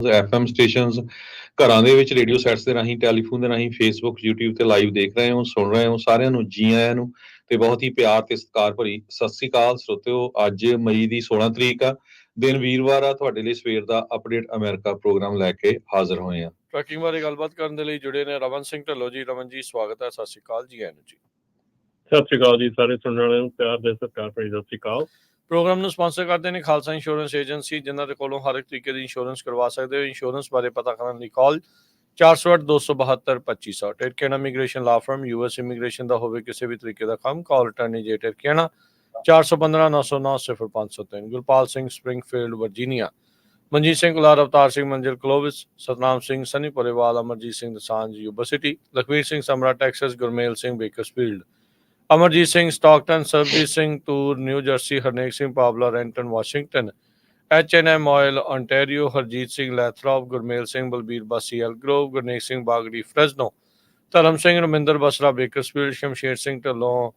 FM stations, ਘਰਾਂ ਦੇ ਵਿੱਚ ਰੇਡੀਓ ਸੈਟਸ ਦੇ ਰਾਹੀਂ, ਟੈਲੀਫੋਨ ਦੇ ਰਾਹੀਂ, ਫੇਸਬੁੱਕ, YouTube ਤੇ ਲਾਈਵ ਦੇਖ ਰਹੇ ਹੋ, ਸੁਣ ਰਹੇ ਹੋ, ਸਾਰਿਆਂ ਨੂੰ ਜੀ ਆਇਆਂ ਨੂੰ ਤੇ ਬਹੁਤ ਹੀ ਪਿਆਰ ਤੇ ਸਤਿਕਾਰ ਭਰੀ ਸਤਿ ਸ੍ਰੀ ਅਕਾਲ ਸਰੋਤਿਓ। ਅੱਜ ਮਈ ਦੀ 16 ਤਰੀਕ ਆ, ਦਿਨ ਵੀਰਵਾਰ ਆ। ਤੁਹਾਡੇ ਲਈ ਸਵੇਰ ਦਾ ਅਪਡੇਟ ਅਮਰੀਕਾ ਪ੍ਰੋਗਰਾਮ ਲੈ ਕੇ ਹਾਜ਼ਰ ਹੋਏ ਆ। ਟਰੈਕਿੰਗ ਬਾਰੇ ਗੱਲਬਾਤ ਕਰਨ ਦੇ ਲਈ ਜੁੜੇ ਨੇ ਰਮਨ ਸਿੰਘ ਢੱਲੋਂ ਜੀ। ਰਮਨ ਜੀ ਸਵਾਗਤ ਹੈ, ਸਤਿ ਸ੍ਰੀ ਅਕਾਲ ਜੀ। ਆਇਆਂ ਨੂੰ ਜੀ। ਸਤਿ ਸ੍ਰੀ ਅਕਾਲ ਜੀ ਸਾਰੇ ਸੁਣਨ ਵਾਲਿਆਂ ਨੂੰ ਪਿਆਰ ਦੇ ਸਤਿਕਾਰ ਭਰੀ ਸਤਿ ਸ੍ਰੀ ਅਕਾਲ। ਪ੍ਰੋਗਰਾਮ ਨੂੰ ਸਪਾਂਸਰ ਕਰਦੇ ਨੇ ਖਾਲਸਾ ਇੰਸ਼ੋਰੈਂਸ ਏਜੰਸੀ, ਜਿਨ੍ਹਾਂ ਦੇ ਕੋਲੋਂ ਹਰ ਇੱਕ ਤਰੀਕੇ ਦੀ ਇੰਸ਼ੋਰੈਂਸ ਕਰਵਾ ਸਕਦੇ ਹੋ। ਇੰਸ਼ੋਰੈਂਸ ਬਾਰੇ ਪਤਾ ਕਰਨ ਲਈ call 408-272-2500। Tirkena immigration law firm, US immigration ਦਾ ਹੋਵੇ ਕਿਸੇ ਵੀ ਤਰੀਕੇ ਦਾ ਕੰਮ, call attorney J Tirkena 415-909-0503। Gurpal Singh, Springfield, Virginia. Manjit Singh Kular, Avtar Singh, Manzil Clovis, Satnam Singh, Sunny Polewal, Amarjit Singh Dosanjh, Yuba City. Lakhvir Singh, Samra, Texas. Gurmel Singh, Bakersfield. Amarjit Singh, Stockton. Sarabjit Singh, Toor, New Jersey. Harnek Singh, Pawla, Renton, Washington. H&M ਆਇਲ, ontario। ਹਰਜੀਤ ਸਿੰਘ, ਲੈਥਰੋਪ। ਗੁਰਮੇਲ ਸਿੰਘ, ਬਲਬੀਰ ਬਾਸੀ, ਐਲਗਰੋਵ। ਗੁਰਨੇਕ ਸਿੰਘ, ਬਾਗੜੀ, ਫਰੈਜ਼ਨੋ। ਧਰਮ Singh, Raminder Basra, Bakersfield. Shamsher Singh Dhillon,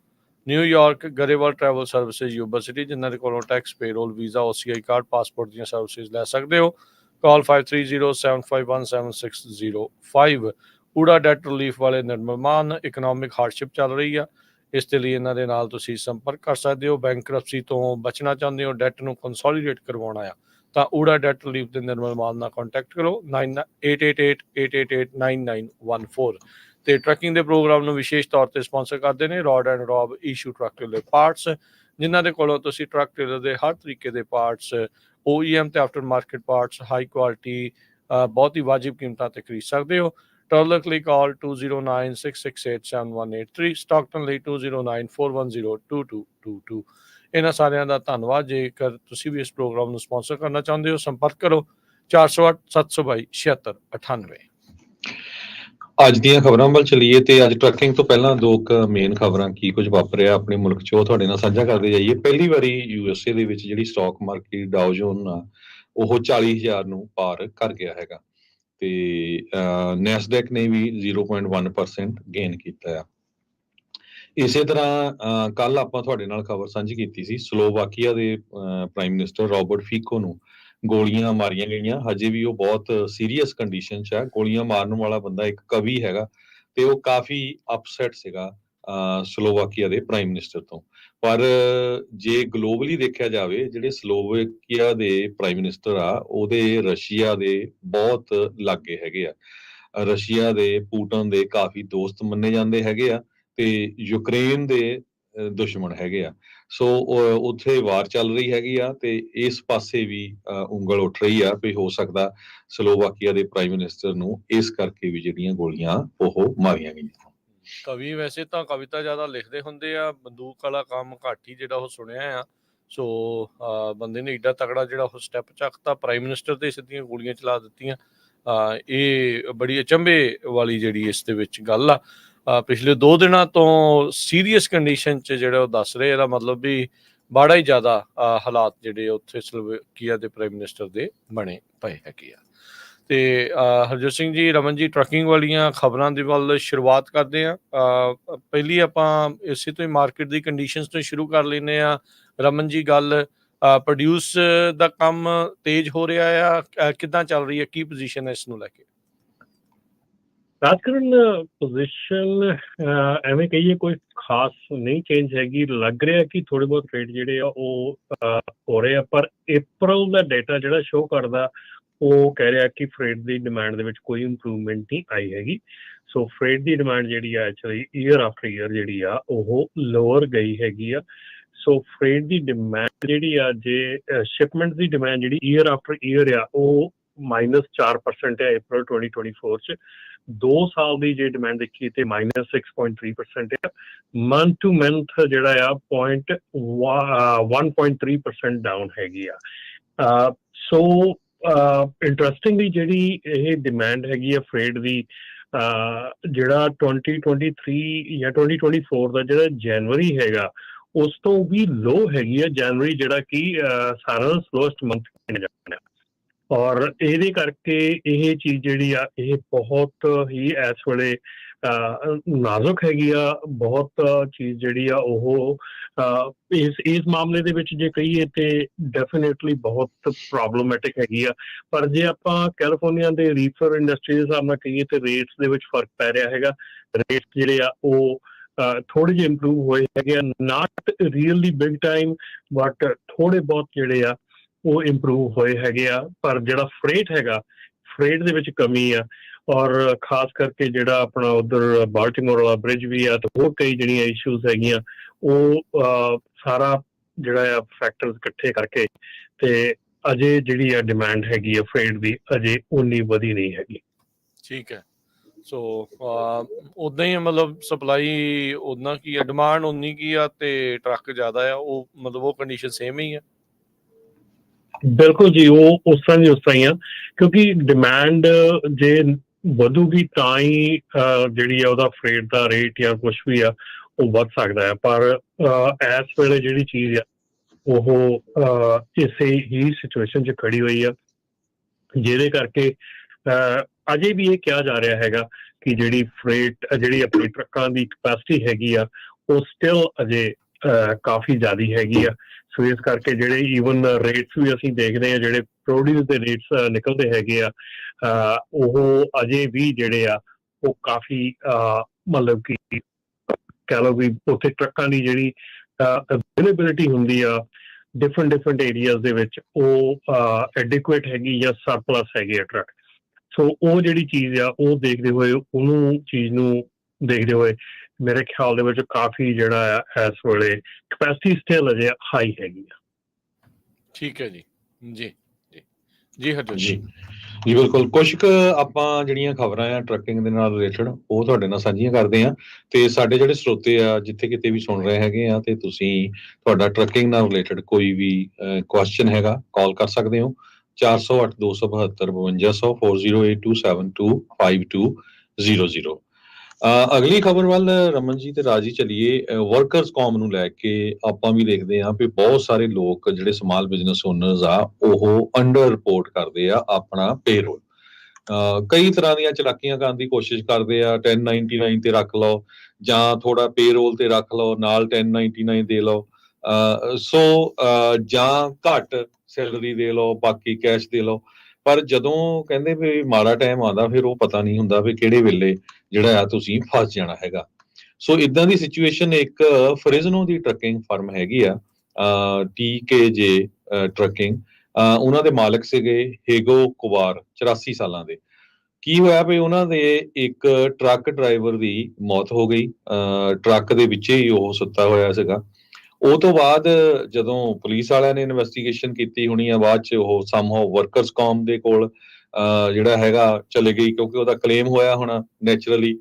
New York. Grewal travel services, Yuba city, ਜਿਨ੍ਹਾਂ ਦੇ ਕੋਲੋਂ tax, payroll, visa, OCI card, passport ਦੀਆਂ ਸਰਵਿਸਿਜ਼ ਲੈ ਸਕਦੇ ਹੋ। ਕਾਲ 5307517605। ਊੜਾ ਡੈਟ ਰਿਲੀਫ ਵਾਲੇ ਨਿਰਮਲ ਮਾਨ। ਇਕਨੋਮਿਕ ਹਾਰਡਸ਼ਿਪ ਚੱਲ ਰਹੀ ਆ, ਇਸ ਦੇ ਲਈ ਇਹਨਾਂ ਦੇ ਨਾਲ ਤੁਸੀਂ ਸੰਪਰਕ ਕਰ ਸਕਦੇ ਹੋ। ਬੈਂਕਰਪਸੀ ਤੋਂ ਬਚਣਾ ਚਾਹੁੰਦੇ ਹੋ, ਡੈਟ ਨੂੰ ਕੰਸੋਲੀਡੇਟ ਕਰਵਾਉਣਾ ਆ, ਤਾਂ ਊੜਾ ਡੈਟ ਰਿਲੀਫ ਦੇ ਨਿਰਮਲ ਮਾਨ ਨਾਲ ਕੰਟੈਕਟ ਕਰੋ 9888889914। ਤੇ ਟਰੱਕਿੰਗ ਦੇ ਪ੍ਰੋਗਰਾਮ ਨੂੰ ਵਿਸ਼ੇਸ਼ ਤੌਰ ਤੇ ਸਪਾਂਸਰ ਕਰਦੇ ਨੇ road and rob issue truck trailer parts, ਜਿਨ੍ਹਾਂ ਦੇ ਕੋਲੋਂ ਤੁਸੀਂ ਟਰੱਕ ਟ੍ਰੇਲਰ ਦੇ ਹਰ ਤਰੀਕੇ ਦੇ ਪਾਰਟਸ, OEM ਤੇ after market parts, high quality, ਬਹੁਤ ਹੀ ਵਾਜਿਬ ਕੀਮਤਾਂ ਤੇ ਖਰੀਦ ਸਕਦੇ ਹੋ। ਟਰਲਕ ਲਈ ਕਾਲ 2096687183। ਸਟਾਕਟਨ ਲਈ 2094102222। ਇਹਨਾਂ ਸਾਰਿਆਂ ਦਾ ਧੰਨਵਾਦ। ਜੇਕਰ ਤੁਸੀਂ ਵੀ ਇਸ ਪ੍ਰੋਗਰਾਮ ਨੂੰ ਸਪਾਂਸਰ ਕਰਨਾ ਚਾਹੁੰਦੇ ਹੋ, ਸੰਪਰਕ ਕਰੋ 408-722-7698। ਅੱਜ ਦੀਆਂ ਖਬਰਾਂ ਵੱਲ ਚਲੀਏ ਤੇ ਅੱਜ ਟਰੱਕਿੰਗ ਤੋਂ ਪਹਿਲਾਂ ਦੋ ਮੇਨ ਖਬਰਾਂ ਕੀ ਕੁਝ ਵਾਪਰਿਆ ਆਪਣੇ ਮੁਲਕ 'ਚ, ਉਹ ਤੁਹਾਡੇ ਨਾਲ ਸਾਂਝਾ ਕਰਦੇ ਜਾਈਏ। ਪਹਿਲੀ ਵਾਰੀ USA ਦੇ ਵਿੱਚ ਜਿਹੜੀ ਸਟਾਕ ਮਾਰਕੀਟ ਡਾਓ ਜੋਨ ਆ, ਉਹ 40,000 ਨੂੰ ਪਾਰ ਕਰ ਗਿਆ ਹੈਗਾ ਤੇ ਨੈਸਡੈਕ ਨੇ ਵੀ 0.1% ਗੇਨ ਕੀਤਾ ਆ। ਇਸੇ ਤਰ੍ਹਾਂ ਕੱਲ ਆਪਾਂ ਤੁਹਾਡੇ ਨਾਲ ਖਬਰ ਸਾਂਝੀ ਕੀਤੀ ਸੀ, ਸਲੋਵਾਕੀਆ ਦੇ ਪ੍ਰਾਈਮ ਮਿਨਿਸਟਰ ਰੋਬਰਟ ਫੀਕੋ ਨੂੰ ਗੋਲੀਆਂ ਮਾਰੀਆਂ ਗਈਆਂ। ਹਜੇ ਵੀ ਉਹ ਬਹੁਤ ਸੀਰੀਅਸ ਕੰਡੀਸ਼ਨ 'ਚ ਹੈ। ਗੋਲੀਆਂ ਮਾਰਨ ਵਾਲਾ ਬੰਦਾ ਇੱਕ ਕਵੀ ਹੈਗਾ ਤੇ ਉਹ ਕਾਫੀ ਅਪਸੈਟ ਸੀਗਾ ਸਲੋਵਾਕੀਆ ਦੇ ਪ੍ਰਾਈਮ ਮਿਨਿਸਟਰ ਤੋਂ। ਪਰ ਜੇ ਗਲੋਬਲੀ ਦੇਖਿਆ ਜਾਵੇ, ਜਿਹੜੇ ਸਲੋਵਾਕੀਆ ਦੇ ਪ੍ਰਾਈਮ ਮਿਨਿਸਟਰ ਆ, ਉਹਦੇ ਰਸ਼ੀਆ ਦੇ ਬਹੁਤ ਲਾਗੇ ਹੈਗੇ ਆ। ਰਸ਼ੀਆ ਦੇ, ਪੂਟਨ ਦੇ ਕਾਫੀ ਦੋਸਤ ਮੰਨੇ ਜਾਂਦੇ ਹੈਗੇ ਆ ਤੇ ਯੂਕਰੇਨ ਦੇ ਦੁਸ਼ਮਣ ਹੈਗੇ ਆ। ਸੋ ਉੱਥੇ ਵਾਰ ਚੱਲ ਰਹੀ ਹੈਗੀ ਆ ਤੇ ਇਸ ਪਾਸੇ ਵੀ ਉਂਗਲ ਉੱਠ ਰਹੀ ਆ ਵੀ ਹੋ ਸਕਦਾ ਸਲੋਵਾਕੀਆ ਦੇ ਪ੍ਰਾਈਮ ਮਿਨਿਸਟਰ ਨੂੰ ਇਸ ਕਰਕੇ ਵੀ ਜਿਹੜੀਆਂ ਗੋਲੀਆਂ ਉਹ ਮਾਰੀਆਂ ਗਈਆਂ। ਕਵੀ ਵੈਸੇ ਤਾਂ ਕਵਿਤਾ ਜ਼ਿਆਦਾ ਲਿਖਦੇ ਹੁੰਦੇ ਆ, ਬੰਦੂਕ ਵਾਲਾ ਕੰਮ ਘੱਟ ਹੀ ਜਿਹੜਾ ਉਹ ਸੁਣਿਆ ਆ। ਸੋ ਬੰਦੇ ਨੇ ਏਡਾ ਤਕੜਾ ਜਿਹੜਾ ਉਹ ਸਟੈਪ ਚੱਕਤਾ, ਪ੍ਰਾਈਮ ਮਿਨਿਸਟਰ ਤੇ ਸਿੱਧੀਆਂ ਗੋਲੀਆਂ ਚਲਾ ਦਿੱਤੀਆਂ। ਇਹ ਬੜੀ ਅਚੰਭੇ ਵਾਲੀ ਜਿਹੜੀ ਇਸ ਦੇ ਵਿੱਚ ਗੱਲ ਆ। ਪਿਛਲੇ 2 ਦਿਨਾਂ ਤੋਂ ਸੀਰੀਅਸ ਕੰਡੀਸ਼ਨ 'ਚ ਜਿਹੜਾ ਉਹ ਦੱਸ ਰਹੇ, ਇਹਦਾ ਮਤਲਬ ਵੀ ਬੜਾ ਹੀ ਜ਼ਿਆਦਾ ਹਾਲਾਤ ਜਿਹੜੇ ਉੱਥੇ ਸਲੋਵਾਕੀਆ ਦੇ ਪ੍ਰਾਈਮ ਮਿਨਿਸਟਰ ਦੇ ਬਣੇ ਪਏ ਹੈਗੇ ਆ। ਤੇ ਹਰਜੋਤ ਸਿੰਘ ਜੀ, ਰਮਨ ਜੀ, ਟਰੱਕਿੰਗ ਵਾਲੀਆਂ ਖਬਰਾਂ ਦੇ ਵੱਲ ਸ਼ੁਰੂਆਤ ਕਰਦੇ ਹਾਂ। ਪਹਿਲੀ ਆਪਾਂ ਇਸੇ ਤੋਂ ਹੀ ਮਾਰਕੀਟ ਦੀ ਕੰਡੀਸ਼ਨਸ ਤੋਂ ਸ਼ੁਰੂ ਕਰ ਲੈਂਦੇ ਹਾਂ। ਰਮਨ ਜੀ, ਗੱਲ ਪ੍ਰੋਡਿਊਸ ਦਾ ਕੰਮ ਤੇਜ਼ ਹੋ ਰਿਹਾ ਆ, ਕਿੱਦਾਂ ਚੱਲ ਰਹੀ ਹੈ, ਕੀ ਪੋਜੀਸ਼ਨ ਹੈ ਇਸ ਨੂੰ ਲੈ ਕੇ? ਰਾਜਕਰਨ ਪੋਜੀਸ਼ਨ ਐਵੇਂ ਕਹੀਏ ਕੋਈ ਖਾਸ ਨਹੀਂ ਚੇਂਜ ਹੈਗੀ। ਲੱਗ ਰਿਹਾ ਕਿ ਥੋੜੇ ਬਹੁਤ ਰੇਟ ਜਿਹੜੇ ਆ ਉਹ ਹੋ ਰਹੇ ਆ, ਪਰ April ਦਾ ਡੇਟਾ ਜਿਹੜਾ ਸ਼ੋਅ ਕਰਦਾ ਉਹ ਕਹਿ ਰਿਹਾ ਕਿ ਫਰੇਟ ਦੀ ਡਿਮਾਂਡ ਦੇ ਵਿੱਚ ਕੋਈ ਇੰਪਰੂਵਮੈਂਟ ਨਹੀਂ ਆਈ ਹੈਗੀ। ਸੋ ਫਰੇਟ ਦੀ ਡਿਮਾਂਡ ਜਿਹੜੀ ਆ ਐਕਚੁਅਲੀ ਈਅਰ ਆਫਟਰ ਈਅਰ ਜਿਹੜੀ ਆ ਉਹ ਲੋਅਰ ਗਈ ਹੈਗੀ ਆ। ਸੋ ਫਰੇਟ ਦੀ ਡਿਮਾਂਡ ਜਿਹੜੀ ਆ, ਜੇ ਸ਼ਿਪਮੈਂਟ ਦੀ ਡਿਮਾਂਡ ਜਿਹੜੀ ਈਅਰ ਆਫਟਰ ਈਅਰ ਆ, ਉਹ -4% ਹੈ April 2024 'ਚ। 2 ਸਾਲ ਦੀ ਜੇ ਡਿਮਾਂਡ ਦੇਖੀਏ ਤੇ -6.3% ਹੈ। ਮੰਥ ਟੂ ਮੰਥ ਜਿਹੜਾ ਆ 1.3% ਡਾਊਨ ਹੈਗੀ ਆ। ਸੋ ਇੰਟਰਸਟਿੰਗਲੀ ਜਿਹੜੀ ਇਹ ਡਿਮਾਂਡ ਹੈਗੀ ਆ ਫਰੇਟ ਦੀ, ਜਿਹੜਾ 2023 ਜਾਂ 2024 ਦਾ ਜਿਹੜਾ ਜਨਵਰੀ ਹੈਗਾ ਉਸ ਤੋਂ ਵੀ ਲੋ ਹੈਗੀ ਆ। ਜਨਵਰੀ ਜਿਹੜਾ ਕਿ ਸਾਰਿਆਂ ਦਾ ਸਲੋਐਸਟ ਮੰਥ ਮੰਨਿਆ ਜਾਂਦਾ। ਔਰ ਇਹਦੇ ਕਰਕੇ ਇਹ ਚੀਜ਼ ਜਿਹੜੀ ਆ ਇਹ ਬਹੁਤ ਹੀ ਇਸ ਵੇਲੇ ਨਾਜ਼ੁਕ ਹੈਗੀ ਆ, ਬਹੁਤ ਚੀਜ਼ ਜਿਹੜੀ ਆ ਉਹ ਇਸ ਮਾਮਲੇ ਦੇ ਵਿੱਚ ਜੇ ਕਹੀਏ ਤੇ ਡੈਫੀਨੇਟਲੀ ਬਹੁਤ ਪ੍ਰੋਬਲਮੈਟਿਕ ਹੈਗੀ ਆ। ਪਰ ਜੇ ਆਪਾਂ ਕੈਲੀਫੋਰਨੀਆ ਦੇ ਰੀਫਰ ਇੰਡਸਟਰੀ ਦੇ ਹਿਸਾਬ ਨਾਲ ਕਹੀਏ ਤੇ ਰੇਟਸ ਦੇ ਵਿੱਚ ਫਰਕ ਪੈ ਰਿਹਾ ਹੈਗਾ। ਰੇਟਸ ਜਿਹੜੇ ਆ ਉਹ ਥੋੜੇ ਜਿਹੇ ਇੰਪਰੂਵ ਹੋਏ ਹੈਗੇ ਆ, ਨਾਟ ਰੀਅਲੀ ਬਿਗ ਟਾਈਮ, ਬਟ ਥੋੜੇ ਬਹੁਤ ਜਿਹੜੇ ਆ ਉਹ ਇੰਪਰੂਵ ਹੋਏ ਹੈਗੇ ਆ। ਪਰ ਜਿਹੜਾ ਫਰੇਟ ਹੈਗਾ, ਫਰੇਟ ਦੇ ਵਿੱਚ ਕਮੀ ਆ, ਔਰ ਖਾਸ ਕਰਕੇ ਜਿਹੜਾ ਆਪਣਾ ਉਧਰ ਬਾਲਟਿਮੋਰ ਵਾਲਾ ਬ੍ਰਿਜ ਵੀ ਆ ਤੇ ਹੋਰ ਕਈ ਜਿਹੜੀਆਂ ਇਸ਼ੂਜ਼ ਹੈਗੀਆਂ, ਉਹ ਸਾਰਾ ਜਿਹੜਾ ਆ ਫੈਕਟਰਸ ਇਕੱਠੇ ਕਰਕੇ ਤੇ ਅਜੇ ਜਿਹੜੀ ਆ ਡਿਮਾਂਡ ਹੈਗੀ ਆ ਫਰੇਟ ਦੀ ਅਜੇ ਉਨੀ ਵਧੀ ਨਹੀਂ ਹੈਗੀ। ਠੀਕ ਹੈ। ਸੋ ਉਦਾਂ ਹੀ ਮਤਲਬ ਸਪਲਾਈ ਉਦਾਂ ਕੀ ਆ, ਡਿਮਾਂਡ ਉਨੀ ਕੀ ਆ ਤੇ ਟਰੱਕ ਜ਼ਿਆਦਾ ਆ, ਉਹ ਮਤਲਬ ਉਹ ਕੰਡੀਸ਼ਨ ਸੇਮ ਹੀ ਆ। ਬਿਲਕੁਲ ਜੀ, ਉਹ ਉਸ ਤਰ੍ਹਾਂ ਹੀ ਆ, ਕਿਉਂਕਿ ਡਿਮਾਂਡ ਜੇ ਵਧੂਗੀ ਤਾਂ ਹੀ ਜਿਹੜੀ ਆ ਉਹਦਾ ਫਰੇਟ ਦਾ ਰੇਟ ਜਾਂ ਕੁਛ ਵੀ ਆ ਉਹ ਵੱਧ ਸਕਦਾ ਹੈ। ਪਰ ਇਸ ਵੇਲੇ ਜਿਹੜੀ ਚੀਜ਼ ਆ ਉਹ ਇਸੇ ਹੀ ਸਿਚੁਏਸ਼ਨ 'ਚ ਖੜੀ ਹੋਈ ਆ, ਜਿਹਦੇ ਕਰਕੇ ਅਜੇ ਵੀ ਇਹ ਕਿਹਾ ਜਾ ਰਿਹਾ ਹੈਗਾ ਕਿ ਜਿਹੜੀ ਫਰੇਟ ਜਿਹੜੀ ਆਪਣੀ ਟਰੱਕਾਂ ਦੀ ਕਪੈਸਿਟੀ ਹੈਗੀ ਆ ਉਹ ਸਟਿਲ ਅਜੇ ਕਾਫੀ ਜ਼ਿਆਦਾ ਹੈਗੀ ਆ। ਸੋ ਇਸ ਕਰਕੇ ਜਿਹੜੇ ਈਵਨ ਰੇਟਸ ਵੀ ਅਸੀਂ ਦੇਖਦੇ ਹਾਂ, ਜਿਹੜੇ ਪ੍ਰੋਡਿਊਸ ਦੇ ਰੇਟਸ ਨਿਕਲਦੇ ਹੈਗੇ ਆ, ਉਹ ਅਜੇ ਵੀ ਜਿਹੜੇ ਆ ਉਹ ਕਾਫੀ ਮਤਲਬ ਕਿ ਕਹਿ ਲਓ ਵੀ ਉੱਥੇ ਟਰੱਕਾਂ ਦੀ ਜਿਹੜੀ ਅਵੇਲੇਬਿਲਿਟੀ ਹੁੰਦੀ ਆ ਡਿਫਰੈਂਟ ਏਰੀਆਜ਼ ਦੇ ਵਿੱਚ, ਉਹ ਐਡਿਕੁਏਟ ਹੈਗੀ ਜਾਂ ਸਰਪਲਸ ਹੈਗੇ ਆ ਟਰੱਕ। ਸੋ ਉਹ ਜਿਹੜੀ ਚੀਜ਼ ਆ ਉਹ ਦੇਖਦੇ ਹੋਏ, ਉਹਨੂੰ ਚੀਜ਼ ਨੂੰ ਦੇਖਦੇ ਹੋਏ ਮੇਰੇ ਖਿਆਲ ਦੇ ਵਿੱਚ ਕਾਫੀ ਜਿਹੜਾ ਆ ਇਸ ਵੇਲੇ ਕਪੈਸਿਟੀ ਸਟਿਲ ਅਜੇ ਹਾਈ ਹੈਗੀ ਆ। ਠੀਕ ਹੈ ਜੀ। ਜੀ ਜੀ ਜੀ ਹਰਜੋਤ ਜੀ ਜੀ ਬਿਲਕੁਲ। ਕੁਛ ਕੁ ਆਪਾਂ ਜਿਹੜੀਆਂ ਖਬਰਾਂ ਆ ਟਰੱਕਿੰਗ ਦੇ ਨਾਲ ਰਿਲੇਟਡ ਉਹ ਤੁਹਾਡੇ ਨਾਲ ਸਾਂਝੀਆਂ ਕਰਦੇ ਆ, ਤੇ ਸਾਡੇ ਜਿਹੜੇ ਸਰੋਤੇ ਆ ਜਿੱਥੇ ਕਿਤੇ ਵੀ ਸੁਣ ਰਹੇ ਹੈਗੇ ਆ ਤੇ ਤੁਸੀਂ ਤੁਹਾਡਾ ਟਰੱਕਿੰਗ ਨਾਲ ਰਿਲੇਟਡ ਕੋਈ ਵੀ ਕੁਐਸਚਨ ਹੈਗਾ ਕਾਲ ਕਰ ਸਕਦੇ ਹੋ 408 272 5200 4082725200। ਅਗਲੀ ਖਬਰ ਵੱਲ ਰਮਨ ਜੀ ਤੇ ਰਾਜੀ ਚਲੀਏ। ਵਰਕਰਸ ਕੌਮ ਨੂੰ ਲੈ ਕੇ ਆਪਾਂ ਵੀ ਦੇਖਦੇ ਹਾਂ ਵੀ ਬਹੁਤ ਸਾਰੇ ਲੋਕ ਜਿਹੜੇ ਸਮਾਲ ਬਿਜ਼ਨਸ ਓਨਰਸ ਆ ਉਹ ਅੰਡਰ ਰਿਪੋਰਟ ਕਰਦੇ ਆ ਆਪਣਾ ਪੇਰੋਲ। ਕਈ ਤਰ੍ਹਾਂ ਦੀਆਂ ਚਲਾਕੀਆਂ ਕਰਨ ਦੀ ਕੋਸ਼ਿਸ਼ ਕਰਦੇ ਆ, 1099 ਤੇ ਰੱਖ ਲਓ ਜਾਂ ਥੋੜਾ ਪੇਰੋਲ ਤੇ ਰੱਖ ਲਓ, ਨਾਲ 1099 ਦੇ ਲਓ, ਜਾਂ ਘੱਟ ਸੈਲਰੀ ਦੇ ਲਓ, ਬਾਕੀ ਕੈਸ਼ ਦੇ ਲਓ। ਪਰ ਜਦੋਂ ਕਹਿੰਦੇ ਵੀ ਮਾੜਾ ਟਾਈਮ ਆਉਂਦਾ ਫਿਰ ਉਹ ਪਤਾ ਨਹੀਂ ਹੁੰਦਾ ਵੀ ਕਿਹੜੇ ਵੇਲੇ ਜਿਹੜਾ ਆ ਤੁਸੀਂ ਫਸ ਜਾਣਾ ਹੈਗਾ। ਸੋ ਇਦਾਂ ਦੀ ਸਿਚੁਏਸ਼ਨ ਇੱਕ ਫ੍ਰਿਜ਼ਨੋ ਦੀ ਟਰੱਕਿੰਗ ਫਰਮ ਹੈਗੀ ਆ, TKJ ਟਰੱਕਿੰਗ। ਉਹਨਾਂ ਦੇ ਮਾਲਕ ਸੀਗੇ ਹੇਗੋ ਕੁਵਾਰ, 84 ਸਾਲਾਂ ਦੇ। ਕੀ ਹੋਇਆ ਵੀ ਉਹਨਾਂ ਦੇ ਇੱਕ ਟਰੱਕ ਡਰਾਈਵਰ ਦੀ ਮੌਤ ਹੋ ਗਈ, ਟਰੱਕ ਦੇ ਵਿੱਚ ਹੀ ਉਹ ਸੁੱਤਾ ਹੋਇਆ ਸੀਗਾ। ਉਹ ਤੋਂ ਬਾਅਦ ਜਦੋਂ ਪੁਲਿਸ ਵਾਲਿਆਂ ਨੇ ਇਨਵੈਸਟੀਗੇਸ਼ਨ ਕੀਤੀ ਹੋਣੀ ਆ, ਬਾਅਦ 'ਚ ਉਹ ਸਮਹਾਉ ਵਰਕਰਸ ਕੌਮ ਦੇ ਕੋਲ ਜਿਹੜਾ ਹੈਗਾ ਚਲੇ ਗਈ, ਕਿਉਂਕਿ ਉਹਦਾ ਕਲੇਮ ਹੋਇਆ ਹੋਣਾ ਨੈਚੁਰਲੀ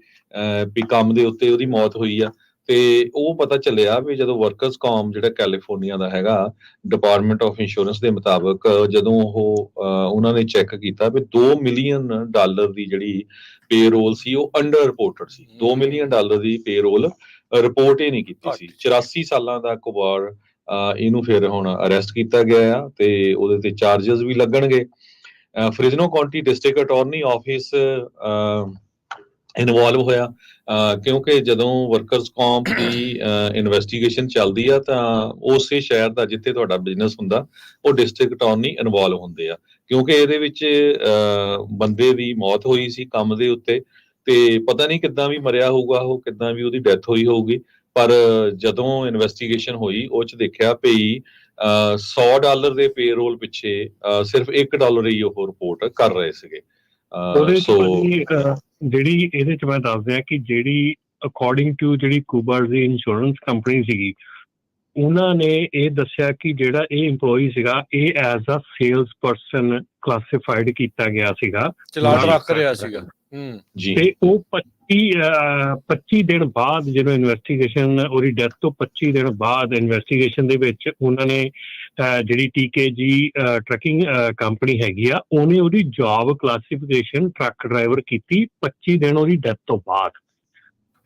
ਵੀ ਕੰਮ ਦੇ ਉੱਤੇ ਉਹਦੀ ਮੌਤ ਹੋਈ ਆ। ਤੇ ਉਹ ਪਤਾ ਚੱਲਿਆ ਵੀ ਜਦੋਂ ਵਰਕਰਸ ਕੌਮ ਜਿਹੜਾ ਕੈਲੀਫੋਰਨੀਆ ਦਾ ਹੈਗਾ ਡਿਪਾਰਟਮੈਂਟ ਆਫ ਇੰਸ਼ੋਰੈਂਸ ਦੇ ਮੁਤਾਬਕ, ਜਦੋਂ ਉਹ ਉਹਨਾਂ ਨੇ ਚੈੱਕ ਕੀਤਾ ਵੀ $2 ਮਿਲੀਅਨ ਦੀ ਜਿਹੜੀ ਪੇਰੋਲ ਸੀ ਉਹ ਅੰਡਰ ਰਿਪੋਰਟਡ ਸੀ। $2 ਮਿਲੀਅਨ ਦੀ ਪੇਰੋਲ ਰਿਪੋਰਟ ਹੀ ਨਹੀਂ ਕੀਤੀ ਸੀ। 84 ਸਾਲਾਂ ਦਾ ਕੁਵਾਰ, ਇਹਨੂੰ ਫਿਰ ਹੁਣ ਅਰੈਸਟ ਕੀਤਾ ਗਿਆ ਆ ਤੇ ਉਹਦੇ ਤੇ ਚਾਰਜਸ ਵੀ ਲੱਗਣਗੇ। Fresno County district attorney office involve ਹੋਇਆ, ਕਿਉਂਕਿ ਜਦੋਂ ਵਰਕਰਸ ਕੌਮ ਦੀ ਇਨਵੈਸਟੀਗੇਸ਼ਨ ਚੱਲਦੀ ਆ ਤਾਂ ਉਸੇ ਸ਼ਹਿਰ ਦਾ ਜਿੱਥੇ ਤੁਹਾਡਾ ਬਿਜ਼ਨਸ ਹੁੰਦਾ ਉਹ ਡਿਸਟ੍ਰਿਕਟ ਅਟਾਰਨੀ ਇਨਵੋਲਵ ਹੁੰਦੇ ਆ, ਕਿਉਂਕਿ ਇਹਦੇ ਵਿੱਚ ਬੰਦੇ ਦੀ ਮੌਤ ਹੋਈ ਸੀ ਕੰਮ ਦੇ ਉੱਤੇ ਤੇ ਪਤਾ ਨਹੀਂ ਕਿੱਦਾਂ ਵੀ ਮਰਿਆ ਹੋਊਗਾ, ਉਹ ਕਿੱਦਾਂ ਵੀ ਉਹਦੀ ਡੈਥ ਹੋਈ ਹੋਊਗੀ। ਪਰ ਜਦੋਂ ਇਨਵੈਸਟੀਗੇਸ਼ਨ ਹੋਈ ਉਹ 'ਚ ਦੇਖਿਆ ਵੀ $100 ਦੇ ਪੇਰੋਲ ਪਿੱਛੇ ਸਿਰਫ $1 ਹੀ ਉਹ ਰਿਪੋਰਟ ਕਰ ਰਹੇ ਸੀਗੇ। ਜਿਹੜੀ ਇਹਦੇ 'ਚ ਮੈਂ ਦੱਸ ਦਿਆਂ ਕਿ ਜਿਹੜੀ ਅਕੋਰਡਿੰਗ ਟੂ ਜਿਹੜੀ ਕੁਬਰ ਦੀ ਇੰਸ਼ੋਰੈਂਸ ਕੰਪਨੀ ਸੀਗੀ, ਉਹਨਾਂ ਨੇ ਇਹ ਦੱਸਿਆ ਕਿ ਜਿਹੜਾ ਇਹ EMPLOYEE ਸੀਗਾ ਇਹ as a sales person classified ਕੀਤਾ ਗਿਆ ਸੀਗਾ, ਚਲਾਨ ਰੱਖ ਰਿਹਾ ਸੀਗਾ। ਤੇ ਉਹ 25 ਦਿਨ ਬਾਅਦ ਜਦੋਂ ਇਨਵੈਸਟੀਗੇਸ਼ਨ, ਉਹਦੀ ਡੈਥ ਤੋਂ 25 ਦਿਨ ਬਾਅਦ ਇਨਵੈਸਟੀਗੇਸ਼ਨ ਦੇ ਵਿੱਚ ਉਹਨਾਂ ਨੇ ਜਿਹੜੀ TKG ਟਰੱਕਿੰਗ ਕੰਪਨੀ ਹੈਗੀ ਆ, ਉਹਨੇ ਉਹਦੀ ਜੌਬ ਕਲਾਸੀਫਿਕੇਸ਼ਨ ਟਰੱਕ ਡਰਾਈਵਰ ਕੀਤੀ 25 ਦਿਨ ਉਹਦੀ ਡੈਥ ਤੋਂ ਬਾਅਦ।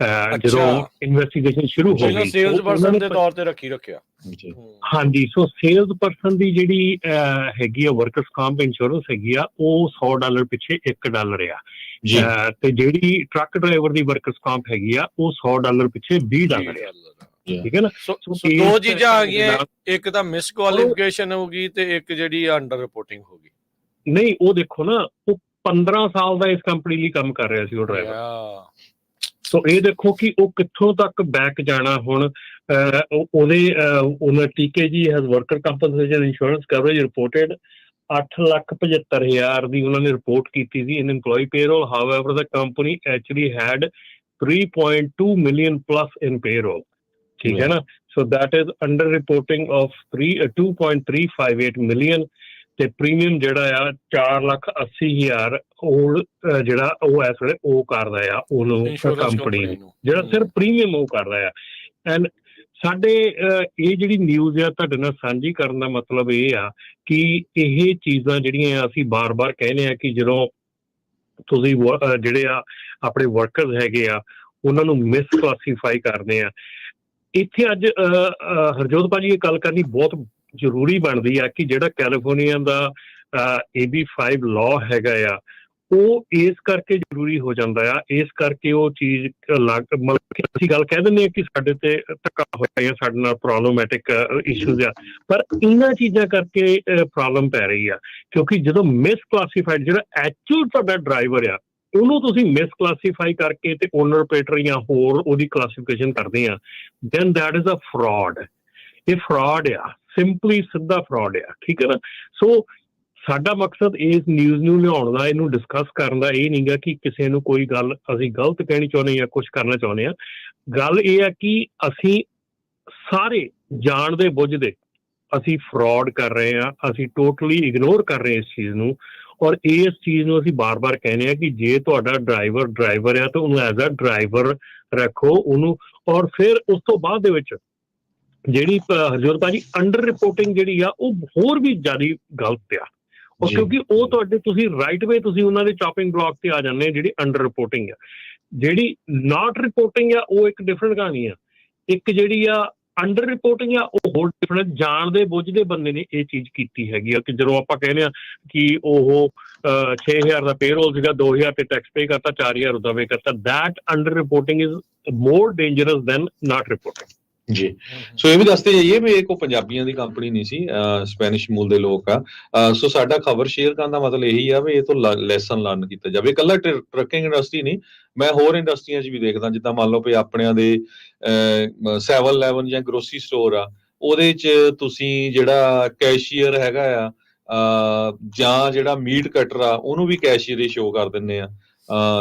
ਜਦੋਂ ਇਨਵੈਸਟੀਗੇਸ਼ਨ ਸ਼ੁਰੂ ਹੋ ਗਈ ਸੇਲਸ ਪਰਸਨ ਦੇ ਤੌਰ ਤੇ ਰੱਖਿਆ ਜੀ ਹਾਂਜੀ। ਸੋ ਸੇਲਸ ਪਰਸਨ ਦੀ ਜਿਹੜੀ ਹੈਗੀ ਆ ਵਰਕਰਸ ਕੰਪ ਇੰਸ਼ੋਰੈਂਸ ਹੈਗੀ ਆ ਉਹ $100 ਪਿੱਛੇ $1 ਆ ਜੀ ਤੇ ਜਿਹੜੀ ਟਰੱਕ ਡਰਾਈਵਰ ਦੀ ਵਰਕਰਸ ਕੰਪ ਹੈਗੀ ਆ ਉਹ $100 ਪਿੱਛੇ $20 ਆ। ਠੀਕ ਹੈ ਨਾ। ਸੋ ਦੋ ਚੀਜ਼ਾਂ ਆ ਗਈਆਂ, ਇੱਕ ਤਾਂ ਮਿਸਕੁਆਲੀਫਿਕੇਸ਼ਨ ਹੋਗੀ ਤੇ ਇੱਕ ਜਿਹੜੀ ਅੰਡਰ ਰਿਪੋਰਟਿੰਗ ਹੋਗੀ। ਨਹੀਂ ਉਹ ਦੇਖੋ ਨਾ, ਉਹ 15 ਸਾਲ ਦਾ ਇਸ ਕੰਪਨੀ ਲਈ ਕੰਮ ਕਰ ਰਿਹਾ ਸੀ ਉਹ ਡਰਾਈਵਰ। ਸੋ ਇਹ ਦੇਖੋ ਕਿ ਉਹ ਕਿੱਥੋਂ ਤੱਕ ਬੈਕ ਜਾਣਾ। ਹੁਣ ਉਹਨੇ TKG has worker compensation insurance coverage reported 8,75,000 ਦੀ ਉਹਨਾਂ ਨੇ ਰਿਪੋਰਟ ਕੀਤੀ ਸੀ ਇਨ EMPLOYEE payroll। However the company actually head 3.2 million plus in payroll। ਠੀਕ ਹੈ ਨਾ। So that is under reporting of 2.358 million ਤੇ ਪ੍ਰੀਮੀਅਮ ਜਿਹੜਾ ਆ 4,80,000 ਉਹ ਜਿਹੜਾ ਉਹ ਇਸ ਵੇਲੇ ਉਹ ਕਰਦਾ ਆ ਉਹਨੂੰ ਕੰਪਨੀ ਨੂੰ, ਜਿਹੜਾ ਸਿਰਫ ਪ੍ਰੀਮੀਅਮ ਉਹ ਕਰਦਾ ਆ। ਐਂਡ ਸਾਡੇ ਇਹ ਜਿਹੜੀ ਨਿਊਜ਼ ਆ ਤੁਹਾਡੇ ਨਾਲ ਸਾਂਝੀ ਕਰਨ ਦਾ ਮਤਲਬ ਇਹ ਆ ਕਿ ਇਹ ਚੀਜ਼ਾਂ ਜਿਹੜੀਆਂ ਅਸੀਂ ਬਾਰ-ਬਾਰ ਕਹਿੰਦੇ ਆ ਕਿ ਜਦੋਂ ਤੁਸੀਂ ਜਿਹੜੇ ਆ ਆਪਣੇ ਵਰਕਰਸ ਹੈਗੇ ਆ ਉਹਨਾਂ ਨੂੰ ਮਿਸਕਲਾਸੀਫਾਈ ਕਰਦੇ ਆ। ਇੱਥੇ ਅੱਜ ਹਰਜੋਤ ਭਾਜੀ ਇਹ ਗੱਲ ਕਰਨੀ ਬਹੁਤ ਜ਼ਰੂਰੀ ਬਣਦੀ ਆ ਕਿ ਜਿਹੜਾ ਕੈਲੀਫੋਰਨੀਆ ਦਾ AB5 ਲਾਅ ਹੈਗਾ ਆ ਉਹ ਇਸ ਕਰਕੇ ਜ਼ਰੂਰੀ ਹੋ ਜਾਂਦਾ ਆ, ਇਸ ਕਰਕੇ ਉਹ ਚੀਜ਼ ਮਤਲਬ ਅਸੀਂ ਗੱਲ ਕਹਿ ਦਿੰਦੇ ਹਾਂ ਕਿ ਸਾਡੇ ਤੇ ਧੱਕਾ ਹੋਇਆ ਜਾਂ ਸਾਡੇ ਨਾਲ ਪ੍ਰੋਬਲਮੈਟਿਕ ਇਸ਼ੂਜ਼ ਆ, ਪਰ ਇਹਨਾਂ ਚੀਜ਼ਾਂ ਕਰਕੇ ਪ੍ਰੋਬਲਮ ਪੈ ਰਹੀ ਆ ਕਿਉਂਕਿ ਜਦੋਂ ਮਿਸਕਲਾਸੀਫਾਈਡ ਜਿਹੜਾ ਐਕਚੁਅਲ ਤੁਹਾਡਾ ਡਰਾਈਵਰ ਆ ਉਹਨੂੰ ਤੁਸੀਂ ਮਿਸਕਲਾਸੀਫਾਈ ਕਰਕੇ ਤੇ ਓਨਰ ਆਪਰੇਟਰ ਜਾਂ ਹੋਰ ਉਹਦੀ ਕਲਾਸੀਫਿਕੇਸ਼ਨ ਕਰਦੇ ਆ, then that is a fraud. ਇਹ ਫਰਾਡ ਆ, ਸਿੰਪਲੀ ਸਿੱਧਾ ਫਰਾਡ ਆ। ਠੀਕ ਹੈ ਨਾ। ਸੋ ਸਾਡਾ ਮਕਸਦ ਇਸ ਨਿਊਜ਼ ਨੂੰ ਲਿਆਉਣ ਦਾ, ਇਹਨੂੰ ਡਿਸਕਸ ਕਰਨ ਦਾ ਇਹ ਨਹੀਂਗਾ ਕਿ ਕਿਸੇ ਨੂੰ ਕੋਈ ਗੱਲ ਅਸੀਂ ਗਲਤ ਕਹਿਣੀ ਚਾਹੁੰਦੇ ਜਾਂ ਕੁਛ ਕਰਨਾ ਚਾਹੁੰਦੇ ਹਾਂ। ਗੱਲ ਇਹ ਆ ਕਿ ਅਸੀਂ ਸਾਰੇ ਜਾਣਦੇ ਬੁੱਝਦੇ ਅਸੀਂ ਫਰਾਡ ਕਰ ਰਹੇ ਹਾਂ, ਅਸੀਂ ਟੋਟਲੀ ਇਗਨੋਰ ਕਰ ਰਹੇ ਇਸ ਚੀਜ਼ ਨੂੰ। ਔਰ ਇਸ ਚੀਜ਼ ਨੂੰ ਅਸੀਂ ਬਾਰ-ਬਾਰ ਕਹਿੰਦੇ ਹਾਂ ਕਿ ਜੇ ਤੁਹਾਡਾ ਡਰਾਈਵਰ ਆ ਤਾਂ ਉਹਨੂੰ ਐਜ਼ ਅ ਡਰਾਈਵਰ ਰੱਖੋ ਉਹਨੂੰ। ਔਰ ਫਿਰ ਉਸ ਤੋਂ ਬਾਅਦ ਦੇ ਵਿੱਚ ਜਿਹੜੀ ਹਰਜੋਤ ਭਾਜੀ ਅੰਡਰ ਰਿਪੋਰਟਿੰਗ ਜਿਹੜੀ ਆ ਉਹ ਹੋਰ ਵੀ ਜ਼ਿਆਦਾ ਗਲਤ ਆ। ਉਹ ਕਿਉਂਕਿ ਉਹ ਤੁਹਾਡੇ ਤੁਸੀਂ ਰਾਈਟ ਵੇ ਤੁਸੀਂ ਉਹਨਾਂ ਦੇ ਚੌਪਿੰਗ ਬਲਾਕ ਤੇ ਆ ਜਾਂਦੇ ਜਿਹੜੀ ਅੰਡਰ ਰਿਪੋਰਟਿੰਗ ਆ। ਜਿਹੜੀ ਨਾਟ ਰਿਪੋਰਟਿੰਗ ਆ ਉਹ ਇੱਕ ਡਿਫਰੈਂਟ ਕਹਾਣੀ ਆ। ਇੱਕ ਜਿਹੜੀ ਆ ਅੰਡਰ ਰਿਪੋਰਟਿੰਗ ਆ ਉਹ ਹੋਰ ਡਿਫਰੈਂਟ, ਜਾਣਦੇ ਬੁੱਝਦੇ ਬੰਦੇ ਨੇ ਇਹ ਚੀਜ਼ ਕੀਤੀ ਹੈਗੀ ਆ ਕਿ ਜਦੋਂ ਆਪਾਂ ਕਹਿੰਦੇ ਆ ਕਿ ਉਹ 6,000 ਦਾ ਪੇਰੋਲ ਸੀਗਾ, 2,000 ਤੇ ਟੈਕਸ ਪੇ ਕਰਤਾ, 4,000 ਉਹਦਾ ਵੇ ਕਰਤਾ, that under reporting is more dangerous than not reporting. ਜੀ। ਸੋ ਇਹ ਵੀ ਦੱਸਦੇ ਜਾਈਏ ਵੀ ਇਹ ਕੋਈ ਪੰਜਾਬੀਆਂ ਦੀ ਕੰਪਨੀ ਨਹੀਂ ਸੀ, ਸਪੈਨਿਸ਼ ਮੂਲ ਦੇ ਲੋਕ ਆ। ਸੋ ਸਾਡਾ ਖਬਰ ਸ਼ੇਅਰ ਕਰਨ ਦਾ ਮਤਲਬ ਇਹੀ ਆ ਵੀ ਇਹ ਤੋਂ ਲੈਸਨ ਲਰਨ ਕੀਤਾ ਜਾਵੇ। ਇਕੱਲਾ ਟਰੱਕਿੰਗ ਇੰਡਸਟਰੀ ਨਹੀਂ, ਮੈਂ ਹੋਰ ਇੰਡਸਟਰੀਆਂ 'ਚ ਵੀ ਦੇਖਦਾ, ਜਿੱਦਾਂ ਮੰਨ ਲਓ ਵੀ ਆਪਣਿਆਂ ਦੇ 7-Eleven ਜਾਂ ਗਰੋਸਰੀ ਸਟੋਰ ਆ, ਉਹਦੇ 'ਚ ਤੁਸੀਂ ਜਿਹੜਾ ਕੈਸ਼ੀਅਰ ਹੈਗਾ ਆ ਜਾਂ ਜਿਹੜਾ ਮੀਟ ਕਟਰ ਆ ਉਹਨੂੰ ਵੀ ਕੈਸ਼ੀਅਰ ਹੀ ਸ਼ੋਅ ਕਰ ਦਿੰਦੇ ਆ।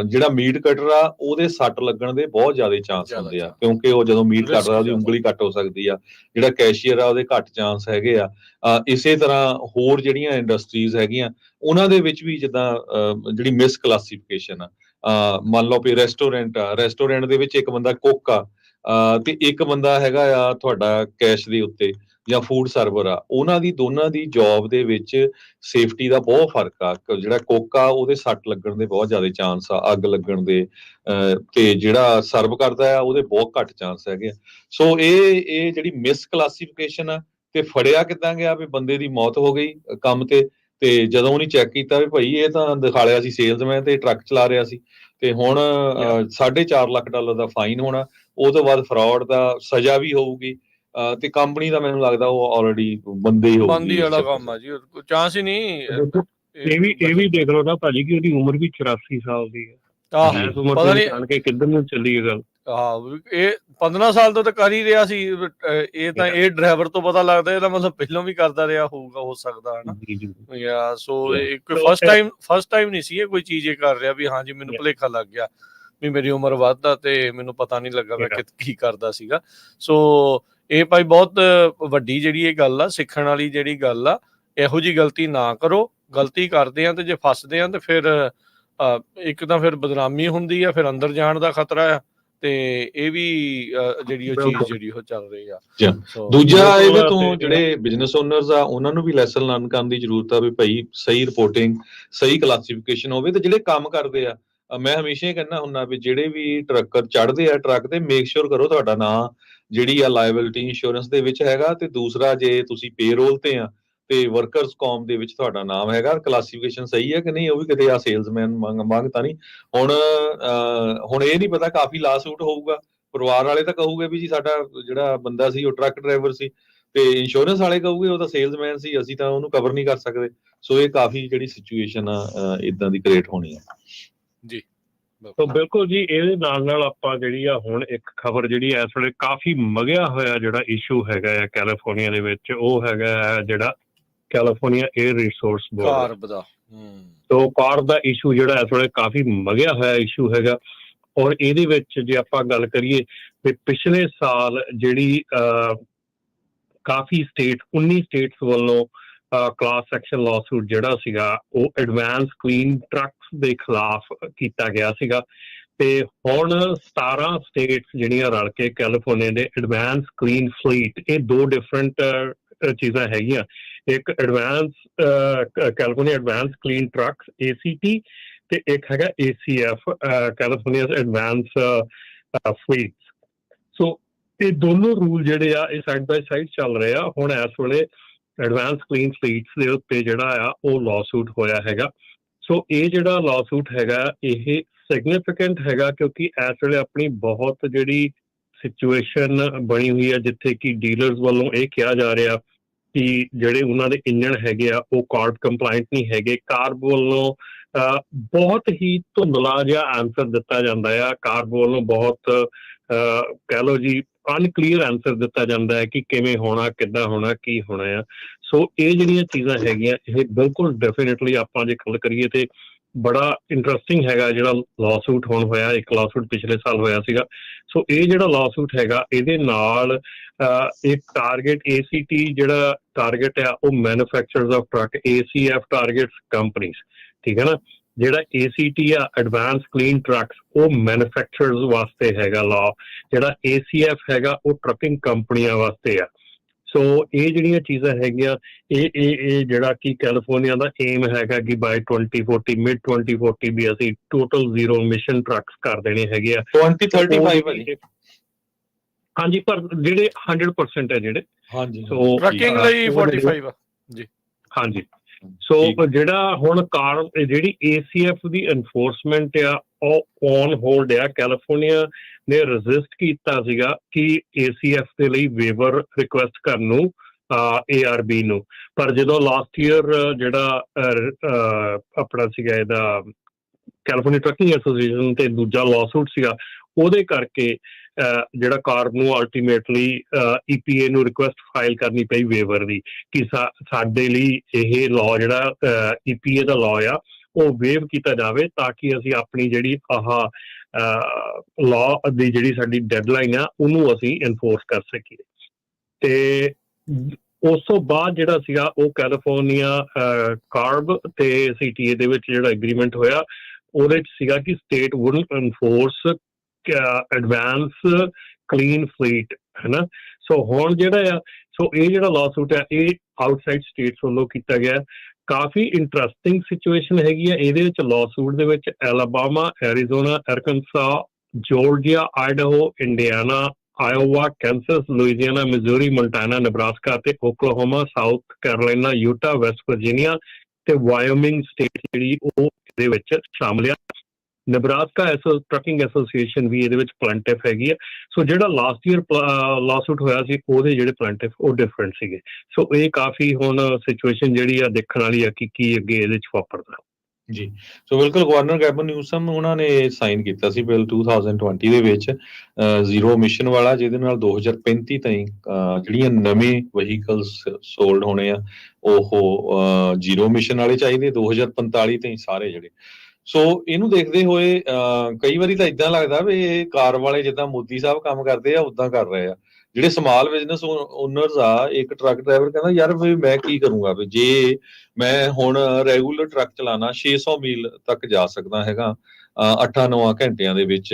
ਜਿਹੜਾ ਮੀਟ ਕਟਰ ਆ ਉਹਦੇ ਸੱਟ ਲੱਗਣ ਦੇ ਬਹੁਤ ਜ਼ਿਆਦਾ ਚਾਂਸ ਹੁੰਦੇ ਆ ਕਿਉਂਕਿ ਉਹ ਜਦੋਂ ਮੀਟ ਕੱਟਦਾ ਉਹਦੀ ਉਂਗਲੀ ਕੱਟ ਹੋ ਸਕਦੀ ਆ। ਜਿਹੜਾ ਕੈਸ਼ੀਅਰ ਆ ਉਹਦੇ ਘੱਟ ਚਾਂਸ ਹੈਗੇ ਆ। ਇਸੇ ਤਰ੍ਹਾਂ ਹੋਰ ਜਿਹੜੀਆਂ ਇੰਡਸਟਰੀਜ਼ ਹੈਗੀਆਂ ਉਹਨਾਂ ਦੇ ਵਿੱਚ ਵੀ ਜਿੱਦਾਂ ਜਿਹੜੀ ਮਿਸ ਕਲਾਸੀਫਿਕੇਸ਼ਨ ਆ, ਮੰਨ ਲਓ ਵੀ ਰੈਸਟੋਰੈਂਟ ਆ, ਰੈਸਟੋਰੈਂਟ ਦੇ ਵਿੱਚ ਇੱਕ ਬੰਦਾ ਕੁੱਕ ਆ ਤੇ ਇੱਕ ਬੰਦਾ ਹੈਗਾ ਆ ਤੁਹਾਡਾ ਕੈਸ਼ ਦੇ ਉੱਤੇ ਜਾਂ ਫੂਡ ਸਰਵਰ ਆ, ਉਹਨਾਂ ਦੀ ਦੋਨਾਂ ਦੀ ਜੌਬ ਦੇ ਵਿੱਚ ਸੇਫਟੀ ਦਾ ਬਹੁਤ ਫਰਕ ਆ। ਜਿਹੜਾ ਕੁੱਕ ਆ ਉਹਦੇ ਸੱਟ ਲੱਗਣ ਦੇ ਬਹੁਤ ਜ਼ਿਆਦਾ ਚਾਂਸ ਆ, ਅੱਗ ਲੱਗਣ ਦੇ, ਤੇ ਜਿਹੜਾ ਸਰਵ ਕਰਦਾ ਆ ਉਹਦੇ ਬਹੁਤ ਘੱਟ ਚਾਂਸ ਹੈਗੇ ਆ। ਸੋ ਇਹ ਜਿਹੜੀ ਮਿਸ ਕਲਾਸੀਫਿਕੇਸ਼ਨ ਆ ਤੇ ਫੜਿਆ ਕਿੱਦਾਂ ਗਿਆ ਵੀ ਬੰਦੇ ਦੀ ਮੌਤ ਹੋ ਗਈ ਕੰਮ ਤੇ ਜਦੋਂ ਉਹਨੇ ਚੈੱਕ ਕੀਤਾ ਵੀ ਭਾਈ ਇਹ ਤਾਂ ਦਿਖਾਲਿਆ ਸੀ ਸੇਲਸਮੈਨ ਤੇ ਟਰੱਕ ਚਲਾ ਰਿਹਾ ਸੀ ਤੇ ਹੁਣ $4.5 ਲੱਖ ਦਾ ਫਾਈਨ ਹੋਣਾ, ਉਹ ਤੋਂ ਬਾਅਦ ਫਰਾਡ ਦਾ ਸਜ਼ਾ ਵੀ ਹੋਊਗੀ ਤੇ ਕੰਪਨੀ ਦਾ ਮੈਨੂੰ ਲੱਗਦਾ ਉਹ ਆਲਰੇਡੀ ਬੰਦੇ ਹੀ ਬੰਦੀ ਵਾਲਾ ਕੰਮ ਆ ਜੀ, ਕੋਈ ਚਾਂਸ ਹੀ ਨਹੀਂ। ਇਹ ਵੀ ਦੇਖ ਲਓ ਨਾ ਭਾਜੀ ਕਿ ਉਹਦੀ ਉਮਰ ਵੀ 84 ਸਾਲ ਦੀ ਹੈ। ਪਤਾ ਨਹੀਂ ਜਾਣ ਕੇ ਕਿੱਧਰ ਨੂੰ ਚੱਲੀ ਇਹ ਗੱਲ। ਇਹ 15 ਸਾਲ ਤੋਂ ਤਾਂ ਕਰ ਹੀ ਰਿਹਾ ਸੀ। ਇਹ ਤਾਂ ਇਹ ਡਰਾਈਵਰ ਤੋਂ ਪਤਾ ਲੱਗਦਾ ਇਹਦਾ ਮਤਲਬ ਪਹਿਲਾਂ ਵੀ ਕਰਦਾ ਰਿਹਾ ਹੋਊਗਾ, ਹੋ ਸਕਦਾ ਹਨਾ ਯਾ। ਸੋ ਇੱਕ ਫਸਟ ਟਾਈਮ ਨਹੀਂ ਸੀ ਇਹ ਕੋਈ ਚੀਜ਼ ਇਹ ਕਰ ਰਿਹਾ ਵੀ ਹਾਂਜੀ ਮੈਨੂੰ ਭੁਲੇਖਾ ਲੱਗ ਗਿਆ ਵੀ ਮੇਰੀ ਉਮਰ ਵੱਧਦਾ ਤੇ ਮੈਨੂੰ ਪਤਾ ਨਹੀਂ ਲੱਗਾ ਮੈਂ ਕੀ ਕਰਦਾ ਸੀਗਾ। ਸੋ ਇਹ ਭਾਈ ਬਹੁਤ ਵੱਡੀ ਜਿਹੜੀ ਇਹ ਗੱਲ ਆ, ਸਿੱਖਣ ਵਾਲੀ ਜਿਹੜੀ ਗੱਲ ਆ। ਇਹੋ ਜਿਹੀ ਗਲਤੀ ਨਾ ਕਰੋ। ਗਲਤੀ ਕਰਦੇ ਆ ਤੇ ਜੇ ਫਸਦੇ ਆ ਤੇ ਫਿਰ ਇੱਕ ਤਾਂ ਫਿਰ ਬਦਨਾਮੀ ਹੁੰਦੀ ਆ, ਫਿਰ ਅੰਦਰ ਜਾਣ ਦਾ ਖਤਰਾ ਆ ਤੇ ਇਹ ਵੀ ਜਿਹੜੀ ਉਹ ਚੀਜ਼ ਜਿਹੜੀ ਉਹ ਚੱਲ ਰਹੀ ਆ। ਦੂਜਾ ਇਹਦੇ ਤੋਂ ਜਿਹੜੇ ਬਿਜ਼ਨਸ ਓਨਰਸ ਆ ਉਹਨਾਂ ਨੂੰ ਵੀ ਲੈਸਨ ਲਰਨ ਕਰਨ ਦੀ ਜ਼ਰੂਰਤ ਆ ਵੀ ਭਾਈ ਸਹੀ ਰਿਪੋਰਟਿੰਗ, ਸਹੀ ਕਲਾਸੀਫਿਕੇਸ਼ਨ ਹੋਵੇ ਤੇ ਜਿਹੜੇ ਕੰਮ ਕਰਦੇ ਆ ਮੈਂ ਹਮੇਸ਼ਾ ਹੀ ਕਹਿੰਦਾ ਹੁੰਦਾ ਵੀ ਜਿਹੜੇ ਵੀ ਟਰੱਕਰ ਚੜ੍ਹਦੇ ਆ ਟਰੱਕ ਤੇ ਮੇਕ ਸ਼ੋਰ ਕਰੋ ਤੁਹਾਡਾ ਨਾਂ ਜਿਹੜੀ ਆ ਲਾਇਬਿਲਿਟੀ ਇੰਸ਼ੋਰੈਂਸ ਦੇ ਵਿੱਚ ਹੈਗਾ, ਤੇ ਦੂਸਰਾ ਜੇ ਤੁਸੀਂ ਪੇਰੋਲ ਤੇ ਆ ਤੇ ਵਰਕਰਸ ਕੌਮ ਦੇ ਵਿੱਚ ਤੁਹਾਡਾ ਨਾਮ ਹੈਗਾ, ਕਲਾਸੀਫਿਕੇਸ਼ਨ ਸਹੀ ਹੈ ਕਿ ਨਹੀਂ, ਉਹ ਵੀ ਕਿਤੇ ਆ ਸੇਲਜ਼ਮੈਨ ਮੰਗ ਤਾਂ ਨਹੀਂ। ਹੁਣ ਇਹ ਨਹੀਂ ਪਤਾ, ਕਾਫੀ ਲਾ ਸੂਟ ਹੋਊਗਾ, ਪਰਿਵਾਰ ਵਾਲੇ ਤਾਂ ਕਹੂਗੇ ਵੀ ਜੀ ਸਾਡਾ ਜਿਹੜਾ ਬੰਦਾ ਸੀ ਉਹ ਟਰੱਕ ਡਰਾਈਵਰ ਸੀ, ਤੇ ਇੰਸ਼ੋਰੈਂਸ ਵਾਲੇ ਕਹੂਗੇ ਉਹ ਤਾਂ ਸੇਲਜ਼ਮੈਨ ਸੀ, ਅਸੀਂ ਤਾਂ ਉਹਨੂੰ ਕਵਰ ਨਹੀਂ ਕਰ ਸਕਦੇ। ਸੋ ਇਹ ਕਾਫੀ ਜਿਹੜੀ ਸਿਚੁਏਸ਼ਨ ਆ ਇਦਾਂ ਦੀ ਕ੍ਰੀਏਟ ਹੋਣੀ ਆ ਜੀ। ਸੋ ਬਿਲਕੁਲ ਜੀ, ਇਹਦੇ ਨਾਲ ਆਪਾਂ ਜਿਹੜੀ ਆ ਹੁਣ ਇੱਕ ਖਬਰ ਜਿਹੜੀ ਇਸ ਵੇਲੇ ਕਾਫੀ ਮਗਿਆ ਹੋਇਆ ਜਿਹੜਾ ਇਸ਼ੂ ਹੈਗਾ ਆ ਕੈਲੀਫੋਰਨੀਆ ਦੇ ਵਿੱਚ, ਉਹ ਹੈਗਾ ਜਿਹੜਾ California air resource board CARB ਦਾ। ਸੋ ਕਾਰਬ ਦਾ ਇਸ਼ੂ ਜਿਹੜਾ ਇਸ ਵੇਲੇ ਕਾਫੀ ਮਗਿਆ ਹੋਇਆ ਇਸ਼ੂ ਹੈਗਾ। ਔਰ ਇਹਦੇ ਵਿੱਚ ਜੇ ਆਪਾਂ ਗੱਲ ਕਰੀਏ ਤੇ ਪਿਛਲੇ ਸਾਲ ਜਿਹੜੀ ਕਾਫੀ 19 ਸਟੇਟਸ ਵੱਲੋਂ ਕਲਾਸ ਐਕਸ਼ਨ ਲਾਸੂਟ ਜਿਹੜਾ ਸੀਗਾ ਉਹ ਐਡਵਾਂਸ ਕਲੀਨ ਟਰੱਕਸ ਦੇ ਖਿਲਾਫ ਕੀਤਾ ਗਿਆ ਸੀਗਾ, ਤੇ ਹੁਣ 17 ਸਟੇਟਸ ਜਿਹੜੀਆਂ ਰਲ ਕੇ ਕੈਲੀਫੋਰਨੀਆ ਦੇ ਐਡਵਾਂਸ ਕਲੀਨ ਫਲੀਟ, ਇਹ ਦੋ ਡਿਫਰੈਂਟ ਚੀਜ਼ਾਂ ਹੈਗੀਆਂ। ਇੱਕ California advance clean trucks ACT, ਤੇ ਇੱਕ ਹੈਗਾ ACF ਕੈਲੀਫੋਰਨੀਆ ਐਡਵਾਂਸ ਫਲੀਟ। ਸੋ ਇਹ ਦੋਨੋਂ ਰੂਲ ਜਿਹੜੇ ਆ ਇਹ ਸਾਈਡ ਬਾਈ ਸਾਈਡ ਚੱਲ ਰਹੇ ਆ। ਹੁਣ ਇਸ ਵੇਲੇ ਐਡਵਾਂਸ ਕਲੀਨ ਫਲੀਟਸ ਦੇ ਉੱਤੇ ਜਿਹੜਾ ਆ ਉਹ ਲਾਸੂਟ ਹੋਇਆ ਹੈਗਾ। ਸੋ ਇਹ ਜਿਹੜਾ ਲਾਸੂਟ ਹੈਗਾ ਇਹ ਸਿਗਨੀਫਿਕੈਂਟ ਹੈਗਾ, ਕਿਉਂਕਿ ਇਸ ਵੇਲੇ ਆਪਣੀ ਬਹੁਤ ਜਿਹੜੀ ਸਿਚੁਏਸ਼ਨ ਬਣੀ ਹੋਈ ਹੈ ਜਿੱਥੇ ਕਿ ਡੀਲਰਸ ਵੱਲੋਂ ਇਹ ਕਿਹਾ ਜਾ ਰਿਹਾ ਕਿ ਜਿਹੜੇ ਉਹਨਾਂ ਦੇ ਇੰਜਣ ਹੈਗੇ ਆ ਉਹ ਕਾਰਬ ਕੰਪਲਾਇੰਟ ਨਹੀਂ ਹੈਗੇ। ਕਾਰਬ ਵੱਲੋਂ ਬਹੁਤ ਹੀ ਧੁੰਦਲਾ ਜਿਹਾ ਆਨਸਰ ਦਿੱਤਾ ਜਾਂਦਾ ਆ, ਕਾਰਬ ਵੱਲੋਂ ਬਹੁਤ ਕਹਿ ਲਓ ਜੀ ਅਨਕਲੀਅਰ ਆਨਸਰ ਦਿੱਤਾ ਜਾਂਦਾ ਹੈ ਕਿ ਕਿਵੇਂ ਹੋਣਾ, ਕਿੱਦਾਂ ਹੋਣਾ, ਕੀ ਹੋਣਾ ਆ। ਸੋ ਇਹ ਜਿਹੜੀਆਂ ਚੀਜ਼ਾਂ ਹੈਗੀਆਂ ਇਹ ਬਿਲਕੁਲ ਡੈਫੀਨੇਟਲੀ ਆਪਾਂ ਜੇ ਗੱਲ ਕਰੀਏ ਤੇ ਬੜਾ ਇੰਟਰਸਟਿੰਗ ਹੈਗਾ ਜਿਹੜਾ ਲਾਸੂਟ ਹੁਣ ਹੋਇਆ। ਇੱਕ ਲਾਸੂਟ ਪਿਛਲੇ ਸਾਲ ਹੋਇਆ ਸੀਗਾ। ਸੋ ਇਹ ਜਿਹੜਾ ਲਾਸੂਟ ਹੈਗਾ ਇਹਦੇ ਨਾਲ ਇੱਕ ਟਾਰਗੇਟ ACT ਜਿਹੜਾ ਟਾਰਗੇਟ ਆ ਉਹ manufacturers of truck, ACF targets companies, ਠੀਕ ਹੈ ਨਾ। ਜਿਹੜਾ ACT ਆ ਐਡਵਾਂਸ ਕਲੀਨ ਟਰੱਕਸ ਉਹ ਮੈਨੂਫੈਕਚਰਰਸ ਵਾਸਤੇ ਹੈਗਾ ਲਾ, ਜਿਹੜਾ ACF ਹੈਗਾ ਉਹ ਟਰੱਕਿੰਗ ਕੰਪਨੀਆਂ ਵਾਸਤੇ ਆ। ਸੋ ਇਹ ਜਿਹੜੀਆਂ ਚੀਜ਼ਾਂ ਹੈਗੀਆਂ ਇਹ ਜਿਹੜਾ ਕਿ ਕੈਲੀਫੋਰਨੀਆ ਦਾ ਏਮ ਹੈਗਾ ਕਿ ਬਾਈ 2040 ਮਿਡ 2040 ਵੀ ਅਸੀਂ ਟੋਟਲ ਜ਼ੀਰੋ ਐਮਿਸ਼ਨ ਟਰੱਕਸ ਕਰ ਦੇਣੇ ਹੈਗੇ ਆ 2035। ਹਾਂਜੀ, ਪਰ ਜਿਹੜੇ 100% ਹੈ ਜਿਹੜੇ, ਸੋ ਟਰੱਕਿੰਗ ਲਈ 45 ਜੀ। ਹਾਂਜੀ। ਸੋ ਜਿਹੜਾ ਹੁਣ ਜਿਹੜੀ ACF ਦੀ ਐਨਫੋਰਸਮੈਂਟ ਆ ਉਹ ਔਨ ਹੋਲਡ ਆ। ਕੈਲੀਫੋਰਨੀਆ ਨੇ ਰਜਿਸਟ ਕੀਤਾ ਸੀਗਾ ਕਿ ACF ਦੇ ਲਈ ਵੇਵਰ ਰਿਕੁਐਸਟ ਕਰਨ ਨੂੰ ARB ਨੂੰ, ਪਰ ਜਦੋਂ ਲਾਸਟ ਈਅਰ ਜਿਹੜਾ ਆਪਣਾ ਸੀਗਾ ਇਹਦਾ ਕੈਲੀਫੋਰਨੀਆ ਟਰੱਕਿੰਗ ਐਸੋਸੀਏਸ਼ਨ ਤੇ ਦੂਜਾ ਲਾਸੂਟ ਸੀਗਾ ਉਹਦੇ ਕਰਕੇ ਜਿਹੜਾ ਕਾਰਬ ਨੂੰ ਅਲਟੀਮੇਟਲੀ EPA ਨੂੰ ਰਿਕੁਐਸਟ ਫਾਈਲ ਕਰਨੀ ਪਈ ਵੇਵਰ ਦੀ ਕਿ ਸਾਡੇ ਲਈ ਇਹ ਲਾਅ ਜਿਹੜਾ EPA ਦਾ ਲਾਅ ਆ ਉਹ ਵੇਵ ਕੀਤਾ ਜਾਵੇ ਤਾਂ ਕਿ ਅਸੀਂ ਆਪਣੀ ਜਿਹੜੀ ਲਾਅ ਦੀ ਜਿਹੜੀ ਸਾਡੀ ਡੈਡਲਾਈਨ ਆ ਉਹਨੂੰ ਅਸੀਂ ਇਨਫੋਰਸ ਕਰ ਸਕੀਏ। ਤੇ ਉਸ ਤੋਂ ਬਾਅਦ ਜਿਹੜਾ ਸੀਗਾ ਉਹ ਕੈਲੀਫੋਰਨੀਆ ਕਾਰਬ ਤੇ CTA ਦੇ ਵਿੱਚ ਜਿਹੜਾ ਐਗਰੀਮੈਂਟ ਹੋਇਆ ਉਹਦੇ 'ਚ ਸੀਗਾ ਕਿ state wouldn't enforce advance clean fleet, ਹੈ ਨਾ। ਸੋ ਹੁਣ ਜਿਹੜਾ ਆ ਇਹ ਜਿਹੜਾ ਲਾਸੂਟ ਆ ਇਹ ਆਊਟਸਾਈਡ ਸਟੇਟਸ ਵੱਲੋਂ ਕੀਤਾ ਗਿਆ। ਕਾਫੀ ਇੰਟਰਸਟਿੰਗ ਸਿਚੁਏਸ਼ਨ ਹੈਗੀ ਆ ਇਹਦੇ ਵਿੱਚ। ਲਾਸੂਟ ਦੇ ਵਿੱਚ Alabama, Arizona, Arkansas, Georgia, Idaho, Indiana, Iowa, Kansas, Louisiana, Missouri, Montana, Nebraska ਤੇ Oklahoma, South Carolina, Utah, West Virginia ਤੇ ਵਾਇਓਮਿੰਗ ਸਟੇਟ ਜਿਹੜੀ ਉਹ ਇਹਦੇ ਵਿੱਚ ਸ਼ਾਮਲ ਆ। ਨੇਬਰਾਸਕਾ ਟਰੱਕਿੰਗ ਐਸੋਸੀਏਸ਼ਨ ਵੀ ਇਹਦੇ ਵਿੱਚ ਪਲੈਂਟਿਫ ਹੈਗੀ ਆ। ਸੋ ਜਿਹੜਾ ਲਾਸਟ ਈਅਰ ਲਾਸੂਟ ਹੋਇਆ ਸੀ ਉਹਦੇ ਜਿਹੜੇ ਪਲੈਂਟਿਫ ਉਹ ਡਿਫਰੈਂਟ ਸੀਗੇ। ਸੋ ਇਹ ਕਾਫੀ ਹੁਣ ਸਿਚੁਏਸ਼ਨ ਜਿਹੜੀ ਆ ਦੇਖਣ ਵਾਲੀ ਆ ਕਿ ਕੀ ਅੱਗੇ ਇਹਦੇ 'ਚ ਵਾਪਰਦਾ ਜੀ। ਸੋ ਬਿਲਕੁਲ ਗਵਰਨਰ ਗੈਬਨ ਨਿਊਸਮ ਉਹਨਾਂ ਨੇ ਸਾਈਨ ਕੀਤਾ ਸੀ ਬਿੱਲ 2020 ਦੇ ਵਿੱਚ ਜ਼ੀਰੋ ਐਮਿਸ਼ਨ ਵਾਲਾ, ਜਿਹਦੇ ਨਾਲ 2035 ਤਾਈਂ ਜਿਹੜੀਆਂ ਨਵੇਂ ਵਹੀਕਲਸ ਸੋਲਡ ਹੋਣੇ ਆ ਉਹ ਜ਼ੀਰੋ ਐਮਿਸ਼ਨ ਵਾਲੇ ਚਾਹੀਦੇ, 2045 ਤਾਈਂ ਸਾਰੇ ਜਿਹੜੇ। ਸੋ ਇਹਨੂੰ ਦੇਖਦੇ ਹੋਏ ਕਈ ਵਾਰੀ ਤਾਂ ਇਦਾਂ ਲੱਗਦਾ ਵੀ ਇਹ ਕਾਰ ਵਾਲੇ ਜਿੱਦਾਂ ਮੋਦੀ ਸਾਹਿਬ ਕੰਮ ਕਰਦੇ ਆ ਉਦਾਂ ਕਰ ਰਹੇ ਆ। ਜਿਹੜੇ ਸਮਾਲ ਬਿਜ਼ਨਸ ਓਨਰਸ ਆ, ਇੱਕ ਟਰੱਕ ਡਰਾਈਵਰ ਕਹਿੰਦਾ ਯਾਰ ਵੀ ਮੈਂ ਕੀ ਕਰੂੰਗਾ ਵੀ ਜੇ ਮੈਂ ਹੁਣ ਰੈਗੂਲਰ ਟਰੱਕ ਚਲਾਣਾ 600 ਮੀਲ ਤੱਕ ਜਾ ਸਕਦਾ ਹੈਗਾ 8-9 ਘੰਟਿਆਂ ਦੇ ਵਿੱਚ,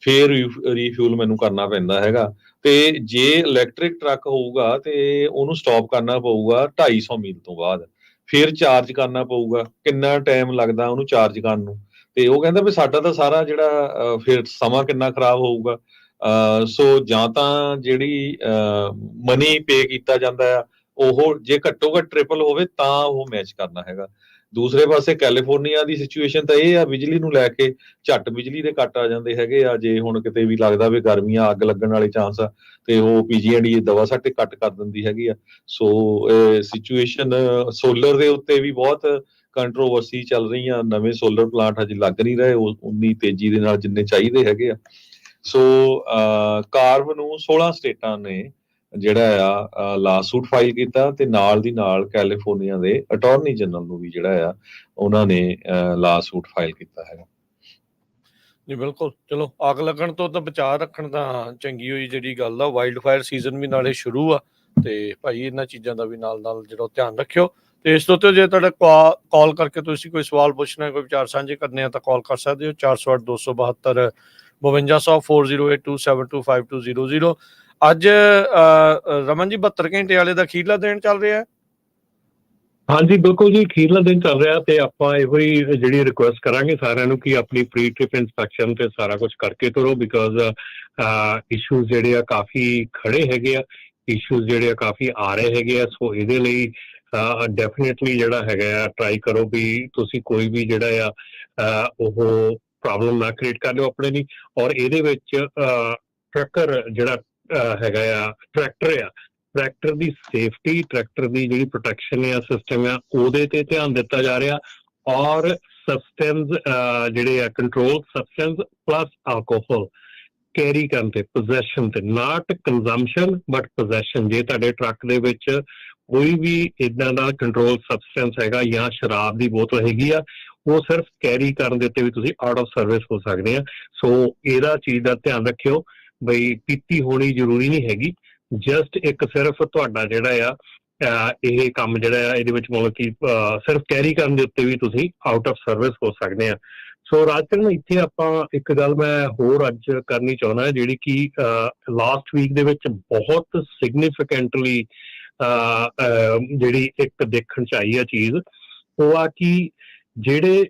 ਫੇਰ ਰੀਫਿਊਲ ਮੈਨੂੰ ਕਰਨਾ ਪੈਂਦਾ ਹੈਗਾ। ਤੇ ਜੇ ਇਲੈਕਟ੍ਰਿਕ ਟਰੱਕ ਹੋਊਗਾ ਤੇ ਉਹਨੂੰ ਸਟਾਪ ਕਰਨਾ ਪਊਗਾ 250 ਮੀਲ ਤੋਂ ਬਾਅਦ, ਫਿਰ ਚਾਰਜ ਕਰਨਾ ਪਊਗਾ, ਕਿੰਨਾ ਟਾਈਮ ਲੱਗਦਾ ਉਹਨੂੰ ਚਾਰਜ ਕਰਨ ਨੂੰ। ਤੇ ਉਹ ਕਹਿੰਦਾ ਵੀ ਸਾਡਾ ਤਾਂ ਸਾਰਾ ਜਿਹੜਾ ਫਿਰ ਸਮਾਂ ਕਿੰਨਾ ਖਰਾਬ ਹੋਊਗਾ। ਸੋ ਜਾਂ ਤਾਂ ਜਿਹੜੀ ਮਨੀ ਪੇ ਕੀਤਾ ਜਾਂਦਾ ਆ ਉਹ ਜੇ ਘੱਟੋ ਘੱਟ ਟ੍ਰਿਪਲ ਹੋਵੇ ਤਾਂ ਉਹ ਮੈਚ ਕਰਨਾ ਹੈਗਾ। ਦੂਸਰੇ ਪਾਸੇ ਕੈਲੀਫੋਰਨੀਆ ਦੀ ਸਿਚੁਏਸ਼ਨ ਤਾਂ ਇਹ ਆ, ਬਿਜਲੀ ਨੂੰ ਲੈ ਕੇ ਝੱਟ ਬਿਜਲੀ ਦੇ ਕੱਟ ਆ ਜਾਂਦੇ ਹੈਗੇ ਆ। ਜੇ ਹੁਣ ਕਿਤੇ ਵੀ ਲੱਗਦਾ ਵੀ ਗਰਮੀਆਂ ਅੱਗ ਲੱਗਣ ਵਾਲੇ ਚਾਂਸ ਆ ਤੇ ਉਹ PG&E ਦਵਾ ਸੱਟ ਕੱਟ ਕਰ ਦਿੰਦੀ ਹੈਗੀ ਆ। ਸੋ ਸਿਚੁਏਸ਼ਨ ਸੋਲਰ ਦੇ ਉੱਤੇ ਵੀ ਬਹੁਤ ਕੰਟਰੋਵਰਸੀ ਚੱਲ ਰਹੀਆਂ। ਨਵੇਂ ਸੋਲਰ ਪਲਾਂਟ ਹਜੇ ਲੱਗ ਨਹੀਂ ਰਹੇ ਉਨੀ ਤੇਜ਼ੀ ਦੇ ਨਾਲ ਜਿੰਨੇ ਚਾਹੀਦੇ ਹੈਗੇ ਆ। ਸੋ ਕਾਰਬ ਨੂੰ 16 ਸਟੇਟਾਂ ਨੇ ਜਿਹੜਾ ਆ ਲਾਸੂਟ ਫਾਈਲ ਕੀਤਾ ਤੇ ਨਾਲ ਦੀ ਨਾਲ ਕੈਲੀਫੋਰਨੀਆ ਦੇ ਅਟਾਰਨੀ ਜਨਰਲ ਨੂੰ ਵੀ ਜਿਹੜਾ ਆ ਉਹਨਾਂ ਨੇ ਲਾਸੂਟ ਫਾਈਲ ਕੀਤਾ ਹੈਗਾ। ਜੀ ਬਿਲਕੁਲ, ਚਲੋ ਅੱਗ ਲੱਗਣ ਤੋਂ ਤਾਂ ਬਚਾਅ ਰੱਖਣ ਤਾਂ ਚੰਗੀ ਹੋਈ ਜਿਹੜੀ ਗੱਲ ਆ। ਵਾਈਲਡ ਫਾਇਰ ਸੀਜ਼ਨ ਵੀ ਨਾਲੇ ਸ਼ੁਰੂ ਆ ਤੇ ਭਾਈ ਇਹਨਾਂ ਚੀਜ਼ਾਂ ਦਾ ਵੀ ਨਾਲ ਨਾਲ ਜਿਹੜਾ ਧਿਆਨ ਰੱਖਿਓ। ਤੇ ਇਸ ਤੋਂ ਉੱਤੇ ਜੇ ਤੁਹਾਡਾ ਕਾਲ ਕਰਕੇ ਤੁਸੀਂ ਕੋਈ ਸਵਾਲ ਪੁੱਛਣਾ, ਕੋਈ ਵਿਚਾਰ ਸਾਂਝੇ ਕਰਨੇ ਆ ਤਾਂ ਕਾਲ ਕਰ ਸਕਦੇ ਹੋ 408 272 5200 4082725200। ਅੱਜ ਰਮਨ ਜੀ 72 ਘੰਟੇ ਵਾਲੇ ਦਾ ਅਖੀਰਲਾ ਦਿਨ ਚੱਲ ਰਿਹਾ। ਹਾਂਜੀ ਬਿਲਕੁਲ ਜੀ, ਅਖੀਰਲਾ ਦਿਨ ਚੱਲ ਰਿਹਾ ਤੇ ਆਪਾਂ ਇਹੋ ਹੀ ਜਿਹੜੀ ਰਿਕੁਐਸਟ ਕਰਾਂਗੇ ਸਾਰਿਆਂ ਨੂੰ ਕਿ ਆਪਣੀ ਪ੍ਰੀ ਟ੍ਰਿਪ ਇਨਸਪੈਕਸ਼ਨ ਤੇ ਸਾਰਾ ਕੁਝ ਕਰਕੇ ਤੁਰੋ, ਬਿਕੋਜ਼ ਇਸ਼ੂਜ਼ ਜਿਹੜੇ ਆ ਕਾਫੀ ਖੜੇ ਹੈਗੇ ਆ, ਇਸ਼ੂਜ਼ ਜਿਹੜੇ ਆ ਕਾਫੀ ਆ ਰਹੇ ਹੈਗੇ ਆ। ਸੋ ਇਹਦੇ ਲਈ ਡੈਫੀਨੇਟਲੀ ਜਿਹੜਾ ਹੈਗਾ ਆ ਟਰਾਈ ਕਰੋ ਵੀ ਤੁਸੀਂ ਕੋਈ ਵੀ ਜਿਹੜਾ ਆ ਉਹ ਪ੍ਰੋਬਲਮ ਨਾ ਕ੍ਰੀਏਟ ਕਰ ਲਿਓ ਆਪਣੇ ਲਈ। ਔਰ ਇਹਦੇ ਵਿੱਚ ਟਰੱਕਰ ਜਿਹੜਾ ਹੈਗਾ ਆ ਟਰੈਕਟਰ ਦੀ ਸੇਫਟੀ, ਟਰੈਕਟਰ ਦੀ ਜਿਹੜੀ ਪ੍ਰੋਟੈਕਸ਼ਨ ਆ ਸਿਸਟਮ ਆ ਉਹਦੇ ਤੇ ਧਿਆਨ ਦਿੱਤਾ ਜਾ ਰਿਹਾ। ਔਰ ਸਬਸਟੈਂਸ ਜਿਹੜੇ ਆ control substance plus alcohol carry ਕਰਨ ਤੇ, ਪੋਜੈਸ਼ਨ ਤੇ, ਨਾਟ ਕੰਜ਼ੰਪਸ਼ਨ ਬਟ ਪੋਜੈਸ਼ਨ। ਜੇ ਤੁਹਾਡੇ ਟਰੱਕ ਦੇ ਵਿੱਚ ਕੋਈ ਵੀ ਇਦਾਂ ਦਾ ਕੰਟਰੋਲ ਸਬਸਟੈਂਸ ਹੈਗਾ ਜਾਂ ਸ਼ਰਾਬ ਦੀ ਬੋਤਲ ਹੈਗੀ ਆ, ਉਹ ਸਿਰਫ ਕੈਰੀ ਕਰਨ ਦੇ ਉੱਤੇ ਵੀ ਤੁਸੀਂ ਆਊਟ ਆਫ ਸਰਵਿਸ ਹੋ ਸਕਦੇ ਆ। ਸੋ ਇਹਦਾ ਚੀਜ਼ ਦਾ ਧਿਆਨ ਰੱਖਿਓ ਬਈ ਪੀਤੀ ਹੋਣੀ ਜ਼ਰੂਰੀ ਨਹੀਂ ਹੈਗੀ, ਜਸਟ ਇੱਕ ਸਿਰਫ ਤੁਹਾਡਾ ਜਿਹੜਾ ਆ ਇਹ ਕੰਮ ਜਿਹੜਾ ਆ ਇਹਦੇ ਵਿੱਚ ਮਤਲਬ ਕਿ ਸਿਰਫ ਕੈਰੀ ਕਰਨ ਦੇ ਉੱਤੇ ਵੀ ਤੁਸੀਂ ਆਊਟ ਆਫ ਸਰਵਿਸ ਹੋ ਸਕਦੇ ਆ। ਸੋ ਰਾਜਕਰਨ ਇੱਥੇ ਆਪਾਂ ਇੱਕ ਗੱਲ ਮੈਂ ਹੋਰ ਅੱਜ ਕਰਨੀ ਚਾਹੁੰਦਾ ਜਿਹੜੀ ਕਿ ਲਾਸਟ ਵੀਕ ਦੇ ਵਿੱਚ ਬਹੁਤ ਸਿਗਨੀਫਿਕੈਂਟਲੀ ਜਿਹੜੀ ਇੱਕ ਦੇਖਣ ਚ ਆਈ ਆ ਚੀਜ਼, ਉਹ ਆ ਕਿ ਜਿਹੜੇ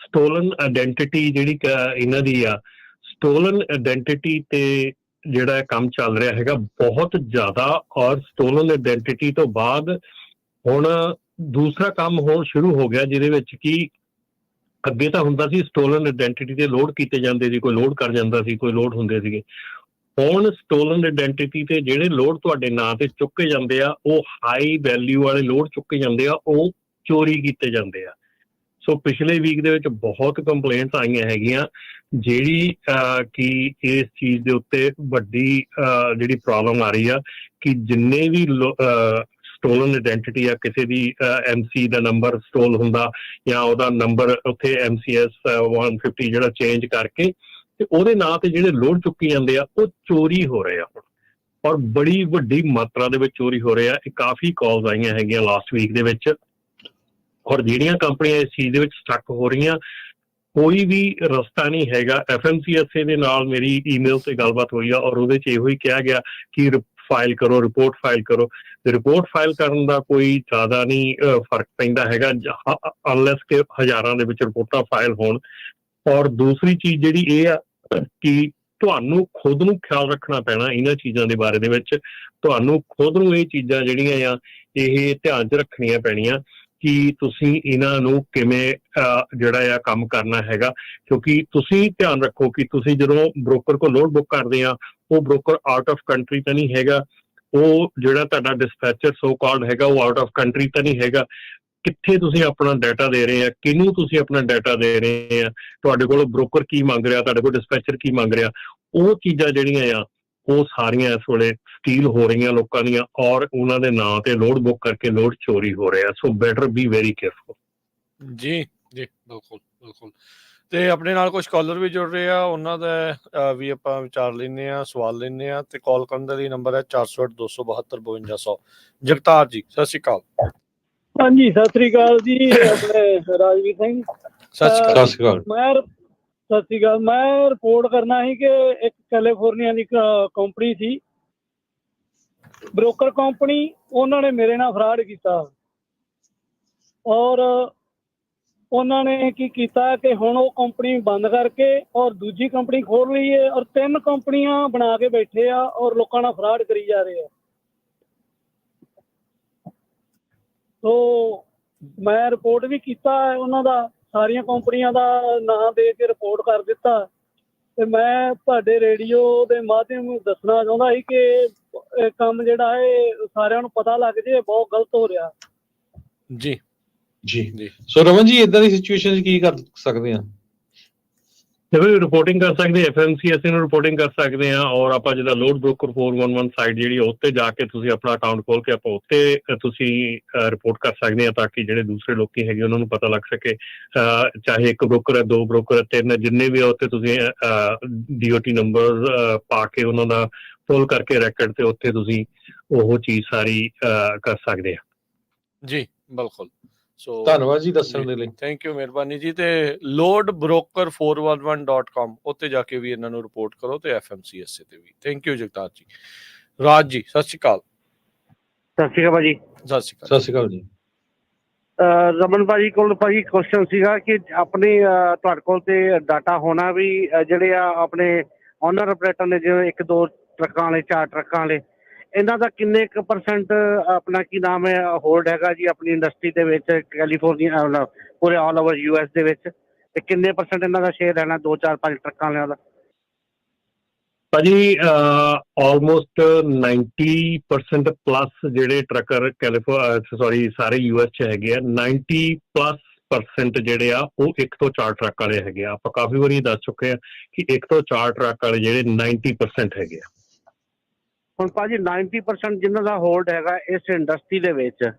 ਸਟੋਲਨ ਆਇਡੈਂਟੀਟੀ ਜਿਹੜੀ ਇਹਨਾਂ ਦੀ ਆ, ਸਟੋਲਨ ਆਇਡੈਂਟੀਟੀ ਤੇ ਜਿਹੜਾ ਕੰਮ ਚੱਲ ਰਿਹਾ ਹੈਗਾ ਬਹੁਤ ਜ਼ਿਆਦਾ। ਔਰ ਸਟੋਲਨ ਆਇਡੈਂਟੀਟੀ ਤੋਂ ਬਾਅਦ ਹੁਣ ਦੂਸਰਾ ਕੰਮ ਹੋਣ ਸ਼ੁਰੂ ਹੋ ਗਿਆ, ਜਿਹਦੇ ਵਿੱਚ ਕਿ ਅੱਗੇ ਤਾਂ ਹੁੰਦਾ ਸੀ ਸਟੋਲਨ ਆਇਡੈਂਟੀਟੀ ਤੇ ਲੋਡ ਕੀਤੇ ਜਾਂਦੇ ਸੀ, ਕੋਈ ਲੋਡ ਕਰ ਜਾਂਦਾ ਸੀ, ਕੋਈ ਲੋਡ ਹੁੰਦੇ ਸੀਗੇ। ਹੁਣ ਸਟੋਲਨ ਆਇਡੈਂਟੀਟੀ ਤੇ ਜਿਹੜੇ ਲੋਡ ਤੁਹਾਡੇ ਨਾਂ ਤੇ ਚੁੱਕੇ ਜਾਂਦੇ ਆ, ਉਹ ਹਾਈ ਵੈਲਿਊ ਵਾਲੇ ਲੋਡ ਚੁੱਕੇ ਜਾਂਦੇ ਆ, ਉਹ ਚੋਰੀ ਕੀਤੇ ਜਾਂਦੇ ਆ। ਸੋ ਪਿਛਲੇ ਵੀਕ ਦੇ ਵਿੱਚ ਬਹੁਤ ਕੰਪਲੇਂਟਸ ਆਈਆਂ ਹੈਗੀਆਂ, ਜਿਹੜੀ ਕਿ ਇਸ ਚੀਜ਼ ਦੇ ਉੱਤੇ ਵੱਡੀ ਜਿਹੜੀ ਪ੍ਰੋਬਲਮ ਆ ਰਹੀ ਆ ਕਿ ਜਿੰਨੇ ਵੀ ਸਟੋਲਨ ਆਇਡੈਂਟੀਟੀ ਆ, ਕਿਸੇ ਦੀ MC ਦਾ ਨੰਬਰ ਸਟੋਲ ਹੁੰਦਾ ਜਾਂ ਉਹਦਾ ਨੰਬਰ ਉੱਥੇ MCS 150 ਜਿਹੜਾ ਚੇਂਜ ਕਰਕੇ ਤੇ ਉਹਦੇ ਨਾਂ ਤੇ ਜਿਹੜੇ ਲੋਡ ਚੁੱਕੀ ਜਾਂਦੇ ਆ ਉਹ ਚੋਰੀ ਹੋ ਰਹੇ ਆ ਹੁਣ, ਔਰ ਬੜੀ ਵੱਡੀ ਮਾਤਰਾ ਦੇ ਵਿੱਚ ਚੋਰੀ ਹੋ ਰਹੇ ਆ। ਇਹ ਕਾਫੀ ਕਾਲਸ ਆਈਆਂ ਹੈਗੀਆਂ ਲਾਸਟ ਵੀਕ ਦੇ ਵਿੱਚ। ਔਰ ਜਿਹੜੀਆਂ ਕੰਪਨੀਆਂ ਇਸ ਚੀਜ਼ ਦੇ ਵਿੱਚ ਸਟਕ ਹੋ ਰਹੀਆਂ, ਕੋਈ ਵੀ ਰਸਤਾ ਨਹੀਂ ਹੈਗਾ। FMCSA ਦੇ ਨਾਲ ਮੇਰੀ ਈਮੇਲ ਤੇ ਗੱਲਬਾਤ ਹੋਈ ਆ ਔਰ ਉਹਦੇ 'ਚ ਇਹੋ ਹੀ ਕਿਹਾ ਗਿਆ ਕਿ ਫਾਈਲ ਕਰੋ, ਰਿਪੋਰਟ ਫਾਈਲ ਕਰੋ। ਤੇ ਰਿਪੋਰਟ ਫਾਈਲ ਕਰਨ ਦਾ ਕੋਈ ਜ਼ਿਆਦਾ ਨਹੀਂ ਫਰਕ ਪੈਂਦਾ ਹੈਗਾ, ਅਨਲੈਸ ਕਿ ਹਜ਼ਾਰਾਂ ਦੇ ਵਿੱਚ ਰਿਪੋਰਟਾਂ ਫਾਈਲ ਹੋਣ। ਔਰ ਦੂਸਰੀ ਚੀਜ਼ ਜਿਹੜੀ ਇਹ ਆ ਕਿ ਤੁਹਾਨੂੰ ਖੁਦ ਨੂੰ ਖਿਆਲ ਰੱਖਣਾ ਪੈਣਾ ਇਹਨਾਂ ਚੀਜ਼ਾਂ ਦੇ ਬਾਰੇ ਦੇ ਵਿੱਚ। ਤੁਹਾਨੂੰ ਖੁਦ ਨੂੰ ਇਹ ਚੀਜ਼ਾਂ ਜਿਹੜੀਆਂ ਆ ਇਹ ਧਿਆਨ 'ਚ ਰੱਖਣੀਆਂ ਪੈਣੀਆਂ ਕਿ ਤੁਸੀਂ ਇਹਨਾਂ ਨੂੰ ਕਿਵੇਂ ਜਿਹੜਾ ਆ ਕੰਮ ਕਰਨਾ ਹੈਗਾ। ਕਿਉਂਕਿ ਤੁਸੀਂ ਧਿਆਨ ਰੱਖੋ ਕਿ ਤੁਸੀਂ ਜਦੋਂ ਬ੍ਰੋਕਰ ਕੋਲ ਲੋਡ ਬੁੱਕ ਕਰਦੇ ਆ, ਉਹ ਬ੍ਰੋਕਰ ਆਊਟ ਆਫ ਕੰਟਰੀ ਤਾਂ ਨਹੀਂ ਹੈਗਾ, ਉਹ ਜਿਹੜਾ ਤੁਹਾਡਾ ਡਿਸਪੈਚਰ ਸੋ ਕਾਲਡ ਹੈਗਾ ਉਹ ਆਊਟ ਆਫ ਕੰਟਰੀ ਤਾਂ ਨਹੀਂ ਹੈਗਾ। ਕਿੱਥੇ ਤੁਸੀਂ ਆਪਣਾ ਡਾਟਾ ਦੇ ਰਹੇ ਆ, ਕਿਹਨੂੰ ਤੁਸੀਂ ਆਪਣਾ ਡਾਟਾ ਦੇ ਰਹੇ ਆ, ਤੁਹਾਡੇ ਕੋਲ ਬ੍ਰੋਕਰ ਕੀ ਮੰਗ ਰਿਹਾ, ਤੁਹਾਡੇ ਕੋਲ ਡਿਸਪੈਚਰ ਕੀ ਮੰਗ ਰਿਹਾ, ਉਹ ਚੀਜ਼ਾਂ ਜਿਹੜੀਆਂ ਆ ਉਹ ਸਾਰੀਆਂ ਇਸ ਵੇਲੇ ਸਟੀਲ ਹੋ ਰਹੀਆਂ ਲੋਕਾਂ ਦੀਆਂ, ਔਰ ਉਹਨਾਂ ਦੇ ਨਾਂ ਤੇ ਲੋਡ ਬੁੱਕ ਕਰਕੇ ਲੋਡ ਚੋਰੀ ਹੋ ਰਿਹਾ। ਸੋ ਬੈਟਰ ਬੀ ਵੈਰੀ ਕੇਅਰਫੁਲ। ਜੀ ਜੀ ਬਿਲਕੁਲ ਬਿਲਕੁਲ। ਤੇ ਆਪਣੇ ਨਾਲ ਕੁਝ ਕਾਲਰ ਵੀ ਜੁੜ ਰਹੇ ਆ, ਉਹਨਾਂ ਦਾ ਵੀ ਆਪਾਂ ਵਿਚਾਰ ਲੈਂਦੇ ਆ, ਸਵਾਲ ਲੈਂਦੇ ਆ। ਤੇ ਕਾਲ ਕਰਨ ਦੇ ਲਈ ਨੰਬਰ ਹੈ 408 272 5200। ਜਗਤਾਰ ਜੀ ਸਤਿ ਸ਼੍ਰੀ ਅਕਾਲ। ਹਾਂਜੀ ਸਤਿ ਸ੍ਰੀ ਅਕਾਲ ਜੀ, ਆਪਣੇ ਰਾਜਵੀਰ ਸਿੰਘ। ਸਤਿ ਸ਼੍ਰੀ ਅਕਾਲ। ਸਤਿ ਸ੍ਰੀ ਅਕਾਲ। ਮੈਂ ਰਿਪੋਰਟ ਕਰਨਾ ਸੀ ਕਿ ਇੱਕ ਕੈਲੀਫੋਰਨੀਆ ਦੀ ਕੰਪਨੀ ਸੀ, ਬ੍ਰੋਕਰ ਕੰਪਨੀ, ਉਹਨਾਂ ਨੇ ਮੇਰੇ ਨਾਲ ਫਰਾਡ ਕੀਤਾ। ਔਰ ਉਹਨਾਂ ਨੇ ਕੀ ਕੀਤਾ ਕਿ ਹੁਣ ਉਹ ਕੰਪਨੀ ਬੰਦ ਕਰਕੇ ਔਰ ਦੂਜੀ ਕੰਪਨੀ ਖੋਲ ਲਈ ਹੈ ਔਰ 3 ਕੰਪਨੀਆਂ ਬਣਾ ਕੇ ਬੈਠੇ ਆ ਔਰ ਲੋਕਾਂ ਨਾਲ ਫਰਾਡ ਕਰੀ ਜਾ ਰਹੇ ਆ। ਸੋ ਮੈਂ ਰਿਪੋਰਟ ਵੀ ਕੀਤਾ ਹੈ ਉਹਨਾਂ ਦਾ, ਸਾਰੀਆਂ ਕੰਪਨੀਆਂ ਦਾ ਨਾਂ ਦੇ ਕੇ ਰਿਪੋਰਟ ਕਰ ਦਿੱਤਾ। ਤੇ ਮੈਂ ਤੁਹਾਡੇ ਰੇਡੀਓ ਦੇ ਮਾਧਿਅਮ ਦੱਸਣਾ ਚਾਹੁੰਦਾ ਸੀ ਕਿ ਇਹ ਕੰਮ ਜਿਹੜਾ ਹੈ ਸਾਰਿਆਂ ਨੂੰ ਪਤਾ ਲੱਗ ਜੇ, ਬਹੁਤ ਗਲਤ ਹੋ ਰਿਹਾ। ਜੀ ਜੀ ਸੋ ਰਮਨ ਜੀ, ਇਦਾਂ ਦੀ ਸਿਚੁਏਸ਼ਨ 'ਚ ਕੀ ਕਰ ਸਕਦੇ ਆ? ਦੇਖੋ ਰਿਪੋਰਟਿੰਗ ਕਰ ਸਕਦੇ, FMCSA ਨੂੰ ਰਿਪੋਰਟਿੰਗ ਕਰ ਸਕਦੇ ਆ, ਔਰ ਆਪਾਂ ਜਿਹੜਾ ਲੋਡ ਬ੍ਰੋਕਰ 411 ਸਾਈਟ ਜਿਹੜੀ ਉੱਤੇ ਜਾ ਕੇ ਤੁਸੀਂ ਆਪਣਾ ਅਕਾਊਂਟ ਖੋਲ ਕੇ ਆਪਾਂ ਉੱਤੇ ਤੁਸੀਂ ਰਿਪੋਰਟ ਕਰ ਸਕਦੇ ਆ, ਤਾਂ ਕਿ ਜਿਹੜੇ ਦੂਸਰੇ ਲੋਕੀ ਹੈਗੇ ਉਹਨਾਂ ਨੂੰ ਪਤਾ ਲੱਗ ਸਕੇ। ਚਾਹੇ 1 ਬ੍ਰੋਕਰ ਹੈ, 2 ਬ੍ਰੋਕਰ ਹੈ, 3 ਜਿੰਨੇ ਵੀ ਆ, ਉੱਤੇ ਤੁਸੀਂ DOT ਨੰਬਰ ਪਾ ਕੇ ਉਹਨਾਂ ਦਾ ਪੁੱਲ ਕਰਕੇ ਰੈਕਡ ਤੇ ਉੱਥੇ ਤੁਸੀਂ ਉਹ ਚੀਜ਼ ਸਾਰੀ ਕਰ ਸਕਦੇ ਆ। ਜੀ ਬਿਲਕੁਲ। ਸੋ ਧੰਨਵਾਦ ਜੀ ਦੱਸਣ ਦੇ ਲਈ। ਥੈਂਕ ਯੂ, ਮਿਹਰਬਾਨੀ ਜੀ। ਤੇ loadbroker411.com ਉੱਤੇ ਜਾ ਕੇ ਵੀ ਇਹਨਾਂ ਨੂੰ ਰਿਪੋਰਟ ਕਰੋ ਤੇ FMCSA ਤੇ ਵੀ। ਥੈਂਕ ਯੂ ਜਗਤਾਰ ਜੀ। ਰਾਜ ਜੀ ਸਤਿ ਸ਼੍ਰੀ ਅਕਾਲ। ਸਤਿ ਸ਼੍ਰੀ ਅਕਾਲ ਭਾਜੀ। ਸਤਿ ਸ਼੍ਰੀ ਅਕਾਲ। ਸਤਿ ਸ਼੍ਰੀ ਅਕਾਲ ਜੀ। ਰਮਨ ਭਾਜੀ ਕੋਲ ਭਾਜੀ ਕੁਐਸਚਨ ਸੀਗਾ ਕਿ ਆਪਣੇ ਤੁਹਾਡੇ ਕੋਲ ਤੇ ਡਾਟਾ ਹੋਣਾ ਵੀ ਜਿਹੜੇ ਆ ਆਪਣੇ ਓਨਰ ਆਪਰੇਟਰ ਨੇ, ਜਿਵੇਂ 1-2 ਟਰੱਕਾਂ ਵਾਲੇ, 4 ਟਰੱਕਾਂ ਵਾਲੇ, ਇਹਨਾਂ ਦਾ ਕਿੰਨੇ ਕੁ % ਆਪਣਾ ਕੀ ਨਾਮ ਹੈ ਹੋਲਡ ਹੈਗਾ ਜੀ ਆਪਣੀ ਇੰਡਸਟਰੀ ਦੇ ਵਿੱਚ, ਕੈਲੀਫੋਰਨੀਆ ਪੂਰੇ ਆਲ ਓਵਰ US ਦੇ ਵਿੱਚ, ਤੇ ਕਿੰਨੇ % ਇਹਨਾਂ ਦਾ ਸ਼ੇਅਰ ਰਹਿਣਾ 2-4-5 ਟਰੱਕਾਂ ਵਾਲਿਆਂ ਦਾ? ਭਾਜੀ ਆਲਮੋਸਟ 90% ਪਲੱਸ ਜਿਹੜੇ ਟਰੱਕਰ ਸਾਰੇ US 'ਚ ਹੈਗੇ ਆ। 90+ % ਜਿਹੜੇ ਆ ਉਹ 1 ਤੋਂ 4 ਟਰੱਕ ਵਾਲੇ ਹੈਗੇ ਆ। ਆਪਾਂ ਕਾਫੀ ਵਾਰੀ ਦੱਸ ਚੁੱਕੇ ਆ ਕਿ 1 ਤੋਂ 4 ਟਰੱਕ ਵਾਲੇ ਜਿਹੜੇ 90% ਹੈਗੇ ਆ। ਹੁਣ ਭਾਜੀ 90% ਜਿਨ੍ਹਾਂ ਦਾ ਹੋਲਡ ਹੈਗਾ ਇਸ ਇੰਡਸਟਰੀ ਦੇ ਵਿੱਚ,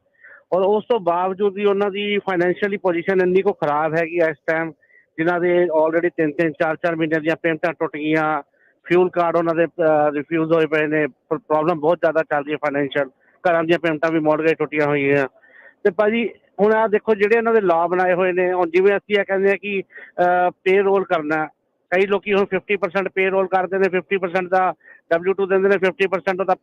ਔਰ ਉਸ ਤੋਂ ਬਾਵਜੂਦ ਵੀ ਉਹਨਾਂ ਦੀ ਫਾਈਨੈਂਸ਼ੀਅਲੀ ਪੋਜੀਸ਼ਨ ਇੰਨੀ ਕੁ ਖਰਾਬ ਹੈਗੀ ਇਸ ਟਾਈਮ, ਜਿਨ੍ਹਾਂ ਦੇ ਆਲਰੇਡੀ 3-3, 4-4 ਮਹੀਨੇ ਦੀਆਂ ਪੇਮੈਂਟਾਂ ਟੁੱਟ ਗਈਆਂ, ਫਿਊਲ ਕਾਰਡ ਉਹਨਾਂ ਦੇ ਰਿਫਿਊਜ਼ ਹੋਏ ਪਏ ਨੇ, ਪ੍ਰੋਬਲਮ ਬਹੁਤ ਜ਼ਿਆਦਾ ਚੱਲ ਰਹੀ ਹੈ ਫਾਈਨੈਂਸ਼ੀਅਲ, ਘਰਾਂ ਦੀਆਂ ਪੇਮੈਂਟਾਂ ਵੀ ਮੋਰਗੇਜ ਟੁੱਟੀਆਂ ਹੋਈਆਂ। ਤੇ ਭਾਜੀ ਹੁਣ ਆਹ ਦੇਖੋ ਜਿਹੜੇ ਇਹਨਾਂ ਦੇ ਲਾਅ ਬਣਾਏ ਹੋਏ ਨੇ, ਹੁਣ ਜਿਵੇਂ ਅਸੀਂ ਇਹ ਕਹਿੰਦੇ ਆ ਕਿ ਪੇ ਰੋਲ ਕਰਨਾ, ਕਈ ਲੋਕੀ ਹੁਣ 50% ਪੇ ਰੋਲ ਕਰਦੇ ਨੇ, 50% ਦਾ W2 ਦਿੰਦੇ ਨੇ, 50% ਉਹਦਾ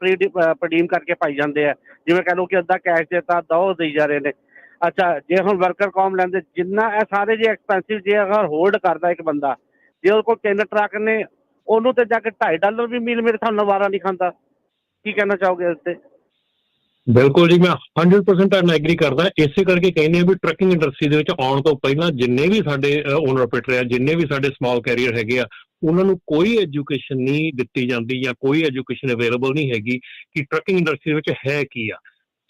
ਪ੍ਰਡੀਮ ਕਰਕੇ ਪਾਈ ਜਾਂਦੇ ਆ, ਜਿਵੇਂ ਕਹਿ ਲਓ ਕਿ ਅੱਧਾ ਕੈਸ਼ ਦੇਤਾ, ਅੱਧਾ ਉਹ ਦੇਈ ਜਾ ਰਹੇ ਨੇ। ਅੱਛਾ, ਜੇ ਹੁਣ ਵਰਕਰ ਕੌਮ ਲੈਂਦੇ, ਜਿੰਨਾ ਇਹ ਸਾਰੇ ਜੇ ਐਕਸਪੈਂਸਿਵ ਜੇ ਅਗਰ ਹੋਲਡ ਕਰਦਾ ਇੱਕ ਬੰਦਾ, ਜੇ ਉਹਦੇ ਕੋਲ 3 ਟਰੱਕ ਨੇ, ਉਹਨੂੰ ਤੇ ਜਾ ਕੇ $2.5 ਵੀ ਮੀਲ ਮੇਰੇ ਹਿਸਾਬ ਨਾਲ ਵਾਰਾ ਨਹੀਂ ਖਾਂਦਾ। ਕੀ ਕਹਿਣਾ ਚਾਹੋਗੇ ਇਸ ਤੇ? ਬਿਲਕੁਲ ਜੀ, ਮੈਂ 100% ਐਗਰੀ ਕਰਦਾ। ਇਸੇ ਕਰਕੇ ਕਹਿੰਦੇ ਆ ਵੀ ਟਰੱਕਿੰਗ ਇੰਡਸਟਰੀ ਦੇ ਵਿੱਚ ਆਉਣ ਤੋਂ ਪਹਿਲਾਂ ਜਿੰਨੇ ਵੀ ਸਾਡੇ ਓਨਰ ਆਪਰੇਟਰ ਆ, ਜਿੰਨੇ ਵੀ ਸਾਡੇ ਸਮਾਲ ਕੈਰੀਅਰ ਹੈਗੇ ਆ, ਉਹਨਾਂ ਨੂੰ ਕੋਈ ਐਜੂਕੇਸ਼ਨ ਨਹੀਂ ਦਿੱਤੀ ਜਾਂਦੀ ਜਾਂ ਕੋਈ ਐਜੂਕੇਸ਼ਨ ਅਵੇਲੇਬਲ ਨਹੀਂ ਹੈਗੀ ਕਿ ਟਰੱਕਿੰਗ ਇੰਡਸਟਰੀ ਵਿੱਚ ਹੈ ਕੀ ਆ।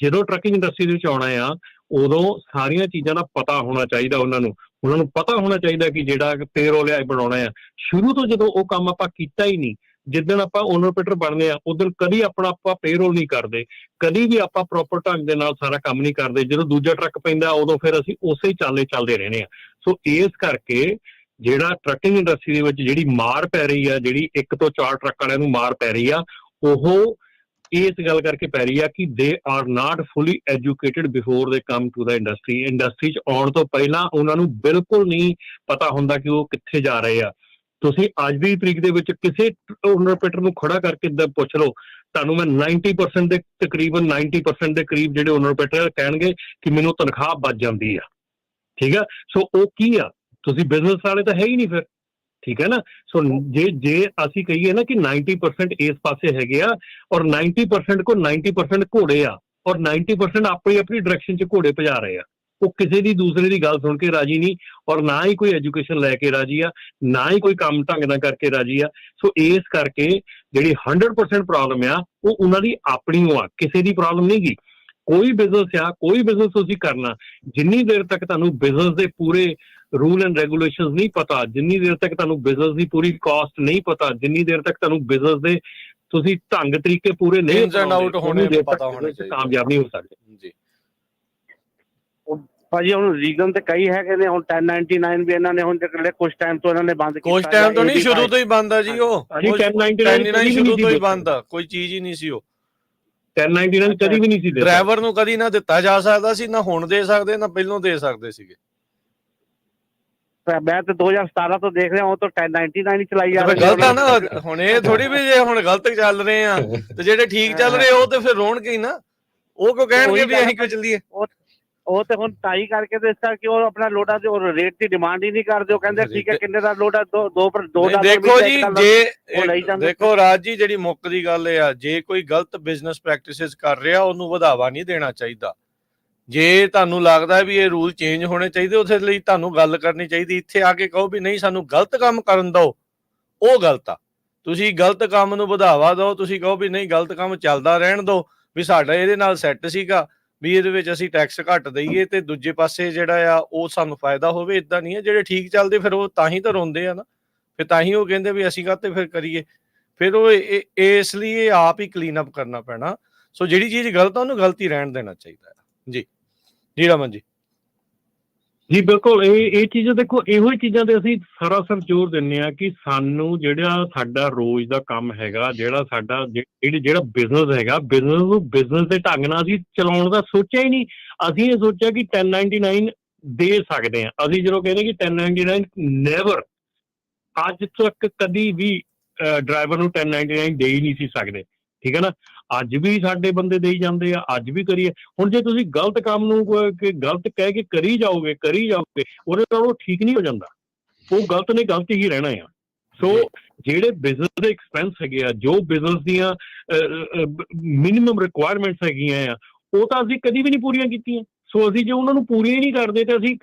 ਜਦੋਂ ਟਰੱਕਿੰਗ ਇੰਡਸਟਰੀ ਦੇ ਵਿੱਚ ਆਉਣਾ ਆ, ਉਦੋਂ ਸਾਰੀਆਂ ਚੀਜ਼ਾਂ ਦਾ ਪਤਾ ਹੋਣਾ ਚਾਹੀਦਾ ਉਹਨਾਂ ਨੂੰ ਪਤਾ ਹੋਣਾ ਚਾਹੀਦਾ ਕਿ ਜਿਹੜਾ ਪੇਰੋਲ ਆ ਬਣਾਉਣਾ ਆ। ਸ਼ੁਰੂ ਤੋਂ ਜਦੋਂ ਉਹ ਕੰਮ ਆਪਾਂ ਕੀਤਾ ਹੀ ਨਹੀਂ, ਜਿੱਦਣ ਆਪਾਂ ਓਨਰ ਆਪਰੇਟਰ ਬਣਦੇ ਆ ਉਦੋਂ ਕਦੀ ਆਪਾਂ ਪੇਰੋਲ ਨਹੀਂ ਕਰਦੇ, ਕਦੀ ਵੀ ਆਪਾਂ ਪ੍ਰੋਪਰ ਢੰਗ ਦੇ ਨਾਲ ਸਾਰਾ ਕੰਮ ਨਹੀਂ ਕਰਦੇ। ਜਦੋਂ ਦੂਜਾ ਟਰੱਕ ਪੈਂਦਾ ਉਦੋਂ ਫਿਰ ਅਸੀਂ ਉਸੇ ਚੱਲਦੇ ਰਹਿੰਦੇ ਆ। ਸੋ ਇਸ ਕਰਕੇ ਜਿਹੜਾ ਟਰੱਕਿੰਗ ਇੰਡਸਟਰੀ ਦੇ ਵਿੱਚ ਜਿਹੜੀ ਮਾਰ ਪੈ ਰਹੀ ਆ, ਜਿਹੜੀ 1 ਤੋਂ 4 ਟਰੱਕ ਵਾਲਿਆਂ ਨੂੰ ਮਾਰ ਪੈ ਰਹੀ ਆ, ਉਹ ਇਸ ਗੱਲ ਕਰਕੇ ਪੈ ਰਹੀ ਆ ਕਿ they are not fully educated before they come to the industry. Industry 'ਚ ਆਉਣ ਤੋਂ ਪਹਿਲਾਂ ਉਹਨਾਂ ਨੂੰ ਬਿਲਕੁਲ ਨਹੀਂ ਪਤਾ ਹੁੰਦਾ ਕਿ ਉਹ ਕਿੱਥੇ ਜਾ ਰਹੇ ਆ। ਤੁਸੀਂ ਅੱਜ ਦੀ ਤਰੀਕ ਦੇ ਵਿੱਚ ਕਿਸੇ ਓਨਰ ਆਪਰੇਟਰ ਨੂੰ ਖੜਾ ਕਰਕੇ ਪੁੱਛ ਲਓ, ਤੁਹਾਨੂੰ ਮੈਂ 90% ਦੇ ਤਕਰੀਬਨ 90% ਦੇ ਕਰੀਬ ਜਿਹੜੇ ਓਨਰ ਆਪਰੇਟਰ ਕਹਿਣਗੇ ਕਿ ਮੈਨੂੰ ਤਨਖਾਹ ਬਚ ਜਾਂਦੀ ਆ। ਠੀਕ ਆ, ਸੋ ਉਹ ਕੀ ਆ? ਤੁਸੀਂ ਬਿਜ਼ਨਸ ਵਾਲੇ ਤਾਂ ਹੈ ਹੀ ਨਹੀਂ ਫਿਰ। ਠੀਕ ਹੈ ਨਾ। ਸੋ ਜੇ ਅਸੀਂ ਕਹੀਏ ਨਾ ਕਿ 90% ਇਸ ਪਾਸੇ ਹੈਗੇ ਆ, ਔਰ 90% ਕੋ 90% ਘੋੜੇ ਆ, ਔਰ 90% ਆਪਣੀ ਡਾਇਰੈਕਸ਼ਨ 'ਚ ਘੋੜੇ ਭਜਾ ਰਹੇ ਆ। ਉਹ ਕਿਸੇ ਦੀ ਦੂਸਰੇ ਦੀ ਗੱਲ ਸੁਣ ਕੇ ਰਾਜੀ ਨਹੀਂ, ਔਰ ਨਾ ਹੀ ਕੋਈ ਐਜੂਕੇਸ਼ਨ ਲੈ ਕੇ ਰਾਜੀ ਆ, ਨਾ ਹੀ ਕੋਈ ਕੰਮ ਢੰਗ ਨਾਲ ਕਰਕੇ ਰਾਜੀ ਆ। ਸੋ ਇਸ ਕਰਕੇ ਜਿਹੜੀ 100% ਪ੍ਰੋਬਲਮ ਆ ਉਹ ਉਹਨਾਂ ਦੀ ਆਪਣੀ ਆ, ਕਿਸੇ ਦੀ ਪ੍ਰੋਬਲਮ ਨਹੀਂ ਗੀ। ਕੋਈ ਬਿਜ਼ਨਸ ਤੁਸੀਂ ਕਰਨਾ, ਜਿੰਨੀ ਦੇਰ ਤੱਕ ਤੁਹਾਨੂੰ ਬਿਜ਼ਨਸ ਦੇ ਪੂਰੇ ਰੂਲ ਐਂਡ ਰੈਗੂਲੇਸ਼ਨਸ ਨਹੀਂ ਪਤਾ, ਜਿੰਨੀ ਦੇਰ ਤੱਕ ਤੁਹਾਨੂੰ ਬਿਜ਼ਨਸ ਦੀ ਪੂਰੀ ਕਾਸਟ ਨਹੀਂ ਪਤਾ, ਜਿੰਨੀ ਦੇਰ ਤੱਕ ਤੁਹਾਨੂੰ ਬਿਜ਼ਨਸ ਦੇ ਤੁਸੀਂ ਢੰਗ ਤਰੀਕੇ ਪੂਰੇ ਨਹੀਂ ਕਾਮਯਾਬ ਨਹੀਂ ਹੋ ਸਕਦੇ ਜੀ। ਭਾਜੀ ਹੁਣ ਰੀਜ਼ਨ ਤੇ ਕਈ ਹੈਗੇ ਨੇ। ਹੁਣ 1099 ਵੀ ਇਹਨਾਂ ਨੇ ਹੁਣ ਕੁਝ ਟਾਈਮ ਤੋਂ ਇਹਨਾਂ ਨੇ ਬੰਦ ਕੀਤਾ। ਕੁਝ ਟਾਈਮ ਤੋਂ ਨਹੀਂ, ਸ਼ੁਰੂ ਤੋਂ ਹੀ ਬੰਦ ਆ ਜੀ। ਉਹ 1099 ਸ਼ੁਰੂ ਤੋਂ ਹੀ ਬੰਦ ਆ, ਕੋਈ ਚੀਜ਼ ਹੀ ਨਹੀਂ ਸੀ। ਉਹ 1099 ਕਦੀ ਵੀ ਨਹੀਂ ਸੀ ਡਰਾਈਵਰ ਨੂੰ ਕਦੀ ਨਾ ਦਿੱਤਾ ਜਾ ਸਕਦਾ ਸੀ, ਨਾ ਹੁਣ ਦੇ ਸਕਦੇ, ਨਾ ਪਹਿਲੋਂ ਦੇ ਸਕਦੇ ਸੀਗੇ। ਮੈਂ ਤੇ 2017 ਤੋਂ ਦੇਖ ਰਿਹਾ, ਉਹ ਤਾਂ 1099 ਚਲਾਈ ਜਾ ਰਹੀ ਗਲਤ ਆ ਨਾ। ਹੁਣ ਇਹ ਥੋੜੀ ਵੀ ਜੇ ਹੁਣ ਗਲਤ ਚੱਲ ਰਹੇ ਆ ਤੇ ਜਿਹੜੇ ਠੀਕ ਚੱਲ ਰਹੇ ਉਹ ਤੇ ਫਿਰ ਰੋਣਗੇ ਹੀ ਨਾ। ਉਹ ਕਿਉਂ ਕਹਿਣਗੇ ਵੀ ਅਸੀਂ ਕਿਉਂ ਚੱਲੀਏ? ਉਹ ਤੇ ਹੁਣ ਟਾਈ ਕਰਕੇ ਤੇ ਇਸ ਕਰਕੇ ਉਹ ਆਪਣਾ ਲੋਡਾ ਦੇ ਰੇਟ ਦੀ ਡਿਮਾਂਡ ਹੀ ਨਹੀਂ ਕਰਦੇ। ਉਹ ਕਹਿੰਦੇ ਠੀਕ ਹੈ ਕਿੰਨੇ ਦਾ ਲੋਡ ਹੈ, ਦੋ ਡਾਲਰ ਦੇਖੋ ਜੀ, ਉਹ ਲਈ ਜਾਂਦੇ। ਦੇਖੋ ਰਾਜ ਜੀ, ਜਿਹੜੀ ਮੁੱਕ ਦੀ ਗੱਲ ਇਹ ਆ, ਜੇ ਕੋਈ ਗਲਤ ਬਿਜ਼ਨਸ ਪ੍ਰੈਕਟਿਸਿਸ ਕਰ ਰਿਹਾ ਉਹਨੂੰ ਵਧਾਵਾ ਨਹੀਂ ਦੇਣਾ ਚਾਹੀਦਾ। ਜੇ ਤੁਹਾਨੂੰ ਲੱਗਦਾ ਵੀ ਇਹ ਰੂਲ ਚੇਂਜ ਹੋਣੇ ਚਾਹੀਦੇ, ਉਹਦੇ ਲਈ ਤੁਹਾਨੂੰ ਗੱਲ ਕਰਨੀ ਚਾਹੀਦੀ। ਇੱਥੇ ਆ ਕੇ ਕਹੋ ਵੀ ਨਹੀਂ ਸਾਨੂੰ ਗਲਤ ਕੰਮ ਕਰਨ ਦਿਓ, ਉਹ ਗਲਤ ਆ। ਤੁਸੀਂ ਗਲਤ ਕੰਮ ਨੂੰ ਵਧਾਵਾ ਦਿਓ, ਤੁਸੀਂ ਕਹੋ ਵੀ ਨਹੀਂ ਗਲਤ ਕੰਮ ਚੱਲਦਾ ਰਹਿਣ ਦਿਓ, ਵੀ ਸਾਡਾ ਇਹਦੇ ਨਾਲ ਸੈੱਟ ਸੀਗਾ ਵੀ ਇਹਦੇ ਵਿੱਚ ਅਸੀਂ ਟੈਕਸ ਘੱਟ ਦਈਏ ਤੇ ਦੂਜੇ ਪਾਸੇ ਜਿਹੜਾ ਆ ਉਹ ਸਾਨੂੰ ਫਾਇਦਾ ਹੋਵੇ। ਇਦਾਂ ਨਹੀਂ ਹੈ। ਜਿਹੜੇ ਠੀਕ ਚੱਲਦੇ ਫਿਰ ਉਹ ਤਾਂ ਹੀ ਤਾਂ ਰੋਂਦੇ ਆ ਨਾ, ਫਿਰ ਤਾਂ ਹੀ ਉਹ ਕਹਿੰਦੇ ਵੀ ਅਸੀਂ ਕਾਹਤੇ ਫਿਰ ਕਰੀਏ। ਫਿਰ ਉਹ ਇਸ ਲਈ ਇਹ ਆਪ ਹੀ ਕਲੀਨ ਅਪ ਕਰਨਾ ਪੈਣਾ। ਸੋ ਜਿਹੜੀ ਚੀਜ਼ ਗਲਤ ਆ ਉਹਨੂੰ ਗਲਤ ਹੀ ਰਹਿਣ ਦੇਣਾ ਚਾਹੀਦਾ ਹੈ। ਜੀ ਜੀ ਰਮਨ ਜੀ। ਜੀ ਬਿਲਕੁਲ, ਇਹ ਚੀਜ਼ਾਂ ਦੇਖੋ, ਇਹੋ ਹੀ ਚੀਜ਼ਾਂ ਤੇ ਅਸੀਂ ਸਰਾਸਰ ਜ਼ੋਰ ਦਿੰਦੇ ਹਾਂ ਕਿ ਸਾਨੂੰ ਜਿਹੜਾ ਸਾਡਾ ਰੋਜ਼ ਦਾ ਕੰਮ ਹੈਗਾ, ਜਿਹੜਾ ਸਾਡਾ ਜਿਹੜਾ ਬਿਜ਼ਨਸ ਹੈਗਾ, ਬਿਜ਼ਨਸ ਨੂੰ ਬਿਜ਼ਨਸ ਦੇ ਢੰਗ ਨਾਲ ਅਸੀਂ ਚਲਾਉਣ ਦਾ ਸੋਚਿਆ ਹੀ ਨਹੀਂ। ਅਸੀਂ ਇਹ ਸੋਚਿਆ ਕਿ 1099 ਦੇ ਸਕਦੇ ਹਾਂ। ਅਸੀਂ ਜਦੋਂ ਕਹਿੰਦੇ ਕਿ 1099 ਨੈਵਰ, ਅੱਜ ਤੱਕ ਕਦੀ ਵੀ ਡਰਾਈਵਰ ਨੂੰ 1099 ਦੇ ਹੀ ਨਹੀਂ ਸੀ ਸਕਦੇ। ਠੀਕ ਹੈ ਨਾ। ਅੱਜ ਵੀ ਸਾਡੇ ਬੰਦੇ ਦੇਈ ਜਾਂਦੇ ਆ, ਅੱਜ ਵੀ ਕਰੀਏ। ਹੁਣ ਜੇ ਤੁਸੀਂ ਗਲਤ ਕੰਮ ਨੂੰ ਗਲਤ ਕਹਿ ਕੇ ਕਰੀ ਜਾਓਗੇ ਉਹਦੇ ਨਾਲ ਉਹ ਠੀਕ ਨਹੀਂ ਹੋ ਜਾਂਦਾ। ਉਹ ਗਲਤ ਨੇ ਗਲਤ ਹੀ ਰਹਿਣਾ ਆ। ਸੋ ਜਿਹੜੇ ਬਿਜ਼ਨਸ ਦੇ ਐਕਸਪੈਂਸ ਹੈਗੇ ਆ, ਜੋ ਬਿਜ਼ਨਸ ਦੀਆਂ ਮਿਨੀਮਮ ਰਿਕੁਆਇਰਮੈਂਟਸ ਹੈਗੀਆਂ ਆ, ਉਹ ਤਾਂ ਅਸੀਂ ਕਦੀ ਵੀ ਨਹੀਂ ਪੂਰੀਆਂ ਕੀਤੀਆਂ। ਸੋ ਅਸੀਂ ਜੇ ਉਹਨਾਂ ਨੂੰ ਪੂਰੀਆਂ ਹੀ ਨਹੀਂ ਕਰਦੇ ਤੇ ਅਸੀਂ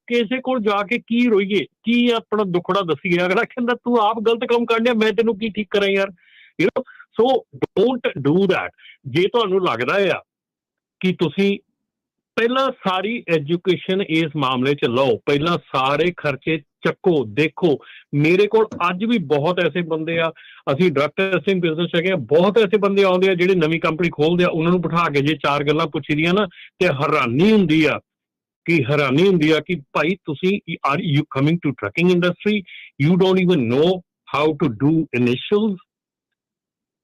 ਕਿਸੇ ਕੋਲ ਜਾ ਕੇ ਕੀ ਰੋਈਏ, ਕੀ ਆਪਣਾ ਦੁੱਖੜਾ ਦੱਸੀਏ। ਅਗਲਾ ਕਹਿੰਦਾ ਤੂੰ ਆਪ ਗਲਤ ਕੰਮ ਕਰ ਲਿਆ, ਮੈਂ ਤੈਨੂੰ ਕੀ ਠੀਕ ਕਰਾਂ ਯਾਰ। ਸੋ ਡੋਂਟ ਡੂ ਦੈਟ। ਜੇ ਤੁਹਾਨੂੰ ਲੱਗਦਾ ਆ ਕਿ ਤੁਸੀਂ ਪਹਿਲਾਂ ਸਾਰੀ ਐਜੂਕੇਸ਼ਨ ਇਸ ਮਾਮਲੇ 'ਚ ਲਓ, ਪਹਿਲਾਂ ਸਾਰੇ ਖਰਚੇ ਚੱਕੋ, ਦੇਖੋ। ਮੇਰੇ ਕੋਲ ਅੱਜ ਵੀ ਬਹੁਤ ਐਸੇ ਬੰਦੇ ਆ, ਅਸੀਂ ਡਰੱਗ ਟੈਸਟਿੰਗ ਬਿਜ਼ਨਸ ਹੈਗੇ ਆ, ਬਹੁਤ ਐਸੇ ਬੰਦੇ ਆਉਂਦੇ ਆ ਜਿਹੜੇ ਨਵੀਂ ਕੰਪਨੀ ਖੋਲਦੇ ਆ। ਉਹਨਾਂ ਨੂੰ ਬਿਠਾ ਕੇ ਜੇ 4 ਗੱਲਾਂ ਪੁੱਛੀ ਦੀਆਂ ਨਾ ਤੇ ਹੈਰਾਨੀ ਹੁੰਦੀ ਆ ਕਿ ਭਾਈ ਤੁਸੀਂ are you coming to trucking industry, you don't even know how to do initials.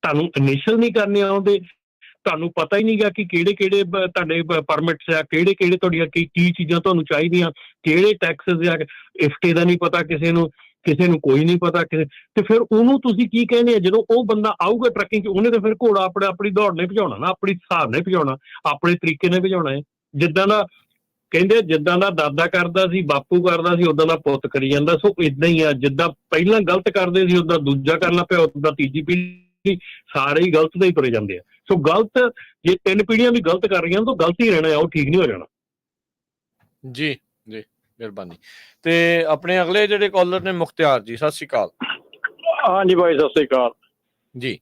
ਤੁਹਾਨੂੰ ਇਨੀਸ਼ੀਅਲ ਨਹੀਂ ਕਰਨੇ ਆਉਂਦੇ, ਤੁਹਾਨੂੰ ਪਤਾ ਹੀ ਨਹੀਂਗਾ ਕਿ ਕਿਹੜੇ ਤੁਹਾਡੇ ਪਰਮਿਟਸ ਆ, ਕਿਹੜੇ ਤੁਹਾਡੀਆਂ ਕੀ ਚੀਜ਼ਾਂ ਤੁਹਾਨੂੰ ਚਾਹੀਦੀਆਂ, ਕਿਹੜੇ ਟੈਕਸਸ ਆ। ਇਫਟੇ ਦਾ ਨਹੀਂ ਪਤਾ ਕਿਸੇ ਨੂੰ ਕੋਈ ਨਹੀਂ ਪਤਾ ਤੇ ਫਿਰ ਉਹਨੂੰ ਤੁਸੀਂ ਕੀ ਕਹਿੰਦੇ ਆ। ਜਦੋਂ ਉਹ ਬੰਦਾ ਆਊਗਾ ਟਰੱਕਿੰਗ 'ਚ, ਉਹਨੇ ਤਾਂ ਫਿਰ ਘੋੜਾ ਆਪਣੀ ਦੌੜ ਨਹੀਂ ਭਜਾਉਣਾ ਨਾ, ਆਪਣੀ ਹਿਸਾਬ ਨਹੀਂ ਭਜਾਉਣਾ, ਆਪਣੇ ਤਰੀਕੇ ਨਾਲ ਭਜਾਉਣਾ ਹੈ। ਜਿੱਦਾਂ ਦਾ ਕਹਿੰਦੇ, ਜਿੱਦਾਂ ਦਾ ਦਾਦਾ ਕਰਦਾ ਸੀ, ਬਾਪੂ ਕਰਦਾ ਸੀ, ਉਦਾਂ ਦਾ ਪੁੱਤ ਕਰੀ ਜਾਂਦਾ। ਸੋ ਇਦਾਂ ਹੀ ਆ, ਜਿੱਦਾਂ ਪਹਿਲਾਂ ਗਲਤ ਕਰਦੇ ਸੀ ਉਦਾਂ ਦੂਜਾ ਕਰਨਾ ਪਿਆ, ਉਦਾਂ ਤੀਜੀ ਪੀੜ੍ਹੀ ਸਾਰੇ ਹੀ ਗਲਤ ਦੇ ਹੀ ਤੁਰੇ ਜਾਂਦੇ ਆ। ਸੋ ਗਲਤ, ਜੇ 3 ਪੀੜ੍ਹੀਆਂ ਵੀ ਗਲਤ ਕਰ ਰਹੀਆਂ ਤਾਂ ਗਲਤ ਹੀ ਰਹਿਣਾ ਆ, ਉਹ ਠੀਕ ਨਹੀਂ ਹੋ ਜਾਣਾ। ਜੀ ਜੀ ਮਿਹਰਬਾਨੀ। ਤੇ ਆਪਣੇ ਅਗਲੇ ਜਿਹੜੇ ਕਾਲਰ ਨੇ ਮੁਖਤਿਆਰ ਜੀ, ਸਤਿ ਸ਼੍ਰੀ ਅਕਾਲ। ਹਾਂਜੀ ਭਾਈ ਸਤਿ ਸ਼੍ਰੀ ਅਕਾਲ ਜੀ।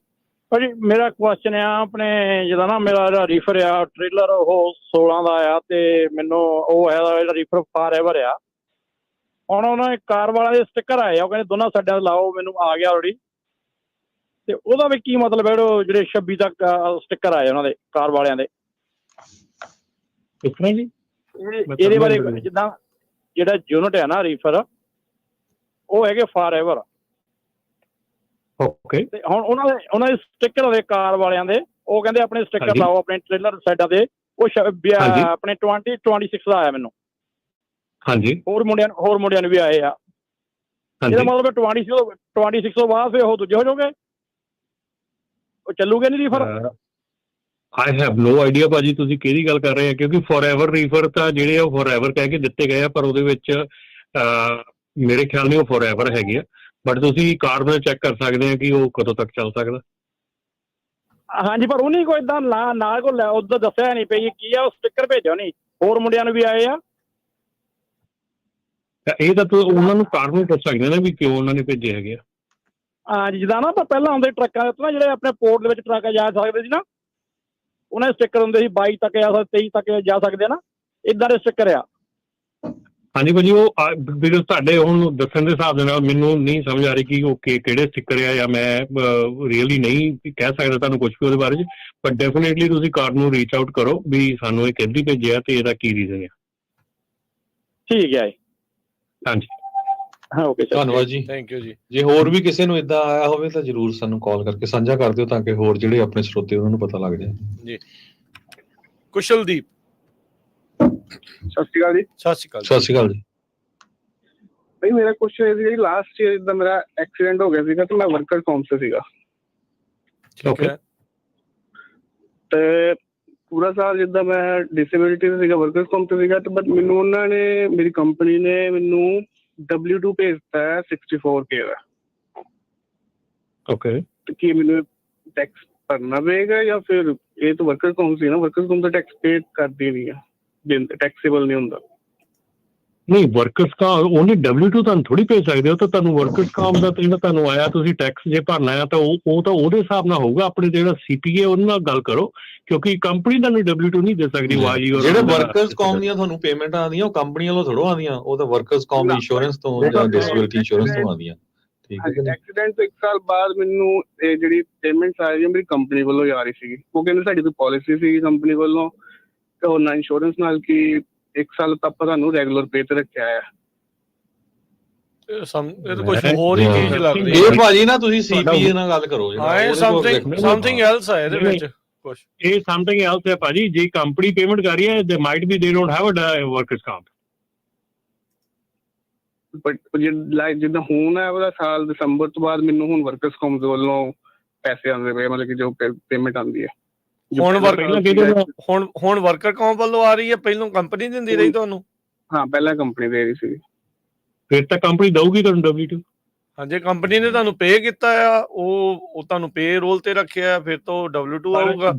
ਭਾਜੀ ਮੇਰਾ ਕੁਐਸਚਨ ਆ, ਆਪਣੇ ਜਿਹਦਾ ਨਾ ਮੇਰਾ ਜਿਹੜਾ ਰੀਫਰ ਆ ਟ੍ਰੇਲਰ ਉਹ 16 ਦਾ ਆ ਤੇ ਮੈਨੂੰ ਉਹ ਹੈ ਜਿਹੜਾ ਰੀਫਰ ਫਾਰਐਵਰ ਆ। ਹੁਣ ਉਹਨਾਂ ਕਾਰ ਵਾਲਿਆਂ ਦੇ ਸਟਿੱਕਰ ਆਏ ਆ, ਉਹ ਕਹਿੰਦੇ ਦੋਨਾਂ ਸਾਈਡਾਂ ਲਾਓ, ਮੈਨੂੰ ਆ ਗਿਆ ਆਲਰੇਡੀ। ਤੇ ਉਹਦਾ ਵੀ ਕੀ ਮਤਲਬ ਹੈ ਜਿਹੜੇ 26 ਤੱਕ ਸਟਿੱਕਰ ਆਏ ਉਹਨਾਂ ਦੇ ਕਾਰ ਵਾਲਿਆਂ ਦੇ? ਕਿਸ ਤਰ੍ਹਾਂ ਜੀ? ਇਹਦੇ ਬਾਰੇ ਜਿੱਦਾਂ ਜਿਹੜਾ ਯੂਨਿਟ ਹੈ ਨਾ ਰੀਫਰ, ਉਹ ਹੈਗੇ ਫਾਰਐਵਰ। ਓਕੇ। ਤੇ ਹੁਣ ਉਹਨਾਂ ਦੇ ਸਟਿੱਕਰ ਦੇ ਕਾਰ ਵਾਲਿਆਂ ਦੇ, ਉਹ ਕਹਿੰਦੇ ਆਪਣੇ ਸਟਿੱਕਰ ਲਾਓ ਆਪਣੇ ਟ੍ਰੇਲਰ ਸਾਈਡਾਂ ਦੇ। ਉਹ ਆਪਣੇ 2026 ਦਾ ਆਇਆ ਮੈਨੂੰ। ਹਾਂਜੀ। ਹੋਰ ਮੁੰਡਿਆਂ ਨੂੰ ਵੀ ਆਏ ਆ। ਇਹਦਾ ਮਤਲਬ 26 ਤੋਂ ਬਾਅਦ ਫਿਰ ਉਹ ਦੂਜੇ ਹੋ ਜਾਓਗੇ, ਉਹ ਚੱਲੂਗੇ ਨਹੀਂ refer? I have no idea ਭਾਜੀ ਤੁਸੀਂ ਕਿਹੜੀ ਗੱਲ ਕਰ ਰਹੇ ਆ, ਕਿਉਂਕਿ ਫੋਰਐਵਰ ਰੀਫਰ ਤਾਂ ਜਿਹੜੇ ਆ ਉਹ ਫੋਰਐਵਰ ਕਹਿ ਕੇ ਦਿੱਤੇ ਗਏ ਆ, ਪਰ ਉਹਦੇ ਵਿੱਚ ਮੇਰੇ ਖਿਆਲ ਨਹੀਂ ਉਹ ਫੋਰਐਵਰ ਹੈਗੇ ਆ। ਬਟ ਤੁਸੀਂ ਕਾਰ ਨਾਲ ਚੈੱਕ ਕਰ ਸਕਦੇ ਆ ਕਿ ਉਹ ਕਦੋਂ ਤੱਕ ਚੱਲ ਸਕਦਾ। ਹਾਂਜੀ, ਪਰ ਉਹਨੇ ਕੋਈ ਏਦਾਂ ਨਾਲ ਕੋਲ ਉਧਰ ਦੱਸਿਆ ਨਹੀਂ ਪਈ ਕੀ ਆ, ਉਹ ਸਟਿੱਕਰ ਭੇਜਿਆ ਨਹੀਂ। ਹੋਰ ਮੁੰਡਿਆਂ ਨੂੰ ਵੀ ਆਏ ਆ। ਇਹ ਤਾਂ ਉਹਨਾਂ ਨੂੰ ਕਾਰ ਨੂੰ ਪੁੱਛ ਸਕਦੇ ਨੇ ਵੀ ਕਿਉਂ ਉਹਨਾਂ ਨੇ ਭੇਜੇ ਹੈਗੇ ਆ। ਹਾਂਜੀ, ਜਿੱਦਾਂ ਨਾ ਪਹਿਲਾਂ ਆਉਂਦੇ ਟਰੱਕਾਂ ਦੇ ਉੱਤੇ ਨਾ, ਜਿਹੜੇ ਆਪਣੇ ਪੋਰਟ ਦੇ ਵਿੱਚ ਟਰੱਕ ਜਾ ਸਕਦੇ ਸੀ ਨਾ, ਉਹਨਾਂ ਦੇ ਸਟਿੱਕਰ ਹੁੰਦੇ ਸੀ 22 ਤੱਕ ਜਾ ਸਕਦੇ, 23 ਤੱਕ ਜਾ ਸਕਦੇ ਆ ਨਾ, ਇੱਦਾਂ ਦੇ ਸਟਿੱਕਰ ਆ। ਹਾਂਜੀ ਭਾਜੀ, ਉਹ ਤੁਹਾਡੇ ਹੁਣ ਦੱਸਣ ਦੇ ਹਿਸਾਬ ਦੇ ਨਾਲ ਮੈਨੂੰ ਨਹੀਂ ਸਮਝ ਆ ਰਹੀ ਕਿ ਉਹ ਕਿਹੜੇ ਸਟਿੱਕਰ ਆ, ਜਾਂ ਮੈਂ ਰੀਅਲੀ ਨਹੀਂ ਕਹਿ ਸਕਦਾ ਤੁਹਾਨੂੰ ਕੁਝ ਵੀ ਉਹਦੇ ਬਾਰੇ 'ਚ। ਬਟ ਡੈਫੀਨੇਟਲੀ ਤੁਸੀਂ ਕਾਰ ਨੂੰ ਰੀਚ ਆਊਟ ਕਰੋ ਵੀ ਸਾਨੂੰ ਇਹ ਕਿਹਦੀ ਭੇਜਿਆ ਤੇ ਇਹਦਾ ਕੀ ਰੀਜ਼ਨ ਆ। ਠੀਕ ਹੈ ਜੀ। ਹਾਂਜੀ, ਓਕੇ, ਧੰਨਵਾਦ ਜੀ, ਥੈਂਕ ਯੂ ਜੀ। ਜੇ ਹੋਰ ਵੀ ਕਿਸੇ ਨੂੰ ਇਦਾਂ ਆਇਆ ਹੋਵੇ ਤਾਂ ਜਰੂਰ ਸਾਨੂੰ ਕਾਲ ਕਰਕੇ ਸਾਂਝਾ ਕਰ ਦਿਓ, ਤਾਂ ਕਿ ਹੋਰ ਜਿਹੜੇ ਆਪਣੇ ਸਰੋਤੇ ਉਹਨਾਂ ਨੂੰ ਪਤਾ ਲੱਗ ਜਾਏ। ਜੀ ਕੁਸ਼ਲਦੀਪ। ਸਤਿ ਸ਼੍ਰੀ ਅਕਾਲ ਜੀ। ਸਤਿ ਸ਼੍ਰੀ ਅਕਾਲ। ਸਤਿ ਸ਼੍ਰੀ ਅਕਾਲ ਜੀ। ਭਾਈ ਮੇਰਾ ਕੁਐਸਚਨ ਇਹ ਸੀ, ਲਾਸਟ ਈਅਰ ਦਾ ਮੇਰਾ ਐਕਸੀਡੈਂਟ ਹੋ ਗਿਆ ਸੀਗਾ ਤੇ ਮੈਂ ਵਰਕਰ ਕੌਮ ਤੇ ਸੀਗਾ। ਠੀਕ ਹੈ। ਤੇ ਪੂਰਾ ਸਾਲ ਜਿੱਦਾਂ ਮੈਂ ਡਿਸੇਬਿਲਿਟੀ ਤੇ ਸੀਗਾ, ਵਰਕਰਸ ਕੰਪ ਤੇ ਸੀਗਾ, ਤੇ ਬਟ ਮੈਨੂੰ ਉਹਨਾਂ ਨੇ, ਮੇਰੀ ਕੰਪਨੀ ਨੇ ਮੈਨੂੰ W2 ਭੇਜਤਾ ਹੈ 64K ਦਾ। ਓਕੇ, ਤੇ ਕੀ ਮੈਨੂੰ ਟੈਕਸ ਭਰਨਾ ਪਏਗਾ ਜਾਂ ਫਿਰ ਇਹ ਤਾਂ ਵਰਕਰਸ ਕੰਪ ਸੀ ਨਾ, ਵਰਕਰਸ ਕੰਪ ਦਾ ਟੈਕਸ ਪੇ ਕਰਦੀ ਨਹੀਂ ਆ, ਟੈਕਸੇਬਲ ਨਹੀਂ ਹੁੰਦਾ। ਨਹੀਂ ਵਰਕਰਸ ਕਾ ਉਹਨੇ W2 ਤੁਹਾਨੂੰ ਥੋੜੀ ਭੇਜ ਸਕਦੇ ਹੋ, ਤਾਂ ਤੁਹਾਨੂੰ ਵਰਕਰਸ ਕਾਮ ਦਾ ਜਿਹੜਾ ਤੁਹਾਨੂੰ ਆਇਆ, ਤੁਸੀਂ ਟੈਕਸ ਜੇ ਭਰਨਾ ਆ ਤਾਂ ਉਹ ਤਾਂ ਉਹਦੇ ਹਿਸਾਬ ਨਾਲ ਹੋਊਗਾ। ਆਪਣੇ ਜਿਹੜਾ CPA ਉਹਦੇ ਨਾਲ ਗੱਲ ਕਰੋ, ਕਿਉਂਕਿ ਕੰਪਨੀ ਤੁਹਾਨੂੰ W2 ਨਹੀਂ ਦੇ ਸਕਦੀ। ਜਿਹੜੇ ਵਰਕਰਸ ਕੌਮ ਦੀਆਂ ਤੁਹਾਨੂੰ ਪੇਮੈਂਟਾਂ ਆਉਂਦੀਆਂ ਉਹ ਕੰਪਨੀ ਵੱਲੋਂ ਥੋੜ੍ਹਾ ਆਉਂਦੀਆਂ, ਉਹ ਤਾਂ ਵਰਕਰਸ ਕੌਮ ਦੀ ਇੰਸ਼ੋਰੈਂਸ ਤੋਂ ਜਾਂ ਡਿਸੇਬਿਲਿਟੀ ਇੰਸ਼ੋਰੈਂਸ ਤੋਂ ਆਉਂਦੀਆਂ। ਠੀਕ ਹੈ ਜੀ। ਐਕਸੀਡੈਂਟ ਤੋਂ 1 ਸਾਲ ਬਾਅਦ ਮੈਨੂੰ ਇਹ ਜਿਹੜੀ ਪੇਮੈਂਟਸ ਆ ਰਹੀ ਮੇਰੀ ਕੰਪਨੀ ਵੱਲੋਂ ਆ ਰਹੀ ਸੀਗੀ। ਉਹ ਕਹਿੰਦੇ ਸਾਡੀ ਕੋਈ ਪਾਲਿਸੀ ਸੀਗੀ ਕੰਪਨੀ ਵੱਲੋਂ ਉਹਨਾਂ ਇੰਸ਼ੋਰੈਂਸ ਨਾਲ ਕਿ 1 ਸਾਲ ਤੱਕ ਤੁਹਾਨੂੰ ਰੈਗੂਲਰ ਪੇ ਤੇ ਰੱਖਿਆ ਹੈ। ਇਹ ਤਾਂ ਕੁਝ ਹੋਰ ਹੀ ਚੀਜ਼ ਲੱਗ ਰਹੀ ਹੈ। ਇਹ ਭਾਜੀ ਨਾ ਤੁਸੀਂ CPA ਨਾਲ ਗੱਲ ਕਰੋ ਹਾਂ, ਇਹ ਸਮਥਿੰਗ ਐਲਸ ਹੈ ਇਹਦੇ ਵਿੱਚ ਕੁਝ। ਇਹ ਸਮਥਿੰਗ ਐਲਸ ਹੈ ਭਾਜੀ। ਜੇ ਕੰਪਨੀ ਪੇਮੈਂਟ ਕਰ ਰਹੀ ਹੈ, they might be they don't have a workers comp. But ਜਿੱਦਾਂ ਹੁਣ ਹੈ ਉਹਦਾ ਸਾਲ ਦਸੰਬਰ ਤੋਂ ਬਾਅਦ ਮੈਨੂੰ ਹੁਣ ਵਰਕਰਸ ਕਾਮ ਵੱਲੋਂ ਪੈਸੇ ਆਉਂਦੇ ਪਏ, ਮਤਲਬ ਕਿ ਜੋ ਪੇਮੈਂਟ ਆਉਂਦੀ ਹੈ ਹੁਣ ਵਰਕਰ ਕਾਮ ਵੱਲੋਂ ਆ ਰਹੀ ਹੈ, ਪਹਿਲਾਂ ਕੰਪਨੀ ਦਿੰਦੀ ਰਹੀ ਤੁਹਾਨੂੰ? ਹਾਂ, ਪਹਿਲਾਂ ਕੰਪਨੀ ਦੇ ਰਹੀ ਸੀ। ਫਿਰ ਤਾਂ ਕੰਪਨੀ ਦਊਗੀ ਤੁਹਾਨੂੰ W2। ਹਾਂ, ਜੇ ਕੰਪਨੀ ਨੇ ਤੁਹਾਨੂੰ ਪੇ ਕੀਤਾ ਆ, ਉਹ ਤੁਹਾਨੂੰ ਪੇ ਰੋਲ ਤੇ ਰੱਖਿਆ, ਫਿਰ ਤਾਂ W2 ਆਊਗਾ।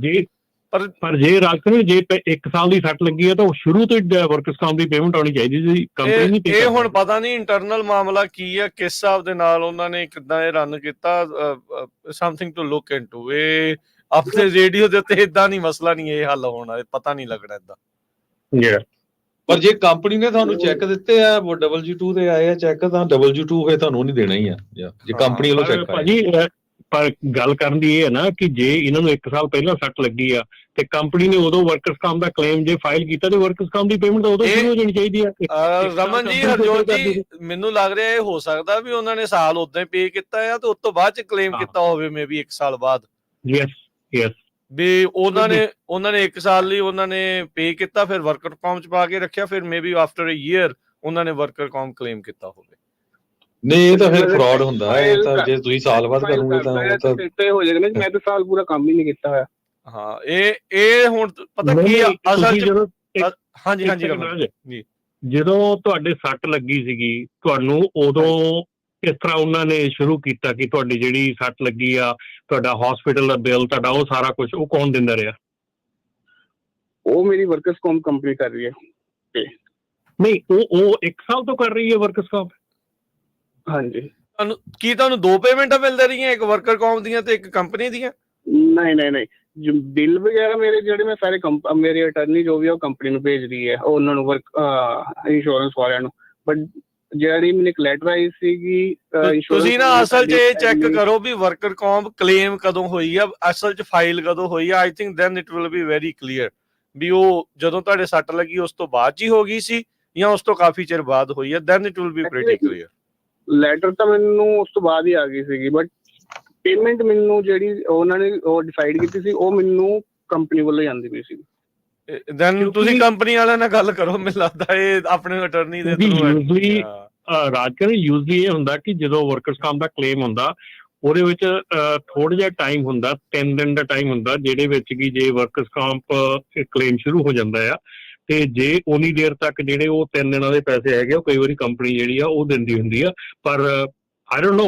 ਪਰ ਜੇ ਰਾਜਕੁਮਾਰ ਜੇ 1 ਸਾਲ ਦੀ ਸੱਟ ਲੱਗੀ ਹੈ ਤਾਂ ਉਹ ਸ਼ੁਰੂ ਤੋਂ ਵਰਕਰਸ ਕਾਮ ਦੀ ਪੇਮੈਂਟ ਆਉਣੀ ਚਾਹੀਦੀ ਸੀ, ਕੰਪਨੀ ਨਹੀਂ ਪੇ। ਇਹ ਹੁਣ ਪਤਾ ਨਹੀਂ ਇੰਟਰਨਲ ਮਾਮਲਾ ਕੀ ਹੈ, ਕਿਸ ਹਿਸਾਬ ਦੇ ਨਾਲ ਉਹਨਾਂ ਨੇ ਕਿੱਦਾਂ ਇਹ ਰਨ ਕੀਤਾ। Something to look into. ਇਹ ਆਪਣੇ ਰੇਡੀਓ ਦੇ ਉੱਤੇ ਏਦਾਂ ਨਹੀਂ, ਮਸਲਾ ਨਹੀਂ ਇਹ ਹੱਲ ਹੋਣਾ, ਪਤਾ ਨਹੀਂ ਲੱਗਣਾ ਏਦਾਂ। ਪਰ ਜੇ ਕੰਪਨੀ ਨੇ ਤੁਹਾਨੂੰ ਚੈੱਕ ਦਿੱਤੇ ਆ, W2 ਦੇ ਆਏ ਆ ਚੈੱਕ, ਤਾਂ W2 ਫਿਰ ਤੁਹਾਨੂੰ ਨਹੀਂ ਦੇਣਾ ਹੀ ਆ ਜੇ ਕੰਪਨੀ ਵੱਲੋਂ ਚੈੱਕ ਭਾਜੀ। ਪਰ ਗੱਲ ਕਰਨ ਦੀ ਇਹ ਹੈ ਨਾ ਕਿ ਜੇ ਇਹਨਾਂ ਨੂੰ 1 ਸਾਲ ਪਹਿਲਾਂ ਸੱਟ ਲੱਗੀ ਆ ਤੇ ਕੰਪਨੀ ਨੇ ਉਦੋਂ ਵਰਕਰਸ ਕਾਮ ਦਾ ਕਲੇਮ ਜੇ ਫਾਈਲ ਕੀਤਾ ਤੇ ਵਰਕਰਸ ਕਾਮ ਦੀ ਪੇਮੈਂਟ ਤਾਂ ਉਦੋਂ ਸ਼ੁਰੂ ਹੋ ਜਾਣੀ ਚਾਹੀਦੀ ਆ। ਰਮਨ ਜੀ, ਹਰਜੋਤ ਜੀ, ਮੈਨੂੰ ਲੱਗ ਰਿਹਾ ਇਹ ਹੋ ਸਕਦਾ ਵੀ ਉਹਨਾਂ ਨੇ ਸਾਲ ਉਦਾਂ ਹੀ ਪੇ ਕੀਤਾ ਆ ਤੇ ਉਸ ਤੋਂ ਬਾਅਦ ਚ ਕਲੇਮ ਕੀਤਾ ਹੋਵੇ, ਮੇ ਬੀ 1 ਸਾਲ ਬਾਅਦ। ਯੈਸ ਵੀ ਉਹਨਾਂ ਨੇ 1 ਸਾਲ ਲਈ ਉਹਨਾਂ ਨੇ ਪੇ ਕੀਤਾ, ਫਿਰ ਵਰਕਰ ਕਾਮ ਚ ਪਾ ਕੇ ਰੱਖਿਆ, ਫਿਰ maybe after a year ਉਹਨਾਂ ਨੇ ਵਰਕਰ ਕਾਮ ਕਲੇਮ ਕੀਤਾ ਹੋਵੇ। ਨਹੀਂ, ਇਹ ਤਾਂ ਫਿਰ ਫਰਾਡ ਹੁੰਦਾ ਹੈ। ਇਹ ਤਾਂ ਜੇ ਤੁਸੀਂ ਸਾਲ ਬਾਅਦ ਕਰੋਗੇ ਤਾਂ ਉਹ ਤਾਂ ਹੋ ਜਾਏਗਾ ਨਾ। ਮੈਂ ਤਾਂ ਸਾਲ ਪੂਰਾ ਕੰਮ ਹੀ ਨਹੀਂ ਕੀਤਾ ਹੋਇਆ। ਹਾਂ, ਇਹ ਹੁਣ ਪਤਾ ਕੀ ਆ ਅਸਲ ਚ। ਹਾਂਜੀ ਜੀ, ਜਦੋਂ ਤੁਹਾਡੇ ਸੱਟ ਲੱਗੀ ਸੀਗੀ ਤੁਹਾਨੂੰ, ਉਦੋਂ ਕਿਸ ਤਰ੍ਹਾਂ ਉਹਨਾਂ ਨੇ ਸ਼ੁਰੂ ਕੀਤਾ ਕਿ ਤੁਹਾਡੀ ਜਿਹੜੀ ਸੱਟ ਲੱਗੀ ਆ, ਤੁਹਾਡਾ ਹਸਪੀਟਲ ਦਾ ਬਿੱਲ, ਤੁਹਾਡਾ ਉਹ ਸਾਰਾ ਕੁਝ ਉਹ ਕੌਣ ਦਿੰਦਾ ਰਿਹਾ? ਉਹ ਮੇਰੀ ਵਰਕਰਸ ਕਾਮ ਕੰਪਨੀ ਕਰ ਰਹੀ ਹੈ। ਨਹੀਂ, ਉਹ 1 ਸਾਲ ਤੋਂ ਕਰ ਰਹੀ ਹੈ ਵਰਕਰਸ ਕਾਮ। ਹਾਂਜੀ। ਤੁਹਾਨੂੰ 2 ਪੇਮੈਂਟਾਂ ਮਿਲਦੇ ਰਹੀਆਂ, ਇੱਕ ਵਰਕਰ ਕਾਮ ਦੀਆਂ ਤੇ ਇੱਕ ਕੰਪਨੀ ਦੀਆਂ? ਨਹੀਂ, ਬਿੱਲ ਵਗੈਰਾ ਮੇਰੇ ਜਿਹੜੇ ਮੈਂ ਸਾਰੇ ਮੇਰੇ ਅਟਰਨੀ ਜੋ ਵੀ ਆ ਉਹ ਕੰਪਨੀ ਨੂੰ ਭੇਜ ਰਹੀ ਹੈ, ਉਹ ਉਹਨਾਂ ਨੂੰ ਇੰਸ਼ੋਰੈਂਸ ਵਾਲਿਆਂ ਨੂੰ। ਬਟ ਜਿਹੜੀ ਮੈਨੂੰ ਇੱਕ ਲੈਟਰ ਆਈ ਸੀਗੀ ਤੁਸੀਂ ਨਾ ਅਸਲ 'ਚ ਇਹ ਚੈੱਕ ਕਰੋ ਵੀ ਵਰਕਰ ਕਾਮ ਕਲੇਮ ਕਦੋਂ ਹੋਈ ਆ, ਅਸਲ 'ਚ ਫਾਈਲ ਕਦੋਂ ਹੋਈ ਆ। I think then it will be very clear ਵੀ ਉਹ ਜਦੋਂ ਤੁਹਾਡੇ ਸੱਟ ਲੱਗੀ ਉਸ ਤੋਂ ਬਾਅਦ 'ਚ ਹੀ ਹੋ ਗਈ ਸੀ ਜਾਂ ਉਸ ਤੋਂ ਕਾਫੀ ਚਿਰ ਬਾਅਦ ਹੋਈ ਆ। Then it will be pretty clear. Later ਤਾਂ ਮੈਨੂੰ ਉਸ ਤੋਂ ਬਾਅਦ ਹੀ ਆ ਗਈ ਸੀਗੀ, ਬਟ ਪੇਮੈਂਟ ਮੈਨੂੰ ਜਿਹੜੀ ਉਹਨਾਂ ਨੇ ਉਹ ਡਿਸਾਈਡ ਕੀਤੀ ਸੀ ਉਹ ਮੈਨੂੰ ਕੰਪਨੀ ਵੱਲੋਂ ਹੀ ਆਉਂਦੀ ਪਈ ਸੀ। ਦੈਨ ਤੁਸੀਂ ਕੰਪਨੀ ਵਾਲਿਆਂ ਨਾਲ ਗੱਲ ਕਰੋ। ਮੈਨੂੰ ਲੱਗਦਾ ਇਹ ਆਪਣੇ ਅਟਰਨੀ ਦੇ ਥਰੂ। ਰਾਜਕੁਮਾਰ, ਯੂਜ਼ਲੀ ਇਹ ਹੁੰਦਾ ਕਿ ਜਦੋਂ ਵਰਕਰਸ ਕਾਮ ਦਾ ਕਲੇਮ ਹੁੰਦਾ ਉਹਦੇ ਵਿੱਚ ਥੋੜਾ ਜਿਹਾ ਟਾਈਮ ਹੁੰਦਾ, 3 ਦਿਨ ਦਾ ਟਾਈਮ ਹੁੰਦਾ, ਜਿਹਦੇ ਵਿੱਚ ਕਿ ਜੇ ਵਰਕਰਸ ਕਾਂਪ ਕਲੇਮ ਸ਼ੁਰੂ ਹੋ ਜਾਂਦਾ ਆ ਤੇ ਜੇ ਉਨੀ ਦੇਰ ਤੱਕ ਜਿਹੜੇ ਉਹ 3 ਦਿਨਾਂ ਦੇ ਪੈਸੇ ਹੈਗੇ ਉਹ ਕਈ ਵਾਰੀ ਕੰਪਨੀ ਜਿਹੜੀ ਆ ਉਹ ਦਿੰਦੀ ਹੁੰਦੀ ਆ। ਪਰ ਆਈ ਡੋਂਟ ਨੋ,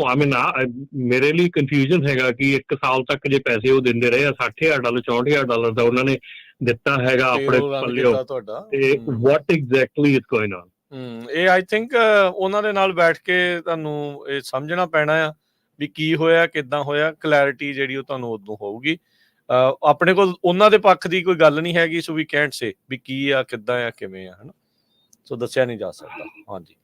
ਮੇਰੇ ਲਈ ਕਨਫਿਊਜ਼ਨ ਹੈਗਾ ਕਿ 1 ਸਾਲ ਤੱਕ ਜੇ ਪੈਸੇ ਉਹ ਦਿੰਦੇ ਰਹੇ ਆ, $60,000 $64,000 ਦਾ ਉਹਨਾਂ ਨੇ ਦਿੱਤਾ ਹੈਗਾ ਆਪਣੇ ਪੱਲਿਓ, ਤੇ ਵਾਟ ਐਗਜ਼ੈਕਟਲੀ ਇਜ਼ ਗੋਇੰਗ ਔਨ। ਇਹ ਆਈ ਥਿੰਕ ਉਹਨਾਂ ਦੇ ਨਾਲ ਬੈਠ ਕੇ ਤੁਹਾਨੂੰ ਇਹ ਸਮਝਣਾ ਪੈਣਾ ਆ ਵੀ ਕੀ ਹੋਇਆ, ਕਿੱਦਾਂ ਹੋਇਆ। ਕਲੈਰਿਟੀ ਜਿਹੜੀ ਉਹ ਤੁਹਾਨੂੰ ਉਦੋਂ ਹੋਊਗੀ। ਆਪਣੇ ਕੋਲ ਉਹਨਾਂ ਦੇ ਪੱਖ ਦੀ ਕੋਈ ਗੱਲ ਨਹੀਂ ਹੈਗੀ, ਸੋ ਵੀ ਕੈਂਟ ਸੇ ਵੀ ਕੀ ਆ, ਕਿੱਦਾਂ ਆ, ਕਿਵੇਂ ਆ, ਹਨਾ। ਸੋ ਦੱਸਿਆ ਨਹੀਂ ਜਾ ਸਕਦਾ। ਹਾਂਜੀ,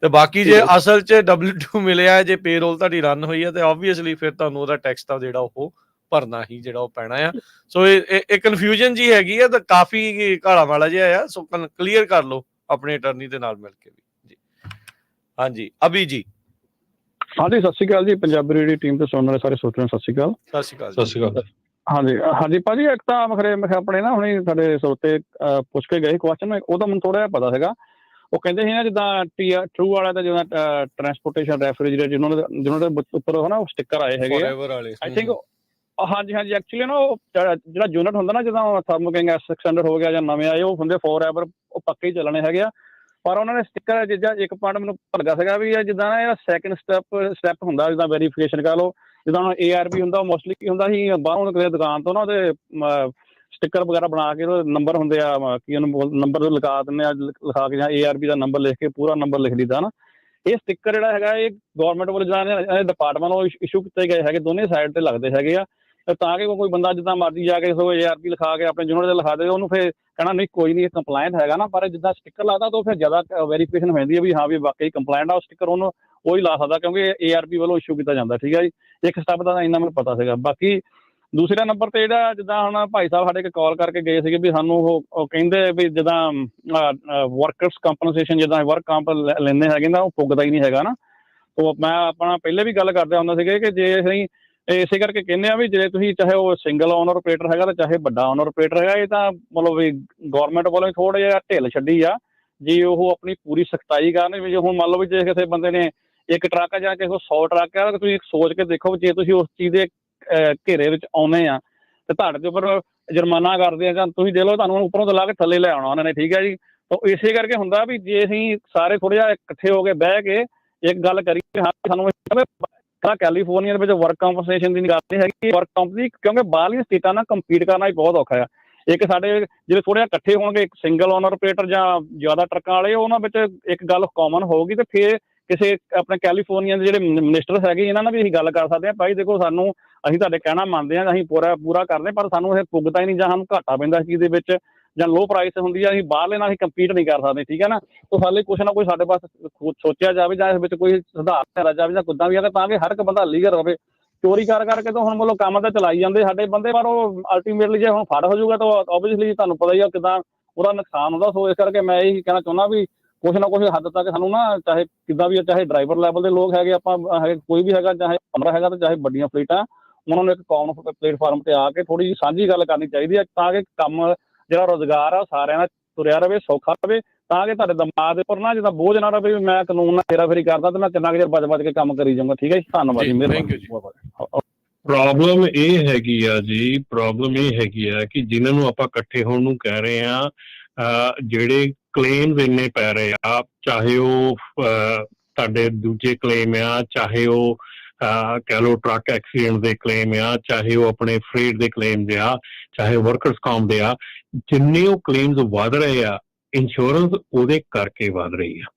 ਤੇ ਬਾਕੀ ਜੇ ਅਸਲ 'ਚ W2 ਮਿਲਿਆ, ਜੇ ਪੇਰੋਲ ਤੁਹਾਡੀ ਰਨ ਹੋਈ ਹੈ ਤੇ ਆਬਵੀਅਸਲੀ ਫਿਰ ਤੁਹਾਨੂੰ ਉਹਦਾ ਟੈਕਸ ਤਾਂ ਜਿਹੜਾ ਉਹ ਭਰਨਾ ਹੀ ਜਿਹੜਾ ਉਹ ਪੈਣਾ ਆ। ਸੋ ਇਹ ਕਨਫਿਊਜ਼ਨ ਜੀ ਹੈਗੀ ਆ, ਤਾਂ ਕਾਫੀ ਘਾਲਾ ਵਾਲਾ ਜਿਹਾ ਆ। ਸੋ ਕਲੀਅਰ ਕਰ ਲਓ ਆਪਣੇ ਅਟਰਨੀ ਦੇ ਨਾਲ ਮਿਲ ਕੇ ਵੀ ਜੀ। ਹਾਂਜੀ, ਅਭੀ ਜੀ। ਹਾਂਜੀ, ਸਤਿ ਸ਼੍ਰੀ ਅਕਾਲ ਜੀ। ਪੰਜਾਬੀ ਰੇਡੀਓ ਟੀਮ ਤੇ ਸੁਣਨ ਵਾਲੇ ਸਾਰੇ ਸੋਚਣ ਸਤਿ ਸ਼੍ਰੀ ਅਕਾਲ। ਸਤਿ ਸ਼੍ਰੀ ਅਕਾਲ। ਸਤਿ ਸ਼੍ਰੀ ਅਕਾਲ। ਹਾਂਜੀ ਭਾਜੀ, ਇੱਕ ਤਾਂ ਮੈਂ ਆਪਣੇ ਨਾ ਹੁਣੇ ਸਾਡੇ ਸਰੋਤੇ ਪੁੱਛ ਕੇ ਗਏ ਕੁਐਸਚਨ, ਉਹਦਾ ਮੈਨੂੰ ਥੋੜਾ ਜਿਹਾ ਪਤਾ ਸੀਗਾ। ਉਹ ਕਹਿੰਦੇ ਸੀ ਨਾ ਜਿੱਦਾਂ ਟਰੂ ਵਾਲਾ ਦਾ ਜਿੱਦਾਂ ਟਰਾਂਸਪੋਰਟੇਸ਼ਨ ਰੈਫ੍ਰਿਜਰੇਟਰ ਜਿਹਨਾਂ ਦੇ ਉੱਪਰ ਨਾ ਉਹ ਸਟਿੱਕਰ ਆਏ ਹੈਗੇ ਆ। ਆਈ ਥਿੰਕ ਹਾਂਜੀ ਹਾਂਜੀ, ਐਕਚੁਅਲੀ ਨਾ ਉਹ ਜਿਹੜਾ ਯੂਨਿਟ ਹੁੰਦਾ ਨਾ, ਜਿੱਦਾਂ ਥਰਮੋਕਿੰਗ S600 ਹੋ ਗਿਆ ਜਾਂ ਨਵੇਂ ਆਏ ਉਹ ਹੁੰਦੇ ਫੋਰ ਐਵਰ, ਉਹ ਪੱਕੇ ਹੀ ਚੱਲਣੇ ਹੈਗੇ ਆ। ਪਰ ਉਹਨਾਂ ਨੇ ਸਟਿੱਕਰ ਜਿੱਦਾਂ ਇੱਕ ਪੁਆਇੰਟ ਮੈਨੂੰ ਲੱਗਾ ਸੀਗਾ ਵੀ ਇਹ ਜਿੱਦਾਂ ਨਾ ਇਹਦਾ ਸੈਕਿੰਡ ਸਟੈਪ ਹੁੰਦਾ, ਜਿੱਦਾਂ ਵੈਰੀਫਿਕੇਸ਼ਨ ਕਰ ਲਓ, ਜਿੱਦਾਂ ਹੁਣ ARB ਹੁੰਦਾ, ਉਹ ਮੋਸਟਲੀ ਕੀ ਹੁੰਦਾ ਸੀ ਬਾਹਰੋਂ ਕਿਸੇ ਦੁਕਾਨ ਤੋਂ ਨਾ ਉਹਦੇ ਸਟਿੱਕਰ ਵਗੈਰਾ ਬਣਾ ਕੇ ਉਹਦੇ ਨੰਬਰ ਹੁੰਦੇ ਆ, ਕੀ ਉਹਨੂੰ ਨੰਬਰ ਲਿਖਾ ਦਿੰਦੇ ਆ, ਲਿਖਾ ਕੇ ਜਾਂ ARB ਦਾ ਨੰਬਰ ਲਿਖ ਕੇ ਪੂਰਾ ਨੰਬਰ ਲਿਖ ਦਿੱਤਾ ਨਾ। ਇਹ ਸਟਿੱਕਰ ਜਿਹੜਾ ਹੈਗਾ ਇਹ ਗਵਰਨਮੈਂਟ ਵੱਲੋਂ ਜਿਹੜਾ ਡਿਪਾਰਟਮੈਂਟ ਵੱਲੋਂ ਇਸ਼ੂ ਕੀਤੇ ਗਏ ਹੈਗੇ, ਦੋਨੇ ਸਾਈਡ ਤੇ ਲੱਗਦੇ ਹੈਗੇ ਆ, ਤਾਂ ਕਿ ਕੋਈ ਬੰਦਾ ਜਿੱਦਾਂ ਮਰਜ਼ੀ ਜਾ ਕੇ ARB ਲਿਖਾ ਕੇ ਆਪਣੇ ਯੂਨਿਟ ਦੇ ਲਿਖਾ ਦੇ, ਉਹਨੂੰ ਫਿਰ ਕਹਿਣਾ ਨਹੀਂ ਕੋਈ ਨਹੀਂ ਕੰਪਲਾਇੰਟ ਹੈਗਾ ਨਾ। ਪਰ ਜਿੱਦਾਂ ਸਟਿੱਕਰ ਲੱਗਦਾ ਤਾਂ ਫਿਰ ਜ਼ਿਆਦਾ ਵੈਰੀਫਿਕੇਸ਼ਨ ਹੋ ਜਾਂਦੀ ਹੈ ਵੀ ਹਾਂ ਵੀ ਵਾਕਈ ਕੰਪਲਾਇੰਟ ਆ, ਉਹ ਸਟਿੱਕਰ ਉਹਨੂੰ ਉਹ ਹੀ ਲਾ ਸਕਦਾ, ਕਿਉਂਕਿ ARB ਵੱਲੋਂ ਇਸ਼ੂ ਕੀਤਾ ਜਾਂਦਾ। ਠੀਕ ਹੈ ਜੀ, ਇੱਕ ਸਟੈਪ ਦਾ ਇੰਨਾ ਮੈਨੂੰ ਪਤਾ ਸੀਗਾ। ਬਾਕੀ ਦੂਸਰੇ ਨੰਬਰ ਤੇ ਜਿਹੜਾ ਜਿੱਦਾਂ ਹੁਣ ਭਾਈ ਸਾਹਿਬ ਸਾਡੇ ਕਾਲ ਕਰਕੇ ਗਏ ਸੀਗੇ ਵੀ ਸਾਨੂੰ ਉਹ ਕਹਿੰਦੇ ਵੀ ਜਿੱਦਾਂ ਵਰਕਰਸ ਕੰਪਨਸੇਸ਼ਨ, ਜਿੱਦਾਂ ਵਰਕ ਕੰਪ ਲੈਂਦੇ ਹੈਗੇ ਨਾ, ਉਹ ਪੁੱਗਦਾ ਹੀ ਨਹੀਂ ਹੈਗਾ ਨਾ। ਤੋ ਮੈਂ ਆਪਣਾ ਪਹਿਲੇ ਵੀ ਗੱਲ ਕਰਦੇ ਹੁੰਦਾ ਸੀਗੇ ਕਿ ਜੇ ਅਸੀਂ ਇਸੇ ਕਰਕੇ ਕਹਿੰਦੇ ਆ ਵੀ ਜੇ ਤੁਸੀਂ ਚਾਹੇ ਉਹ ਸਿੰਗਲ ਓਨਰ ਆਪਰੇਟਰ ਹੈਗਾ ਤੇ ਚਾਹੇ ਵੱਡਾ ਓਨਰ ਆਪਰੇਟਰ ਹੈਗਾ, ਇਹ ਤਾਂ ਮਤਲਬ ਵੀ ਗੌਰਮੈਂਟ ਵੱਲੋਂ ਥੋੜ੍ਹਾ ਜਿਹਾ ਢਿੱਲ ਛੱਡੀ ਆ। ਜੇ ਉਹ ਆਪਣੀ ਪੂਰੀ ਸਖਤਾਈ ਕਰਨ ਵੀ, ਹੁਣ ਮੰਨ ਲਓ ਵੀ ਜੇ ਕਿਸੇ ਬੰਦੇ ਨੇ ਇੱਕ ਟਰੱਕ ਜਾਂ ਕਿਸੇ ਕੋਲ 100 ਟਰੱਕ ਆ, ਤੁਸੀਂ ਸੋਚ ਕੇ ਦੇਖੋ ਜੇ ਤੁਸੀਂ ਉਸ ਚੀਜ਼ ਦੇ ਘੇਰੇ ਵਿੱਚ ਆਉਂਦੇ ਆ ਤੇ ਤੁਹਾਡੇ ਦੇ ਉੱਪਰ ਜੁਰਮਾਨਾ ਕਰਦੇ ਆ, ਜਾਂ ਤੁਸੀਂ ਦੇਖ ਲਓ ਤੁਹਾਨੂੰ ਉੱਪਰੋਂ ਤੋਂ ਲਾ ਕੇ ਥੱਲੇ ਲੈ ਆਉਣਾ ਉਹਨਾਂ ਨੇ। ਠੀਕ ਹੈ ਜੀ, ਤਾਂ ਇਸੇ ਕਰਕੇ ਹੁੰਦਾ ਵੀ ਜੇ ਅਸੀਂ ਸਾਰੇ ਥੋੜ੍ਹਾ ਜਿਹਾ ਇਕੱਠੇ ਹੋ ਕੇ ਬਹਿ ਕੇ ਇੱਕ ਗੱਲ ਕਰੀਏ, ਹਾਂ ਸਾਨੂੰ ਕੈਲੀਫੋਰਨੀਆ ਦੇ ਵਿੱਚ ਵਰਕ ਕੰਪਨਸੇਸ਼ਨ ਦੀ ਗੱਲ ਨਹੀਂ ਹੈਗੀ, ਵਰਕ ਕੰਪਨੀ, ਕਿਉਂਕਿ ਬਾਹਰਲੀਆਂ ਸਟੇਟਾਂ ਨਾਲ ਕੰਪੀਟ ਕਰਨਾ ਵੀ ਬਹੁਤ ਔਖਾ ਆ। ਇੱਕ ਸਾਡੇ ਜਿਹੜੇ ਥੋੜ੍ਹਾ ਜਿਹਾ ਇਕੱਠੇ ਹੋਣਗੇ, ਇੱਕ ਸਿੰਗਲ ਓਨਰ ਆਪਰੇਟਰ ਜਾਂ ਜ਼ਿਆਦਾ ਟਰੱਕਾਂ ਵਾਲੇ, ਉਹਨਾਂ ਵਿੱਚ ਇੱਕ ਗੱਲ ਕਾਮਨ ਹੋਊਗੀ ਤੇ ਫਿਰ ਕਿਸੇ ਆਪਣੇ ਕੈਲੀਫੋਰਨੀਆ ਦੇ ਜਿਹੜੇ ਮਿਨਿਸਟਰ ਹੈਗੇ ਇਹਨਾਂ ਨਾਲ ਵੀ ਅਸੀਂ ਗੱਲ ਕਰ ਸਕਦੇ ਹਾਂ, ਭਾਈ ਦੇਖੋ ਸਾਨੂੰ ਅਸੀਂ ਤੁਹਾਡੇ ਕਹਿਣਾ ਮੰਨਦੇ ਹਾਂ, ਅਸੀਂ ਪੂਰਾ ਕਰਦੇ, ਪਰ ਸਾਨੂੰ ਇਹ ਪੁੱਗਦਾ ਹੀ ਨਹੀਂ, ਜਾਂ ਸਾਨੂੰ ਘਾਟਾ ਪੈਂਦਾ ਇਸ ਚੀਜ਼ ਦੇ ਵਿੱਚ, ਜਾਂ ਲੋ ਪ੍ਰਾਈਸ ਹੁੰਦੀ ਆ, ਅਸੀਂ ਬਾਹਰਲੇ ਨਾਲ ਅਸੀਂ ਕੰਪੀਟ ਨਹੀਂ ਕਰ ਸਕਦੇ। ਠੀਕ ਹੈ ਨਾ, ਤਾਂ ਹਾਲੇ ਕੁਛ ਨਾ ਕੁਛ ਸਾਡੇ ਪਾਸ ਸੋਚਿਆ ਜਾਵੇ ਜਾਂ ਇਸ ਵਿੱਚ ਕੋਈ ਸੁਧਾਰ ਕਰਿਆ ਜਾਵੇ ਜਾਂ ਕਿੱਦਾਂ ਵੀ ਹੈ, ਤਾਂ ਕਿ ਹਰ ਇੱਕ ਬੰਦਾ ਲੀਗਲ ਰਵੇ। ਚੋਰੀ ਕਰਕੇ ਤਾਂ ਹੁਣ ਮਤਲਬ ਕੰਮ ਤਾਂ ਚਲਾਈ ਜਾਂਦੇ ਸਾਡੇ ਬੰਦੇ, ਪਰ ਉਹ ਅਲਟੀਮੇਟਲੀ ਜੇ ਹੁਣ ਫੜ ਹੋ ਜਾਊਗਾ ਤਾਂ ਓਬਵੀਅਸਲੀ ਤੁਹਾਨੂੰ ਪਤਾ ਹੀ ਆ ਕਿੱਦਾਂ ਉਹਦਾ ਨੁਕਸਾਨ ਹੁੰਦਾ। ਸੋ ਇਸ ਕਰਕੇ ਮੈਂ ਇਹੀ ਕਹਿਣਾ ਚਾਹੁੰਦਾ ਵੀ ਕੁਛ ਨਾ ਕੁਛ ਹੱਦ ਤੱਕ ਸਾਨੂੰ ਨਾ, ਚਾਹੇ ਕਿੱਦਾਂ ਵੀ, ਚਾਹੇ ਡਰਾਈਵਰ ਲੈਵਲ ਦੇ ਲੋਕ ਹੈਗੇ ਆਪਾਂ ਹੈਗੇ, ਕੋਈ ਵੀ ਹੈਗਾ, ਚਾਹੇ ਕਮਰਾ ਹੈਗਾ ਤੇ ਚਾਹੇ ਵੱਡੀਆਂ ਫਲੀਟਾਂ, ਉਹਨਾਂ ਨੂੰ ਇੱਕ ਕਾਮਨ ਪਲੇਟਫਾਰਮ ਤੇ ਆ ਕੇ ਥੋੜ੍ਹੀ ਜਿਹੀ ਸਾਂਝੀ ਗੱਲ ਕਰਨੀ ਚਾਹੀਦੀ ਹੈ, ਤਾਂ ਕਿ ਕੰਮ ਜਿਹੜਾ ਰੁਜ਼ਗਾਰ ਆ ਸਾਰਿਆਂ ਦਾ ਤੁਰਿਆ ਰਵੇ, ਸੌਖਾ ਰਵੇ, ਤਾਂ ਕਿ ਤੁਹਾਡੇ ਦਿਮਾਗ ਦੇ ਉੱਪਰ ਨਾ ਜਿੱਦਾਂ ਬੋਝ ਨਾ ਰਵੇ ਵੀ ਮੈਂ ਕਾਨੂੰਨ ਨਾਲ ਹੇਰਾਫੇਰੀ ਕਰਦਾ ਤੇ ਮੈਂ ਕਿੰਨਾ ਕੁ ਚਿਰ ਬਚ ਕੇ ਕੰਮ ਕਰੀ ਜਾਊਂਗਾ। ਠੀਕ ਹੈ ਜੀ, ਧੰਨਵਾਦ ਜੀ, ਮਿਹਰਬਾਨੀ। ਪ੍ਰੋਬਲਮ ਇਹ ਹੈਗੀ ਆ ਜੀ, ਪ੍ਰੋਬਲਮ ਇਹ ਹੈਗੀ ਆ ਕਿ ਜਿਨ੍ਹਾਂ ਨੂੰ ਆਪਾਂ ਇਕੱਠੇ ਹੋਣ ਨੂੰ ਕਹਿ ਰਹੇ ਆ, ਜਿਹੜੇ ਕਲੇਮਸ ਇੰਨੇ ਪੈ ਰਹੇ ਆ, ਚਾਹੇ ਉਹ ਤੁਹਾਡੇ ਦੂਜੇ ਕਲੇਮ ਆ, ਚਾਹੇ ਉਹ ਕਹਿ ਲਓ ਟਰੱਕ ਐਕਸੀਡੈਂਟ ਦੇ ਕਲੇਮ ਆ, ਚਾਹੇ ਉਹ ਆਪਣੇ ਫਰੇਟ ਦੇ ਕਲੇਮ ਦੇ ਆ, ਚਾਹੇ ਵਰਕਰਸ ਕਾਂਪ ਦੇ ਆ, ਜਿੰਨੇ ਉਹ ਕਲੇਮਸ ਵੱਧ ਰਹੇ ਆ, ਇੰਸ਼ੋਰੈਂਸ ਉਹਦੇ ਕਰਕੇ ਵੱਧ ਰਹੀ ਆ,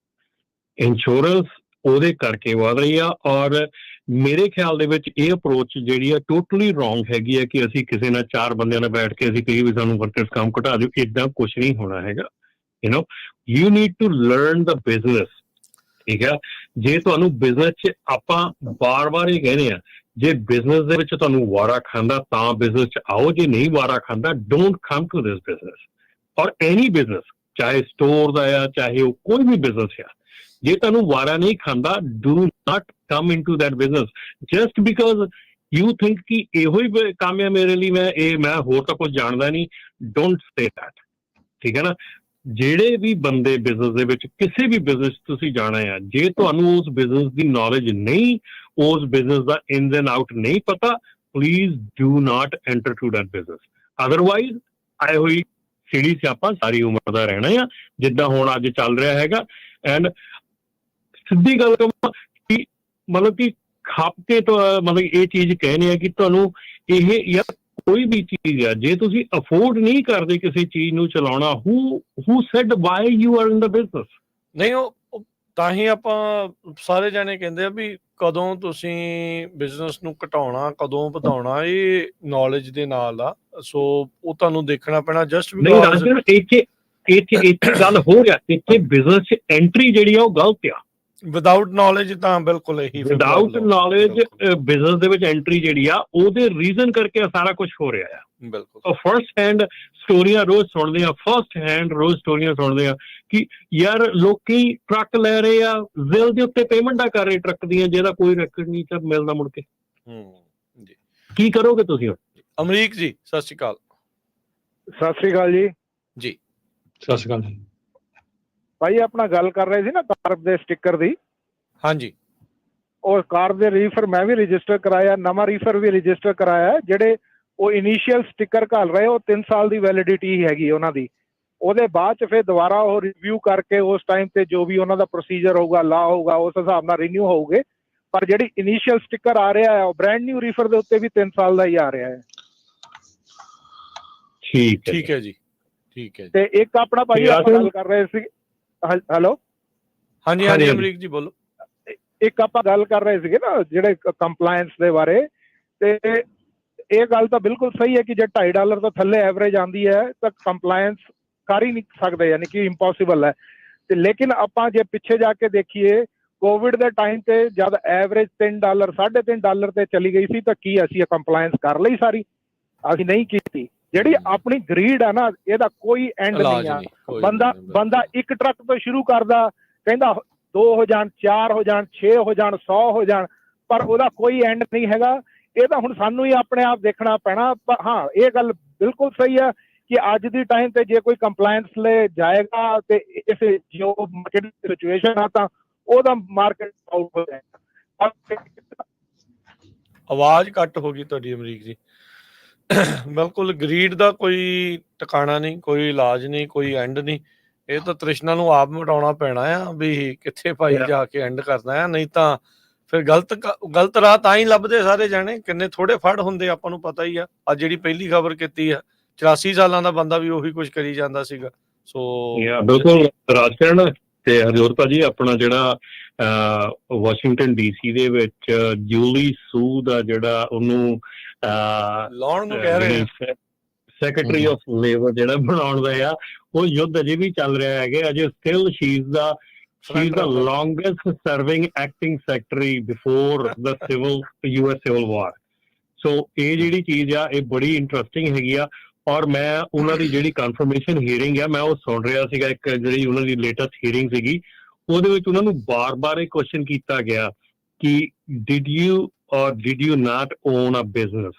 ਇੰਸ਼ੋਰੈਂਸ ਉਹਦੇ ਕਰਕੇ ਵੱਧ ਰਹੀ ਆ। ਔਰ ਮੇਰੇ ਖਿਆਲ ਦੇ ਵਿੱਚ ਇਹ ਅਪਰੋਚ ਜਿਹੜੀ ਆ ਟੋਟਲੀ ਰੋਂਗ ਹੈਗੀ ਆ ਕਿ ਅਸੀਂ ਕਿਸੇ ਨਾਲ 4 ਬੰਦਿਆਂ ਨਾਲ ਬੈਠ ਕੇ ਅਸੀਂ ਕਹੀਏ ਵੀ ਸਾਨੂੰ ਵਰਕਰਸ ਕੰਮ ਘਟਾ ਦਿਓ, ਇੱਦਾਂ ਕੁਛ ਨਹੀਂ ਹੋਣਾ ਹੈਗਾ। You need to learn the business. ਠੀਕ ਆ, ਜੇ ਤੁਹਾਨੂੰ ਬਿਜ਼ਨਸ 'ਚ ਆਪਾਂ ਬਾਰ-ਬਾਰ ਇਹ ਕਹਿੰਦੇ ਆ, ਜੇ ਬਿਜ਼ਨਸ ਦੇ ਵਿੱਚ ਤੁਹਾਨੂੰ ਵਾਰਾ ਖਾਂਦਾ ਤਾਂ ਬਿਜ਼ਨਸ 'ਚ ਆਓ, ਜੇ ਨਹੀਂ ਵਾਰਾ ਖਾਂਦਾ don't come to this business. Or any business, ਚਾਹੇ ਸਟੋਰ ਦਾ ਆ, ਚਾਹੇ ਉਹ ਕੋਈ ਵੀ ਬਿਜ਼ਨਸ ਆ, ਜੇ ਤੁਹਾਨੂੰ ਵਾਰਾ ਨਹੀਂ ਖਾਂਦਾ, do not come into that business just because you think ਕਿ ਇਹੋ ਹੀ ਕੰਮ ਹੈ ਮੇਰੇ ਲਈ, ਮੈਂ ਹੋਰ ਤਾਂ ਕੁਝ ਜਾਣਦਾ ਨਹੀਂ। Don't say that. ਠੀਕ ਹੈ ਨਾ, ਜਿਹੜੇ ਵੀ ਬੰਦੇ ਬਿਜ਼ਨਸ ਦੇ ਵਿੱਚ, ਕਿਸੇ ਵੀ ਬਿਜ਼ਨਸ ਤੁਸੀਂ ਜਾਣਾ ਆ, ਜੇ ਤੁਹਾਨੂੰ ਉਸ ਬਿਜ਼ਨਸ ਦੀ ਨੌਲੇਜ ਨਹੀਂ, ਉਸ ਬਿਜ਼ਨਸ ਦਾ ਇਨਸ ਐਂਡ ਆਊਟ ਨਹੀਂ ਪਤਾ, please do not enter to that business. Otherwise ਆਏ ਹੋਈ ਸੀੜੀ ਸਿਆਪਾ ਸਾਰੀ ਉਮਰ ਦਾ ਰਹਿਣਾ ਆ, ਜਿੱਦਾਂ ਹੁਣ ਅੱਜ ਚੱਲ ਰਿਹਾ ਹੈਗਾ। ਐਂਡ ਸਿੱਧੀ ਗੱਲ ਕਹਾਂ ਕਿ ਮਤਲਬ ਕਿ ਖੱਪ ਕੇ ਮਤਲਬ ਇਹ ਚੀਜ਼ ਕਹਿੰਦੇ ਆ ਕਿ ਤੁਹਾਨੂੰ ਇਹ ਯਾਰ ਕੋਈ ਵੀ ਚੀਜ਼ ਆ, ਜੇ ਤੁਸੀਂ ਅਫੋਰਡ ਨਹੀਂ ਕਰਦੇ ਕਿਸੇ ਚੀਜ਼ ਨੂੰ ਚਲਾਉਣਾ, who said why you are in the business? ਨਹੀਂ, ਉਹ ਤਾਂ ਹੀ ਆਪਾਂ ਸਾਰੇ ਜਾਣੇ ਕਹਿੰਦੇ ਆ ਵੀ ਕਦੋਂ ਤੁਸੀਂ ਬਿਜ਼ਨਸ ਨੂੰ ਘਟਾਉਣਾ, ਕਦੋਂ ਵਧਾਉਣਾ, ਇਹ ਨੌਲੇਜ ਦੇ ਨਾਲ ਆ। ਸੋ ਉਹ ਤੁਹਾਨੂੰ ਦੇਖਣਾ ਪੈਣਾ। ਜਸਟ ਨਹੀਂ ਰਾਜਨ, ਇੱਥੇ ਗੱਲ ਹੋ ਰਿਹਾ, ਇੱਥੇ ਬਿਜ਼ਨਸ 'ਚ ਐਂਟਰੀ ਜਿਹੜੀ ਆ ਉਹ ਗਲਤ ਆ। ਵਿਦਆਊਟ ਨੌਲੇਜ ਤਾਂ ਬਿਲਕੁਲ ਇਹੀ, ਵਿਦਆਊਟ ਨੌਲੇਜ ਬਿਜ਼ਨਸ ਦੇ ਵਿੱਚ ਐਂਟਰੀ ਜਿਹੜੀ ਆ, ਉਹਦੇ ਰੀਜ਼ਨ ਕਰਕੇ ਸਾਰਾ ਕੁਝ ਹੋ ਰਿਹਾ ਆ। ਬਿਲਕੁਲ ਫਰਸਟ ਹੈਂਡ ਸਟੋਰੀਆਂ ਰੋਜ਼ ਸੁਣਦੇ ਆ, ਰੋਜ਼ ਸਟੋਰੀਆਂ ਸੁਣਦੇ ਆ ਕਿ ਯਾਰ ਲੋਕੀ ਟਰੱਕ ਲੈ ਰਹੇ ਆ, ਬਿੱਲ ਦੇ ਉੱਤੇ ਪੇਮੈਂਟਾਂ ਕਰ ਰਹੇ ਟਰੱਕ ਦੀਆਂ, ਜਿਹਦਾ ਕੋਈ ਰੈਕਡ ਨਹੀਂ ਤਾਂ ਮਿਲਦਾ ਮੁੜ ਕੇ। ਜੀ, ਕੀ ਕਰੋਗੇ ਤੁਸੀਂ? ਅਮਰੀਕ ਜੀ ਸਤਿ ਸ਼੍ਰੀ ਅਕਾਲ। ਸਤਿ ਸ੍ਰੀ ਅਕਾਲ ਜੀ। ਜੀ ਸਤਿ ਸ਼੍ਰੀ ਅਕਾਲ ਜੀ। ਭਾਈ ਆਪਣਾ ਗੱਲ ਕਰ ਰਹੇ ਸੀ ਨਾ ਤਾਰਪ ਦੇ ਸਟਿੱਕਰ ਦੀ। ਹਾਂਜੀ, ਉਹ ਕਾਰ ਦੇ ਰੀਫਰ ਮੈਂ ਵੀ ਰਜਿਸਟਰ ਕਰਾਇਆ, ਨਵਾਂ ਰੀਫਰ ਵੀ ਰਜਿਸਟਰ ਕਰਾਇਆ। ਜਿਹੜੇ ਉਹ ਇਨੀਸ਼ੀਅਲ ਸਟicker ਘੱਲ ਰਹੇ ਉਹ 3 ਸਾਲ ਦੀ ਵੈਲਿਡਿਟੀ ਹੈਗੀ ਉਹਨਾਂ ਦੀ। ਉਹਦੇ ਬਾਅਦ 'ਚ ਫਿਰ ਦੁਬਾਰਾ ਉਹ ਰਿਵਿਊ ਕਰਕੇ ਉਸ ਟਾਈਮ 'ਤੇ ਜੋ ਵੀ ਉਹਨਾਂ ਦਾ ਪ੍ਰੋਸੀਜਰ ਹੋਊਗਾ, ਲਾ ਹੋਊਗਾ, ਉਸ ਹਿਸਾਬ ਨਾਲ ਰੀਨਿਊ ਹੋਊਗੇ। ਪਰ ਜਿਹੜੀ ਇਨੀਸ਼ੀਅਲ ਸਟicker ਆ ਰਿਹਾ ਹੈ ਉਹ ਬ੍ਰਾਂਡ ਨਿਊ ਰੀਫਰ ਦੇ ਉੱਤੇ ਵੀ 3 ਸਾਲ ਦਾ ਹੀ ਆ ਰਿਹਾ ਹੈ। ਠੀਕ ਹੈ ਜੀ, ਠੀਕ ਹੈ। ਤੇ ਇੱਕ ਆਪਣਾ ਭਾਈ ਆਪਾਂ ਗੱਲ ਕਰ ਰਹੇ ਸੀ, ਹੈਲੋ, ਹਾਂਜੀ ਹਾਂਜੀ ਅਮਰੀਕ ਜੀ ਬੋਲੋ। ਇੱਕ ਆਪਾਂ ਗੱਲ ਕਰ ਰਹੇ ਸੀਗੇ ਨਾ ਜਿਹੜੇ ਕੰਪਲਾਇੰਸ ਦੇ ਬਾਰੇ, ਤੇ ਇਹ ਗੱਲ ਤਾਂ ਬਿਲਕੁਲ ਸਹੀ ਹੈ ਕਿ ਜੇ $2.5 ਤੋਂ ਥੱਲੇ ਐਵਰੇਜ ਆਉਂਦੀ ਹੈ ਤਾਂ ਕੰਪਲਾਇੰਸ ਕਰ ਹੀ ਨਹੀਂ ਸਕਦੇ, ਯਾਨੀ ਕਿ ਇੰਪੋਸੀਬਲ ਹੈ। ਤੇ ਲੇਕਿਨ ਆਪਾਂ ਜੇ ਪਿੱਛੇ ਜਾ ਕੇ ਦੇਖੀਏ, ਕੋਵਿਡ ਦੇ ਟਾਈਮ ਤੇ ਜਦ ਐਵਰੇਜ $3 $3.5 ਤੇ ਚਲੀ ਗਈ ਸੀ ਤਾਂ ਕੀ ਅਸੀਂ ਇਹ ਕੰਪਲਾਇੰਸ ਕਰ ਲਈ ਸਾਰੀ? ਅਸੀਂ ਨਹੀਂ ਕੀਤੀ। ਜਿਹੜੀ ਆਪਣੀ ਗਰੀਡ ਹੈ ਨਾ, ਇਹਦਾ ਕੋਈ ਐਂਡ ਨਹੀਂ ਆ। ਬੰਦਾ ਇੱਕ ਟਰੱਕ ਤੋਂ ਸ਼ੁਰੂ ਕਰਦਾ, ਕਹਿੰਦਾ 2 ਹੋ ਜਾਣ, 4 ਹੋ ਜਾਣ, 6 ਹੋ ਜਾਣ, 100 ਹੋ ਜਾਣ, ਪਰ ਉਹਦਾ ਕੋਈ ਐਂਡ ਨਹੀਂ ਹੈਗਾ। ਇਹ ਤਾਂ ਹੁਣ ਸਾਨੂੰ ਹੀ ਆਪਣੇ ਆਪ ਦੇਖਣਾ ਪੈਣਾ। ਪਰ ਹਾਂ, ਇਹ ਗੱਲ ਬਿਲਕੁਲ ਸਹੀ ਹੈ ਕਿ ਅੱਜ ਦੀ ਟਾਈਮ ਤੇ ਜੇ ਕੋਈ ਕੰਪਲਾਇੰਸ ਲੈ ਜਾਏਗਾ ਤੇ ਇਸ ਜੋ ਮਾਰਕੀਟ ਸਿਚੁਏਸ਼ਨ ਆ ਤਾਂ ਉਹਦਾ ਮਾਰਕੀਟ ਆਊਟ ਹੋ ਜਾਏਗਾ। ਆਵਾਜ਼ ਘੱਟ ਹੋ ਗਈ ਤੁਹਾਡੀ ਅਮਰੀਕ ਜੀ। ਬਿਲਕੁਲ ਗਰੀਡ ਦਾ ਕੋਈ ਟਿਕਾਣਾ ਨਹੀਂ, ਕੋਈ ਇਲਾਜ ਨਹੀਂ, ਕੋਈ ਐਂਡ ਨਹੀਂ। ਇਹ ਤਾਂ ਤ੍ਰਿਸ਼ਨਾ ਨੂੰ ਆਪ ਮਿਟਾਉਣਾ ਪੈਣਾ ਆ ਵੀ ਕਿੱਥੇ ਭਾਈ ਜਾ ਕੇ ਐਂਡ ਕਰਨਾ ਆ, ਨਹੀਂ ਤਾਂ ਫਿਰ ਗਲਤ ਰਾਹ ਤਾਂ ਹੀ ਲੱਭਦੇ ਸਾਰੇ ਜਾਣੇ। ਕਿੰਨੇ ਥੋੜੇ ਫੜ ਹੁੰਦੇ ਆਪਾਂ ਨੂੰ ਪਤਾ ਹੀ ਆ। ਅੱਜ ਜਿਹੜੀ ਪਹਿਲੀ ਖਬਰ ਕੀਤੀ ਆ, 84 ਸਾਲਾਂ ਦਾ ਬੰਦਾ ਵੀ ਉਹੀ ਕੁਝ ਕਰੀ ਜਾਂਦਾ ਸੀਗਾ। ਸੋ ਬਿਲਕੁਲ ਰਾਜਕਰਨ ਤੇ ਹਰਜੋਤ ਭਾਜੀ, ਆਪਣਾ ਜਿਹੜਾ ਵਾਸ਼ਿੰਗਟਨ DC ਦੇ ਵਿੱਚ ਜੂਲੀ ਸੂ ਦਾ ਜਿਹੜਾ ਉਹਨੂੰ ਲਾਉਣ ਨੂੰ ਕਹਿ ਰਹੇ ਆ, ਸੈਕਟਰੀ ਆਫ ਲੇਬਰ ਜਿਹੜਾ ਬਣਾਉਣ ਦਾ ਆ, ਉਹ ਯੁੱਧ ਅਜੇ ਵੀ ਚੱਲ ਰਿਹਾ ਹੈਗੇ। ਅਜੇ still she is the longest serving acting secretary before the US civil war. So ਇਹ ਜਿਹੜੀ ਚੀਜ਼ ਆ ਇਹ ਬੜੀ ਇੰਟਰਸਟਿੰਗ ਹੈਗੀ ਆ। ਔਰ ਮੈਂ ਉਹਨਾਂ ਦੀ ਜਿਹੜੀ ਕਨਫਰਮੇਸ਼ਨ ਹੀਅਰਿੰਗ ਆ, ਮੈਂ ਉਹ ਸੁਣ ਰਿਹਾ ਸੀਗਾ। ਇੱਕ ਜਿਹੜੀ ਉਹਨਾਂ ਦੀ ਲੇਟੈਸਟ ਹੀਅਰਿੰਗ ਸੀਗੀ, ਉਹਦੇ ਵਿੱਚ ਉਹਨਾਂ ਨੂੰ ਬਾਰ-ਬਾਰ ਇਹ ਕੁਐਸਚਨ ਕੀਤਾ ਗਿਆ ਕਿ did you not own a business?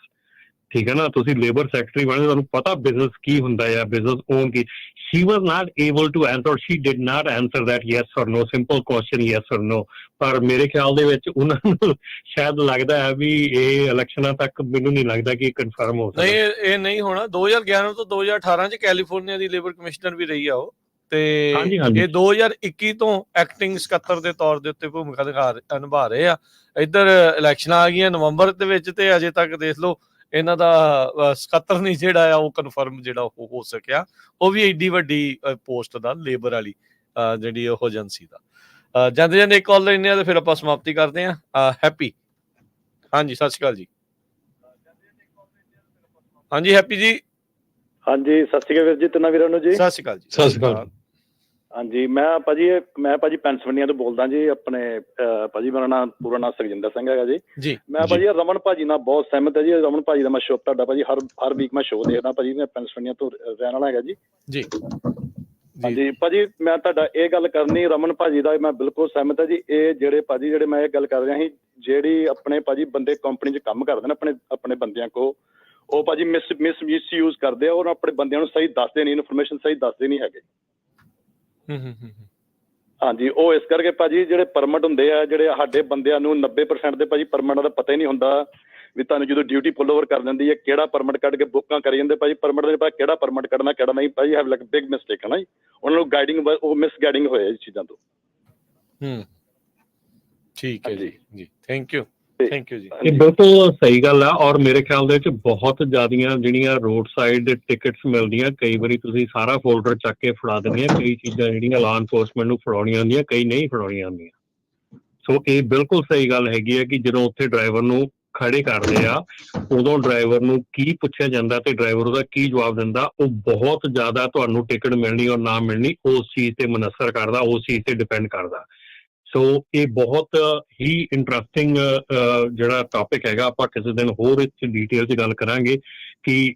ਠੀਕ ਹੈ ਨਾ, ਤੁਸੀਂ ਲੇਬਰ ਸੈਕਟਰੀ ਬਣੇ, ਤੁਹਾਨੂੰ ਪਤਾ ਬਿਜ਼ਨਸ ਕੀ ਹੁੰਦਾ ਆ, ਬਿਜ਼ਨਸ ਓਨ ਕੀ। She was not able to answer, she did not answer that yes or no, simple question yes or no. ਪਰ ਮੇਰੇ ਖਿਆਲ ਦੇ ਵਿੱਚ ਉਹਨਾਂ ਨੂੰ ਸ਼ਾਇਦ ਲੱਗਦਾ ਹੈ ਵੀ ਇਹ ਇਲੈਕਸ਼ਨਾਂ ਤੱਕ, ਮੈਨੂੰ ਨਹੀਂ ਲੱਗਦਾ ਕਿ ਕਨਫਰਮ ਹੋ ਸਕਦਾ। ਨਹੀਂ, ਇਹ ਨਹੀਂ ਹੋਣਾ। 2011 ਤੋਂ 2018 ਚ ਕੈਲੀਫੋਰਨੀਆ ਦੀ ਲੇਬਰ ਕਮਿਸ਼ਨਰ ਵੀ ਰਹੀ ਆ ਉਹ, ਤੇ ਇਹ 2021 ਤੋਂ ਐਕਟਿੰਗ ਸਕੱਤਰ ਦੇ ਤੌਰ ਦੇ ਉੱਤੇ ਭੂਮਿਕਾ ਨਿਭਾ ਰਹੇ ਆ। ਇੱਧਰ ਇਲੈਕਸ਼ਨਾਂ ਆ ਗਈਆਂ ਨਵੰਬਰ ਦੇ ਵਿੱਚ, ਤੇ ਅਜੇ ਤੱਕ ਦੇਖ ਲਓ ਇਹਨਾਂ ਦਾ ਸਕੱਤਰ ਨਹੀਂ ਜਿਹੜਾ ਆ ਉਹ ਕਨਫਰਮ ਜਿਹੜਾ ਉਹ ਹੋ ਸਕਿਆ, ਉਹ ਵੀ ਐਡੀ ਵੱਡੀ ਪੋਸਟ ਦਾ ਲੇਬਰ ਵਾਲੀ ਜਿਹੜੀ ਉਹ ਏਜੰਸੀ ਦਾ। ਜਾਂਦੇ ਜਾਂਦੇ ਇੱਕ ਕਾਲ ਲੈਂਦੇ ਆ ਤੇ ਫਿਰ ਆਪਾਂ ਸਮਾਪਤੀ ਕਰਦੇ ਹਾਂ। ਹੈਪੀ, ਹਾਂਜੀ ਸਤਿ ਸ਼੍ਰੀ ਅਕਾਲ ਜੀ। ਹਾਂਜੀ ਹੈਪੀ ਜੀ। ਹਾਂਜੀ ਸਤਿ ਸ਼੍ਰੀ ਅਕਾਲ ਵੀਰ ਜੀ, ਤਿੰਨਾਂ ਵੀਰਾਂ ਨੂੰ ਜੀ ਸਤਿ ਸ਼੍ਰੀ ਅਕਾਲ ਜੀ। ਸਤਿ ਸ਼੍ਰੀ ਅਕਾਲ। ਹਾਂਜੀ ਮੈਂ ਭਾਜੀ ਪੈਨਸਲਵੇਨੀਆ ਤੋਂ ਬੋਲਦਾ ਜੀ। ਆਪਣੇ ਭਾਜੀ ਮੇਰਾ ਨਾਮ ਪੂਰਾ ਨਾਮ ਸੁਖਜਿੰਦਰ ਸਿੰਘ ਹੈਗਾ ਜੀ। ਮੈਂ ਭਾਜੀ ਰਮਨ ਭਾਜੀ ਨਾਲ ਬਹੁਤ ਸਹਿਮਤ ਹੈ ਜੀ। ਰਮਨ ਭਾਜੀ ਦਾ ਮੈਂ ਸ਼ੋਅ ਤੁਹਾਡਾ ਭਾਜੀ ਹਰ ਵੀਕ ਮੈਂ ਸ਼ੋਅ ਦੇਖਦਾ ਭਾਜੀ। ਮੈਂ ਪੈਨਸਲਵੇਨੀਆ ਤੋਂ ਰਹਿਣ ਵਾਲਾ ਹੈਗਾ ਜੀ। ਹਾਂਜੀ ਭਾਜੀ, ਮੈਂ ਤੁਹਾਡਾ ਇਹ ਗੱਲ ਕਰਨੀ, ਰਮਨ ਭਾਜੀ ਦਾ ਮੈਂ ਬਿਲਕੁਲ ਸਹਿਮਤ ਹੈ ਜੀ। ਇਹ ਜਿਹੜੇ ਮੈਂ ਇਹ ਗੱਲ ਕਰ ਰਿਹਾ ਸੀ, ਜਿਹੜੀ ਆਪਣੇ ਭਾਜੀ ਬੰਦੇ ਕੰਪਨੀ 'ਚ ਕੰਮ ਕਰਦੇ ਨੇ ਆਪਣੇ ਬੰਦਿਆਂ ਕੋ, ਉਹ ਭਾਜੀ ਮਿਸਯੂਜ਼ ਕਰਦੇ ਆ, ਔਰ ਆਪਣੇ ਬੰਦਿਆਂ ਨੂੰ ਸਹੀ ਦੱਸਦੇ ਨਹੀਂ, ਇਨਫੋਰਮੇਸ਼ਨ ਸਹੀ ਦੱਸਦੇ ਨਹੀਂ ਹੈਗੇ। ਹਾਂਜੀ, ਉਹ ਇਸ ਕਰਕੇ ਭਾਜੀ ਜਿਹੜੇ ਪਰਮਿਟ ਹੁੰਦੇ ਆ, ਜਿਹੜੇ ਸਾਡੇ ਬੰਦਿਆਂ ਨੂੰ 90% ਦੇ ਭਾਜੀ ਪਰਮਿਟ ਦਾ ਪਤਾ ਹੀ ਨਹੀਂ ਹੁੰਦਾ ਵੀ ਤੁਹਾਨੂੰ ਜਦੋਂ ਡਿਊਟੀ ਫੁੱਲ ਓਵਰ ਕਰ ਦਿੰਦੀ ਹੈ ਕਿਹੜਾ ਪਰਮਿਟ ਕੱਢ ਕੇ ਬੁੱਕਾਂ ਕਰੀ ਜਾਂਦੇ ਭਾਜੀ। ਪਰਮਿਟ ਦੇ ਪਤਾ ਕਿਹੜਾ ਪਰਮਿਟ ਕੱਢਣਾ ਕਿਹੜਾ ਨਹੀਂ ਭਾਜੀ। ਹੈਵ ਲਾਈਕ ਬਿਗ ਮਿਸਟੇਕ ਹੈ ਨਾ ਜੀ। ਉਹਨਾਂ ਨੂੰ ਗਾਈਡਿੰਗ ਉਹ ਮਿਸਗਾਈਡਿੰਗ ਹੋਇਆ ਇਸ ਚੀਜ਼ਾਂ ਤੋਂ। ਠੀਕ ਹੈ ਜੀ, ਥੈਂਕ ਯੂ ਜੀ। ਇਹ ਬਿਲਕੁਲ ਸਹੀ ਗੱਲ ਆ। ਔਰ ਮੇਰੇ ਖਿਆਲ ਦੇ ਵਿੱਚ ਬਹੁਤ ਜ਼ਿਆਦੀਆਂ ਜਿਹੜੀਆਂ ਰੋਡ ਸਾਈਡ ਟਿਕਟਸ ਮਿਲਦੀਆਂ, ਕਈ ਵਾਰੀ ਤੁਸੀਂ ਸਾਰਾ ਫੋਲਡਰ ਚੱਕ ਕੇ ਫੜਾ ਦਿੰਦੇ ਆ। ਕਈ ਚੀਜ਼ਾਂ ਜਿਹੜੀਆਂ ਲਾਅ ਐਨਫੋਰਸਮੈਂਟ ਨੂੰ ਫੜਾਉਣੀਆਂ ਹੁੰਦੀਆਂ, ਕਈ ਨਹੀਂ ਫੜਾਉਣੀਆਂ ਹੁੰਦੀਆਂ। ਸੋ ਇਹ ਬਿਲਕੁਲ ਸਹੀ ਗੱਲ ਹੈਗੀ ਹੈ ਕਿ ਜਦੋਂ ਉੱਥੇ ਡਰਾਈਵਰ ਨੂੰ ਖੜੇ ਕਰਦੇ ਆ, ਉਦੋਂ ਡਰਾਈਵਰ ਨੂੰ ਕੀ ਪੁੱਛਿਆ ਜਾਂਦਾ ਤੇ ਡਰਾਈਵਰ ਉਹਦਾ ਕੀ ਜਵਾਬ ਦਿੰਦਾ, ਉਹ ਬਹੁਤ ਜ਼ਿਆਦਾ ਤੁਹਾਨੂੰ ਟਿਕਟ ਮਿਲਣੀ ਔਰ ਨਾ ਮਿਲਣੀ ਉਸ ਚੀਜ਼ ਤੇ ਮੁਨਸਰ ਕਰਦਾ, ਉਸ ਚੀਜ਼ ਤੇ ਡਿਪੈਂਡ ਕਰਦਾ। ਸੋ ਇਹ ਬਹੁਤ ਹੀ ਇੰਟਰਸਟਿੰਗ ਜਿਹੜਾ ਟੌਪਿਕ ਹੈਗਾ। ਆਪਾਂ ਕਿਸੇ ਦਿਨ ਹੋਰ ਇਸ 'ਚ ਡਿਟੇਲ 'ਚ ਗੱਲ ਕਰਾਂਗੇ ਕਿ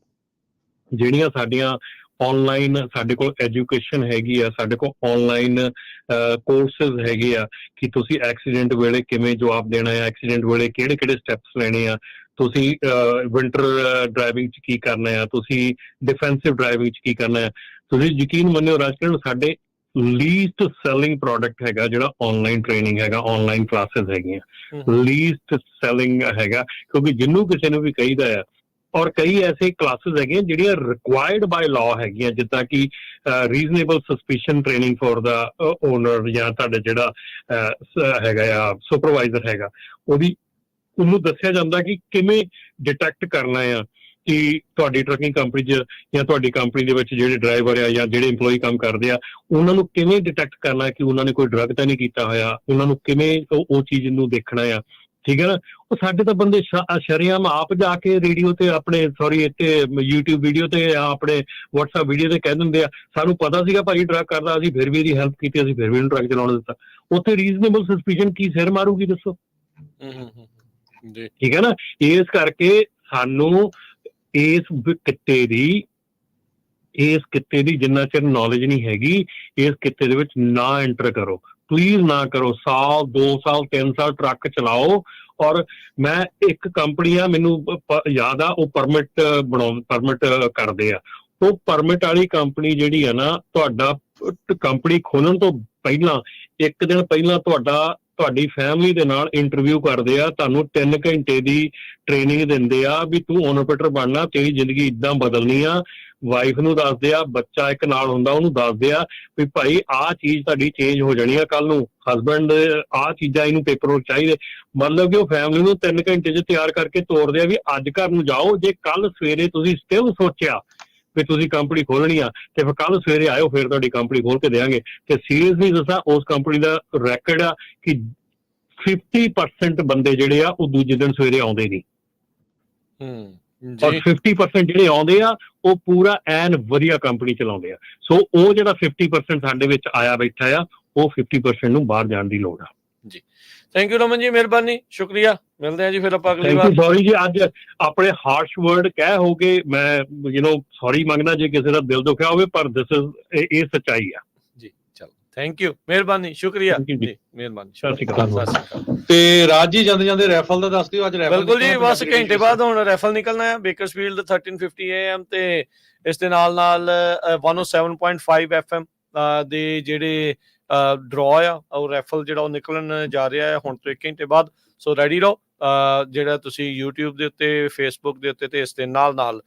ਜਿਹੜੀਆਂ ਸਾਡੀਆਂ ਔਨਲਾਈਨ ਸਾਡੇ ਕੋਲ ਐਜੂਕੇਸ਼ਨ ਹੈਗੀ ਆ, ਸਾਡੇ ਕੋਲ ਔਨਲਾਈਨ ਕੋਰਸਿਸ ਹੈਗੇ ਆ ਕਿ ਤੁਸੀਂ ਐਕਸੀਡੈਂਟ ਵੇਲੇ ਕਿਵੇਂ ਜਵਾਬ ਦੇਣਾ ਹੈ, ਐਕਸੀਡੈਂਟ ਵੇਲੇ ਕਿਹੜੇ ਸਟੈਪਸ ਲੈਣੇ ਆ, ਤੁਸੀਂ ਵਿੰਟਰ ਡਰਾਈਵਿੰਗ 'ਚ ਕੀ ਕਰਨਾ ਆ, ਤੁਸੀਂ ਡਿਫੈਂਸਿਵ ਡਰਾਈਵਿੰਗ 'ਚ ਕੀ ਕਰਨਾ ਹੈ। ਤੁਸੀਂ ਯਕੀਨ ਮੰਨਿਓ ਰਾਜਕਰਨ, ਸਾਡੇ ਲੀਸਟ ਸੈਲਿੰਗ ਪ੍ਰੋਡਕਟ ਹੈਗਾ ਜਿਹੜਾ ਆਨਲਾਈਨ ਟ੍ਰੇਨਿੰਗ ਹੈਗਾ, ਆਨਲਾਈਨ ਕਲਾਸਿਸ ਹੈਗੀਆਂ, ਲੀਸਟ ਸੈਲਿੰਗ ਹੈਗਾ, ਕਿਉਂਕਿ ਜਿਹਨੂੰ ਕਿਸੇ ਨੂੰ ਵੀ ਕਹੀਦਾ ਆ। ਔਰ ਕਈ ਐਸੇ ਕਲਾਸਿਸ ਹੈਗੀਆਂ ਜਿਹੜੀਆਂ ਰਿਕੁਆਇਰਡ ਬਾਏ ਲਾਅ ਹੈਗੀਆਂ, ਜਿੱਦਾਂ ਕਿ reasonable suspicion training for the owner ਜਾਂ ਤੁਹਾਡੇ ਜਿਹੜਾ ਹੈਗਾ ਆ ਸੁਪਰਵਾਈਜ਼ਰ ਹੈਗਾ, ਉਹਨੂੰ ਦੱਸਿਆ ਜਾਂਦਾ ਕਿ ਕਿਵੇਂ ਡਿਟੈਕਟ ਕਰਨਾ ਆ ਕਿ ਤੁਹਾਡੀ ਟਰੱਕਿੰਗ ਕੰਪਨੀ 'ਚ ਜਾਂ ਤੁਹਾਡੀ ਕੰਪਨੀ ਦੇ ਵਿੱਚ ਜਿਹੜੇ ਡਰਾਈਵਰ ਆ ਜਾਂ ਜਿਹੜੇ ਇੰਪਲੋਈ ਕੰਮ ਕਰਦੇ ਆ, ਉਹਨਾਂ ਨੂੰ ਕਿਵੇਂ ਡਿਟੈਕਟ ਕਰਨਾ ਕਿ ਉਹਨਾਂ ਨੇ ਕੋਈ ਡਰੱਗ ਤਾਂ ਨਹੀਂ ਕੀਤਾ ਹੋਇਆ, ਉਹਨਾਂ ਨੂੰ ਕਿਵੇਂ ਉਹ ਚੀਜ਼ ਨੂੰ ਦੇਖਣਾ ਆ। ਠੀਕ ਹੈ ਨਾ। ਉਹ ਸਾਡੇ ਤਾਂ ਬੰਦੇ ਸ਼ਰੇਆਮ ਆਪ ਜਾ ਕੇ ਰੇਡੀਓ ਤੇ ਆਪਣੇ ਇੱਥੇ YouTube ਵੀਡੀਓ ਤੇ ਜਾਂ ਆਪਣੇ WhatsApp ਵੀਡੀਓ ਤੇ ਕਹਿ ਦਿੰਦੇ ਆ, ਸਾਨੂੰ ਪਤਾ ਸੀਗਾ ਭਾਈ ਡਰੱਗ ਕਰਦਾ, ਅਸੀਂ ਫਿਰ ਵੀ ਇਹਦੀ ਹੈਲਪ ਕੀਤੀ, ਅਸੀਂ ਫਿਰ ਵੀ ਇਹਨੂੰ ਡਰੱਗ ਚਲਾਉਣ ਦਿੱਤਾ। ਉੱਥੇ ਰੀਜ਼ਨੇਬਲ ਸਸਪੀਸ਼ਨ ਕੀ ਸਿਰ ਮਾਰੂਗੀ ਦੱਸੋ? ਠੀਕ ਹੈ ਨਾ। ਇਸ ਕਰਕੇ ਸਾਨੂੰ ਇਸ ਕਿੱਤੇ ਦੀ ਜਿੰਨਾ ਚਿਰ ਨੌਲੇਜ ਨਹੀਂ ਹੈਗੀ, ਇਸ ਕਿੱਤੇ ਦੇ ਵਿੱਚ ਨਾ ਐਂਟਰ ਕਰੋ, ਪਲੀਜ਼ ਨਾ ਕਰੋ। 1 ਸਾਲ 2 ਸਾਲ 3 ਸਾਲ ਟਰੱਕ ਚਲਾਓ। ਔਰ ਮੈਂ ਇੱਕ ਕੰਪਨੀ ਆ, ਮੈਨੂੰ ਯਾਦ ਆ, ਉਹ ਪਰਮਿਟ ਕਰਦੇ ਆ। ਉਹ ਪਰਮਿਟ ਵਾਲੀ ਕੰਪਨੀ ਜਿਹੜੀ ਆ ਨਾ, ਤੁਹਾਡਾ ਕੰਪਨੀ ਖੋਲਣ ਤੋਂ ਪਹਿਲਾਂ 1 ਦਿਨ ਪਹਿਲਾਂ ਤੁਹਾਡੀ ਫੈਮਿਲੀ ਦੇ ਨਾਲ ਇੰਟਰਵਿਊ ਕਰਦੇ ਆ, ਤੁਹਾਨੂੰ 3 ਘੰਟੇ ਦੀ ਟ੍ਰੇਨਿੰਗ ਦਿੰਦੇ ਆ ਵੀ ਤੂੰ ਓਨਰ ਬਣਨਾ, ਤੇਰੀ ਜ਼ਿੰਦਗੀ ਇੱਦਾਂ ਬਦਲਣੀ ਆ। ਵਾਈਫ ਨੂੰ ਦੱਸਦੇ ਆ, ਬੱਚਾ ਇੱਕ ਨਾਲ ਹੁੰਦਾ ਉਹਨੂੰ ਦੱਸਦੇ ਆ ਵੀ ਭਾਈ ਆਹ ਚੀਜ਼ ਤੁਹਾਡੀ ਚੇਂਜ ਹੋ ਜਾਣੀ ਆ ਕੱਲ ਨੂੰ, ਹਸਬੈਂਡ ਆਹ ਚੀਜ਼ਾਂ ਇਹਨੂੰ ਪੇਪਰ ਚਾਹੀਦੇ। ਮਤਲਬ ਕਿ ਉਹ ਫੈਮਿਲੀ ਨੂੰ 3 ਘੰਟੇ 'ਚ ਤਿਆਰ ਕਰਕੇ ਤੋਰਦੇ ਆ ਵੀ ਅੱਜ ਘਰ ਨੂੰ ਜਾਓ, ਜੇ ਕੱਲ ਸਵੇਰੇ ਤੁਸੀਂ ਸਟਿਲ ਸੋਚਿਆ ਵੀ ਤੁਸੀਂ ਕੰਪਨੀ ਖੋਲਣੀ ਆ ਤੇ ਫਿਰ ਕੱਲ ਸਵੇਰੇ ਆਇਓ, ਫਿਰ ਤੁਹਾਡੀ ਕੰਪਨੀ ਖੋਲ ਕੇ ਦੇਵਾਂਗੇ। ਤੇ ਸੀਰੀਅਸਲੀ ਦੱਸਾਂ, ਉਸ ਕੰਪਨੀ ਦਾ ਰੈਕਡ ਆ ਕਿ 50% ਬੰਦੇ ਜਿਹੜੇ ਆ ਉਹ ਦੂਜੇ ਦਿਨ ਸਵੇਰੇ ਆਉਂਦੇ ਨਹੀਂ, ਔਰ 50% ਜਿਹੜੇ ਆਉਂਦੇ ਆ ਉਹ ਪੂਰਾ ਐਨ ਵਧੀਆ ਕੰਪਨੀ ਚਲਾਉਂਦੇ ਆ। ਸੋ ਉਹ ਜਿਹੜਾ 50% ਸਾਡੇ ਵਿੱਚ ਆਇਆ ਬੈਠਾ ਆ, ਉਹ 50% ਨੂੰ ਬਾਹਰ ਜਾਣ ਦੀ ਲੋੜ ਆ। ਜੀ ਥੈਂਕ ਯੂ ਰਮਨ ਜੀ, ਮਿਹਰਬਾਨੀ, ਸ਼ੁਕਰੀਆ। ਮਿਲਦੇ ਆ ਜੀ ਫਿਰ ਆਪਾਂ ਅਗਲੀ ਵਾਰ। ਸੌਰੀ ਜੀ, ਅੱਜ ਆਪਣੇ ਹਾਰਸ਼ ਵਰਡ ਕਹਿ ਹੋ ਗਏ, ਮੈਂ ਸੌਰੀ ਮੰਗਦਾ ਜੇ ਕਿਸੇ ਦਾ ਦਿਲ ਦੁਖਿਆ ਹੋਵੇ, ਪਰ ਇਹ ਸੱਚਾਈ ਆ ਜੀ। ਚਲੋ ਥੈਂਕ ਯੂ, ਮਿਹਰਬਾਨੀ, ਸ਼ੁਕਰੀਆ ਜੀ, ਮਿਹਰਬਾਨੀ। ਸਤਿ ਸ਼੍ਰੀ ਅਕਾਲ। ਤੇ ਰਾਜ ਜੀ ਜਾਂਦੇ ਜਾਂਦੇ ਰੈਫਲ ਦਾ ਦੱਸ ਦਿਓ ਅੱਜ। ਬਿਲਕੁਲ ਜੀ, ਬਸ ਘੰਟੇ ਬਾਅਦ ਹੁਣ ਰੈਫਲ ਨਿਕਲਣਾ ਹੈ, ਬੇਕਰਸਫੀਲਡ 1350 AM ਤੇ ਇਸ ਦੇ ਨਾਲ 107.5 FM ਦੇ ਜਿਹੜੇ ਡਰਾ ਆ, ਉਹ ਰੈਫਲ ਜਿਹੜਾ ਉਹ ਨਿਕਲਣ ਜਾ ਰਿਹਾ ਹੈ ਹੁਣ ਤੋਂ 1 ਘੰਟੇ ਬਾਅਦ। ਸੋ ਰੈਡੀ ਰਹੋ। ਜਿਹੜਾ ਤੁਸੀਂ YouTube ਦੇ ਉੱਤੇ, Facebook ਦੇ ਉੱਤੇ ਤੇ ਇਸ ਦੇ ਨਾਲ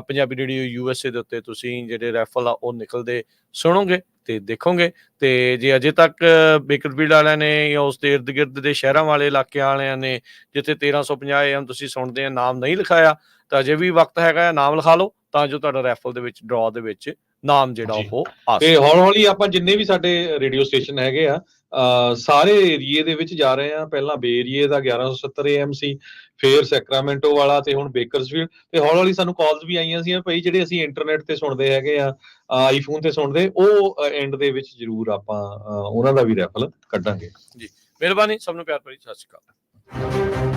ਪੰਜਾਬੀ ਰੇਡੀਓ USA ਦੇ ਉੱਤੇ ਤੁਸੀਂ ਜਿਹੜੇ ਰੈਫਲ ਆ ਉਹ ਨਿਕਲਦੇ ਸੁਣੋਗੇ ਤੇ ਦੇਖੋਗੇ। ਤੇ ਜੇ ਅਜੇ ਤੱਕ ਬੇਕਰਫੀਲਡ ਵਾਲਿਆਂ ਨੇ ਜਾਂ ਉਸ ਦੇ ਇਰਦ ਗਿਰਦ ਦੇ ਸ਼ਹਿਰਾਂ ਵਾਲੇ ਇਲਾਕਿਆਂ ਵਾਲਿਆਂ ਨੇ ਜਿੱਥੇ 1350 AM ਤੁਸੀਂ ਸੁਣਦੇ ਆ ਨਾਮ ਨਹੀਂ ਲਿਖਾਇਆ, ਤਾਂ ਅਜੇ ਵੀ ਵਕਤ ਹੈਗਾ, ਨਾਮ ਲਿਖਾ ਲਓ ਤਾਂ ਜੋ ਤੁਹਾਡਾ ਰੈਫਲ ਦੇ ਵਿੱਚ, ਡਰਾ ਦੇ ਵਿੱਚ ਨਾਮ ਜਿਹੜਾ ਉਹ ਆ। ਤੇ ਹੌਲੀ ਹੌਲੀ ਆਪਾਂ ਜਿੰਨੇ ਵੀ ਸਾਡੇ ਰੇਡੀਓ ਸਟੇਸ਼ਨ ਹੈਗੇ ਆ, ਸਾਰੇ ਏਰੀਏ ਦੇ ਵਿੱਚ ਜਾ ਰਹੇ ਆ। ਪਹਿਲਾਂ ਬੇ ਏਰੀਏ ਦਾ 1170 AM ਸੀ, ਫਿਰ ਸੈਕਰਾਮੈਂਟੋ ਵਾਲਾ, ਤੇ ਹੁਣ ਬੇਕਰਸਫੀਲਡ। ਤੇ ਹੌਲੀ ਹੌਲੀ ਸਾਨੂੰ ਕਾਲਸ ਵੀ ਆਈਆਂ ਸੀ ਭਾਈ ਜਿਹੜੇ ਅਸੀਂ ਇੰਟਰਨੈਟ ਤੇ ਸੁਣਦੇ ਹੈਗੇ ਆ, ਆਈਫੋਨ ਤੇ ਸੁਣਦੇ, ਉਹ ਐਂਡ ਦੇ ਵਿੱਚ ਜ਼ਰੂਰ ਆਪਾਂ ਉਹਨਾਂ ਦਾ ਵੀ ਰੈਫਲ ਕੱਢਾਂਗੇ ਜੀ। ਮਿਹਰਬਾਨੀ, ਸਭ ਨੂੰ ਪਿਆਰ ਭਰੀ ਸਤਿ ਸ਼੍ਰੀ ਅਕਾਲ।